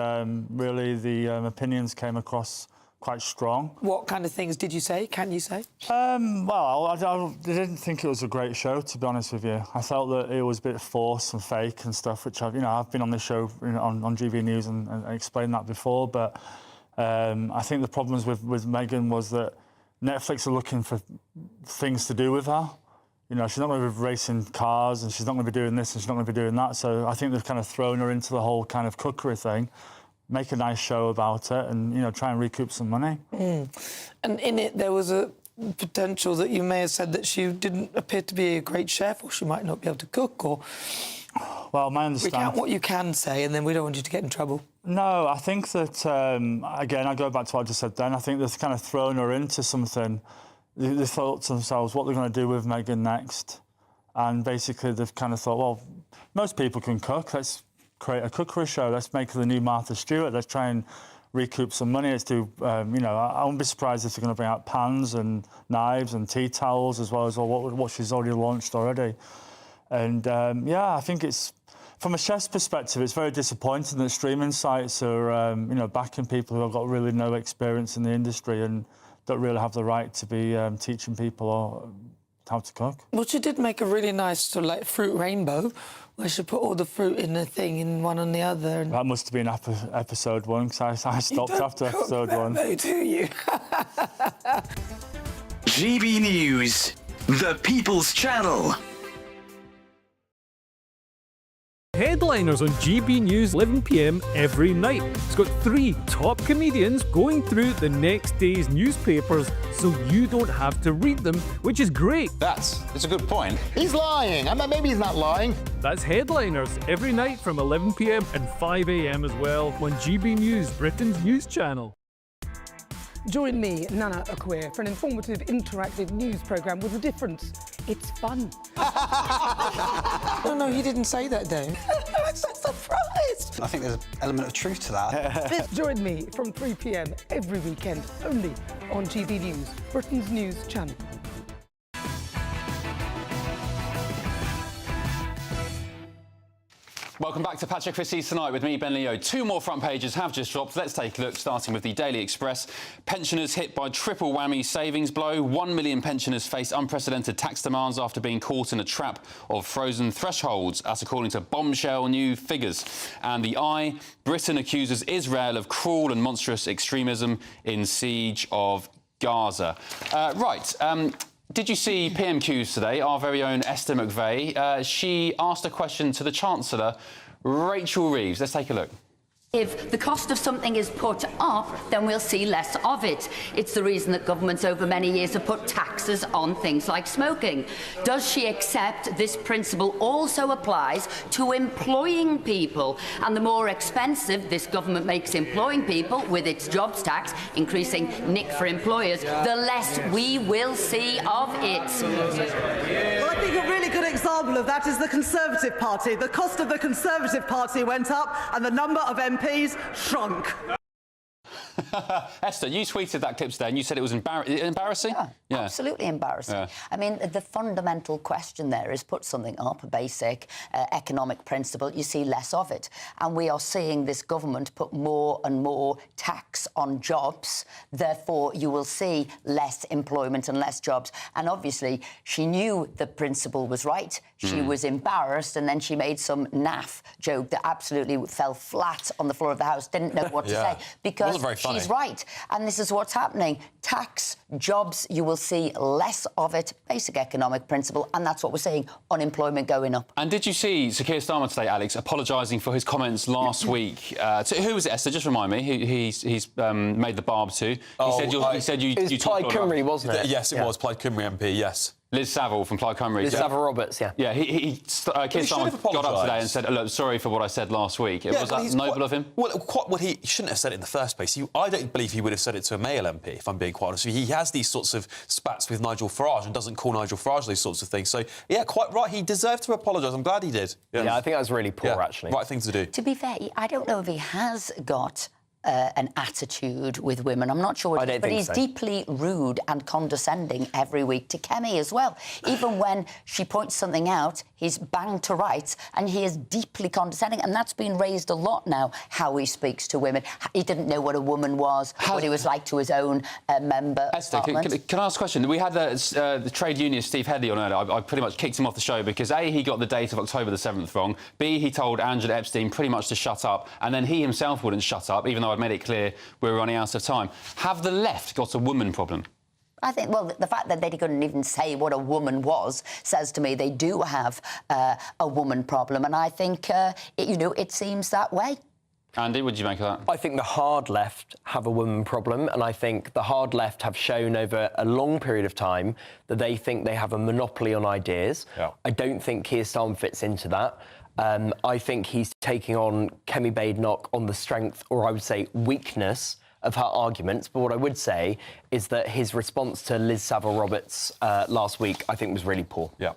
really the opinions came across quite strong. What kind of things did you say? Can you say? Well, I didn't think it was a great show, to be honest with you. I felt that it was a bit forced and fake and stuff, which I've been on this show on GB News and explained that before. But I think the problems with Meghan was that Netflix are looking for things to do with her. She's not going to be racing cars, and she's not going to be doing this, and she's not going to be doing that. So I think they've kind of thrown her into the whole kind of cookery thing. Make a nice show about it and, try and recoup some money. And in it, there was a potential that you may have said that she didn't appear to be a great chef, or she might not be able to cook, or... Well, my understanding... Recount what you can say, and then we don't want you to get in trouble. No, I think that, again, I go back to what I just said then. I think they've kind of thrown her into something. They thought to themselves what they're going to do with Meghan next. And basically, they've kind of thought, well, most people can cook. Let's create a cookery show. Let's make her the new Martha Stewart. Let's try and recoup some money. Let's do, I wouldn't be surprised if they're going to bring out pans and knives and tea towels as well as what she's already launched already. And, I think it's... From a chef's perspective, it's very disappointing that streaming sites are, backing people who have got really no experience in the industry and don't really have the right to be teaching people how to cook. Well, she did make a really nice sort of like fruit rainbow, where she put all the fruit in a thing, in one on the other. And... That must have been episode 1, because I stopped after episode 1. No, do you? GB News, the People's Channel. Headliners on GB News 11 p.m. every night. It's got 3 top comedians going through the next day's newspapers so you don't have to read them, which is great. That's a good point. He's lying. Maybe he's not lying. That's Headliners every night from 11 p.m. and 5 a.m. as well on GB News, Britain's news channel. Join me, Nana Queer, for an informative, interactive news programme with a difference. It's fun. No, he didn't say that, Dave. I'm so surprised. I think there's an element of truth to that. Join me from 3 p.m. every weekend, only on GB News, Britain's news channel. Welcome back to Patrick Christys Tonight with me, Ben Leo. 2 more front pages have just dropped. Let's take a look, starting with the Daily Express. Pensioners hit by triple whammy savings blow. 1 million pensioners face unprecedented tax demands after being caught in a trap of frozen thresholds. That's according to bombshell new figures. And the Eye, Britain accuses Israel of cruel and monstrous extremism in siege of Gaza. Did you see PMQs today? Our very own Esther McVeigh. She asked a question to the Chancellor, Rachel Reeves. Let's take a look. If the cost of something is put up, then we'll see less of it. It's the reason that governments over many years have put taxes on things like smoking. Does she accept this principle also applies to employing people? And the more expensive this government makes employing people with its jobs tax, increasing nick for employers, the less we will see of it. Well, I think a really good example of that is the Conservative Party. The cost of the Conservative Party went up and the number of MPs shrunk. Esther, you tweeted that clip today and you said it was embarrassing? Yeah, absolutely embarrassing. Yeah. I mean, the fundamental question there is put something up, a basic economic principle, you see less of it. And we are seeing this government put more and more tax on jobs. Therefore, you will see less employment and less jobs. And obviously, she knew the principle was right. She was embarrassed, and then she made some naff joke that absolutely fell flat on the floor of the House, didn't know what to say, because she's right. And this is what's happening. Tax, jobs, you will see less of it, basic economic principle, and that's what we're seeing, unemployment going up. And did you see Sir Keir Starmer today, Alex, apologising for his comments last week? Who was it, Esther? Just remind me. He's made the barb to. He said you It was Plaid Cymru, wasn't it? Yes, it was Plaid Cymru MP, yes. Liz Saville from Plaid Cymru. Liz Saville Roberts, yeah. Yeah, Keir Starmer got up today and said, look, sorry for what I said last week. Was that noble of him? Well, he shouldn't have said it in the first place. I don't believe he would have said it to a male MP, if I'm being quite honest with you. He has these sorts of spats with Nigel Farage and doesn't call Nigel Farage those sorts of things. So, yeah, quite right. He deserved to apologise. I'm glad he did. Yeah, I think that was really poor, actually. Right thing to do. To be fair, I don't know if he has got an attitude with women. I'm not sure, but he's deeply rude and condescending every week to Kemi as well. Even when she points something out, he's banged to rights, and he is deeply condescending, and that's been raised a lot now, how he speaks to women. He didn't know what a woman was, what he was like to his own member. Esther, can I ask a question? We had the trade unionist Steve Headley on earlier. I pretty much kicked him off the show because A, he got the date of October the 7th wrong, B, he told Angela Epstein pretty much to shut up, and then he himself wouldn't shut up, even though I'd made it clear we were running out of time. Have the left got a woman problem? I think, well, the fact that they couldn't even say what a woman was says to me they do have a woman problem, and I think, it seems that way. Andy, what do you make of that? I think the hard left have a woman problem, and I think the hard left have shown over a long period of time that they think they have a monopoly on ideas. Yeah. I don't think Keir Starmer fits into that. I think he's taking on Kemi Badenoch on the strength, or I would say weakness, of her arguments. But what I would say is that his response to Liz Saville Roberts last week, I think, was really poor. Yeah.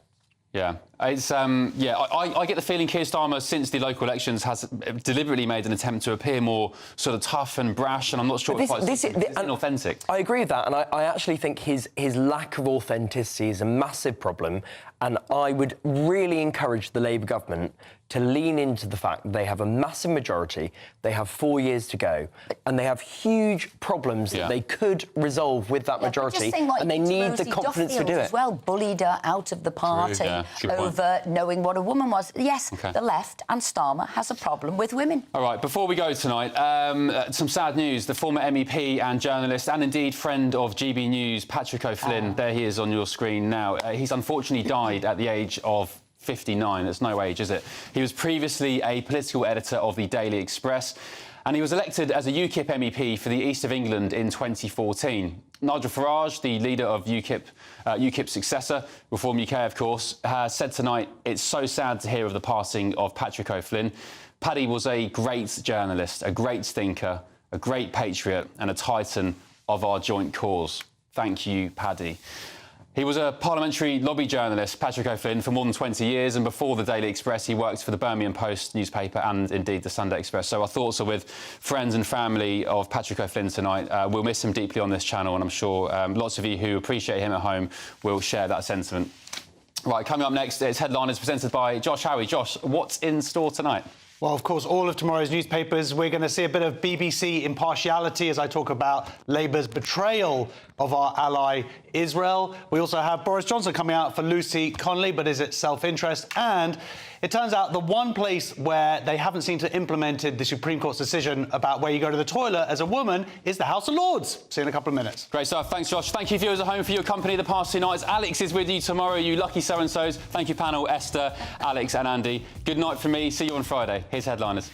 Yeah, it's I get the feeling Keir Starmer, since the local elections, has deliberately made an attempt to appear more sort of tough and brash, and I'm not sure it's inauthentic. I agree with that, and I actually think his lack of authenticity is a massive problem, and I would really encourage the Labour government to lean into the fact that they have a massive majority, they have 4 years to go, and they have huge problems that they could resolve with that majority, and they need the confidence to do it. As well, bullied her out of the party over knowing what a woman was. Yes, the left and Starmer has a problem with women. All right, before we go tonight, some sad news. The former MEP and journalist, and indeed friend of GB News, Patrick O'Flynn, there he is on your screen now. He's unfortunately died at the age of 59. That's no age, is it? He was previously a political editor of the Daily Express, and he was elected as a UKIP MEP for the East of England in 2014. Nigel Farage, the leader of UKIP's successor, Reform UK, of course, has said tonight it's so sad to hear of the passing of Patrick O'Flynn. Paddy was a great journalist, a great thinker, a great patriot, and a titan of our joint cause. Thank you, Paddy. He was a parliamentary lobby journalist, Patrick O'Flynn, for more than 20 years, and before the Daily Express, he worked for the Birmingham Post newspaper and, indeed, the Sunday Express. So our thoughts are with friends and family of Patrick O'Flynn tonight. We'll miss him deeply on this channel, and I'm sure lots of you who appreciate him at home will share that sentiment. Right, coming up next, it's Headliners presented by Josh Howie. Josh, what's in store tonight? Well, of course, all of tomorrow's newspapers, we're going to see a bit of BBC impartiality as I talk about Labour's betrayal of our ally Israel. We also have Boris Johnson coming out for Lucy Connolly, but is it self-interest? And it turns out the one place where they haven't seemed to implemented the Supreme Court's decision about where you go to the toilet as a woman is the House of Lords. See you in a couple of minutes. Great stuff. Thanks, Josh. Thank you, viewers at home, for your company the past 2 nights. Alex is with you tomorrow, you lucky so-and-sos. Thank you, panel, Esther, Alex and Andy. Good night from me. See you on Friday. Here's Headliners.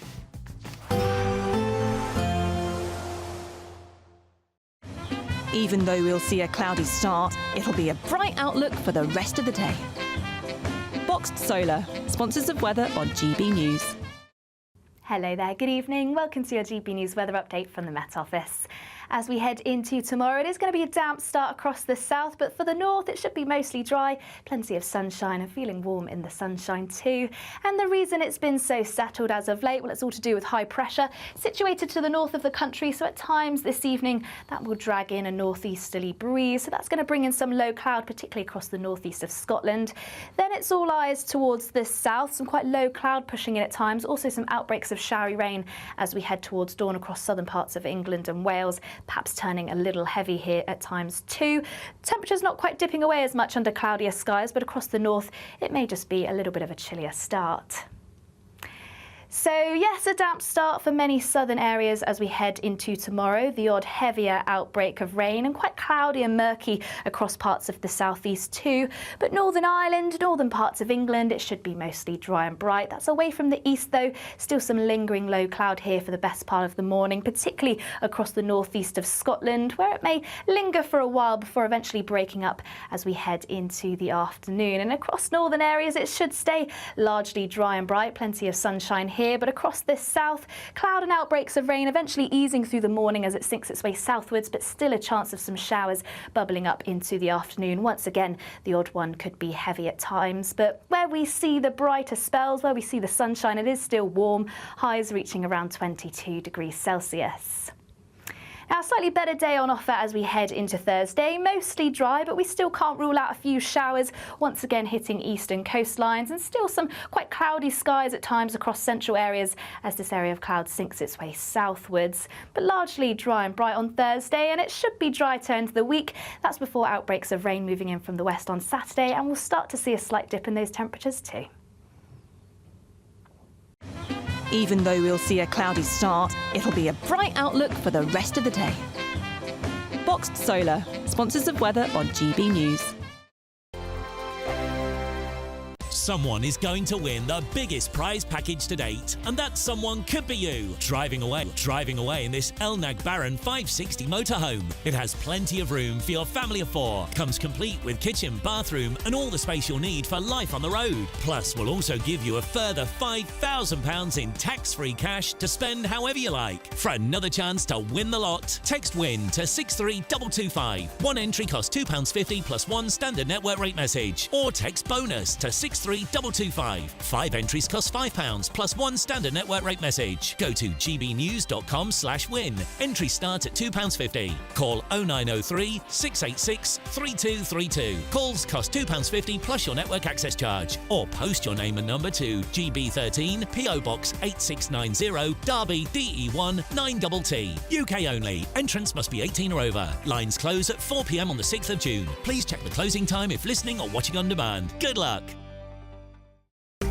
Even though we'll see a cloudy start, it'll be a bright outlook for the rest of the day. Boxed Solar, sponsors of weather on GB News. Hello there, good evening. Welcome to your GB News weather update from the Met Office. As we head into tomorrow, it is going to be a damp start across the south, but for the north, it should be mostly dry. Plenty of sunshine and feeling warm in the sunshine too. And the reason it's been so settled as of late, well, it's all to do with high pressure situated to the north of the country. So at times this evening, that will drag in a northeasterly breeze. So that's going to bring in some low cloud, particularly across the northeast of Scotland. Then it's all eyes towards the south, some quite low cloud pushing in at times. Also some outbreaks of showery rain as we head towards dawn across southern parts of England and Wales. Perhaps turning a little heavy here at times too. Temperatures not quite dipping away as much under cloudier skies, but across the north it may just be a little bit of a chillier start. So yes, a damp start for many southern areas as we head into tomorrow. The odd heavier outbreak of rain and quite cloudy and murky across parts of the southeast too. But Northern Ireland, northern parts of England, it should be mostly dry and bright. That's away from the east though. Still some lingering low cloud here for the best part of the morning, particularly across the northeast of Scotland, where it may linger for a while before eventually breaking up as we head into the afternoon. And across northern areas, it should stay largely dry and bright. Plenty of sunshine here. But across this south, cloud and outbreaks of rain eventually easing through the morning as it sinks its way southwards, but still a chance of some showers bubbling up into the afternoon. Once again, the odd one could be heavy at times, but where we see the brighter spells, where we see the sunshine, it is still warm, highs reaching around 22 degrees Celsius. Now, a slightly better day on offer as we head into Thursday. Mostly dry, but we still can't rule out a few showers, once again hitting eastern coastlines, and still some quite cloudy skies at times across central areas as this area of cloud sinks its way southwards. But largely dry and bright on Thursday, and it should be dry to end the week. That's before outbreaks of rain moving in from the west on Saturday, and we'll start to see a slight dip in those temperatures too. Even though we'll see a cloudy start, it'll be a bright outlook for the rest of the day. Boxed Solar, sponsors of weather on GB News. Someone is going to win the biggest prize package to date, and that someone could be you. Driving away in this Elnag Baron 560 motorhome. It has plenty of room for your family of 4. Comes complete with kitchen, bathroom, and all the space you'll need for life on the road. Plus, we'll also give you a further £5,000 in tax-free cash to spend however you like. For another chance to win the lot, text WIN to 63225. One entry costs £2.50 plus one standard network rate message, or text BONUS to 63225. 5 entries cost £5 plus one standard network rate message. Go to gbnews.com/win. Entries start at £2.50. Call 0903 686 3232. Calls cost £2.50 plus your network access charge. Or post your name and number to GB13 PO Box 8690 Derby DE1 9TT. UK only. Entrance must be 18 or over. Lines close at 4 p.m. on the 6th of June. Please check the closing time if listening or watching on demand. Good luck.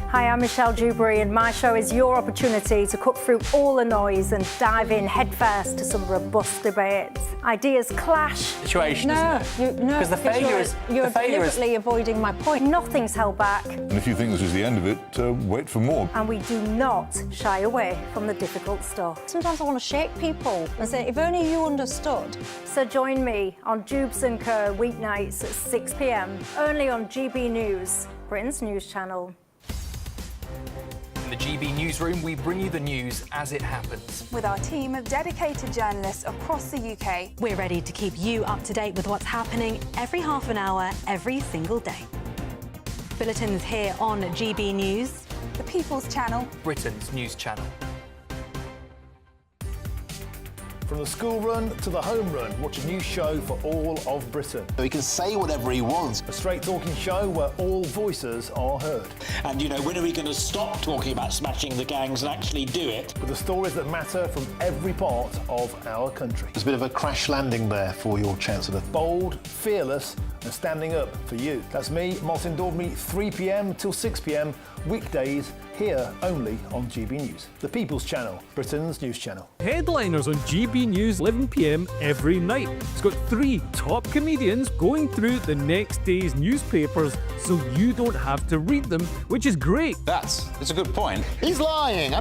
Hi, I'm Michelle Dewberry, and my show is your opportunity to cut through all the noise and dive in headfirst to some robust debates. Ideas clash. Situation, isn't it? Because the failure is... You're deliberately avoiding my point. Nothing's held back. And if you think this is the end of it, wait for more. And we do not shy away from the difficult stuff. Sometimes I want to shake people and say, if only you understood. So join me on Jubes & Co. weeknights at 6 p.m, only on GB News, Britain's news channel. In the GB newsroom, we bring you the news as it happens. With our team of dedicated journalists across the UK. We're ready to keep you up to date with what's happening every half an hour, every single day. Bulletins here on GB News. The People's Channel. Britain's news channel. From the school run to the home run, watch a new show for all of Britain. So he can say whatever he wants. A straight talking show where all voices are heard. And, you know, when are we going to stop talking about smashing the gangs and actually do it? With the stories that matter from every part of our country. There's a bit of a crash landing there for your Chancellor. Bold, fearless and standing up for you. That's me, Martin Daubney, 3 p.m. till 6 p.m. weekdays, here only on GB News. The People's Channel, Britain's news channel. Headliners on GB News 11 p.m. every night. It's got 3 top comedians going through the next day's newspapers so you don't have to read them, which is great. That's a good point. He's lying.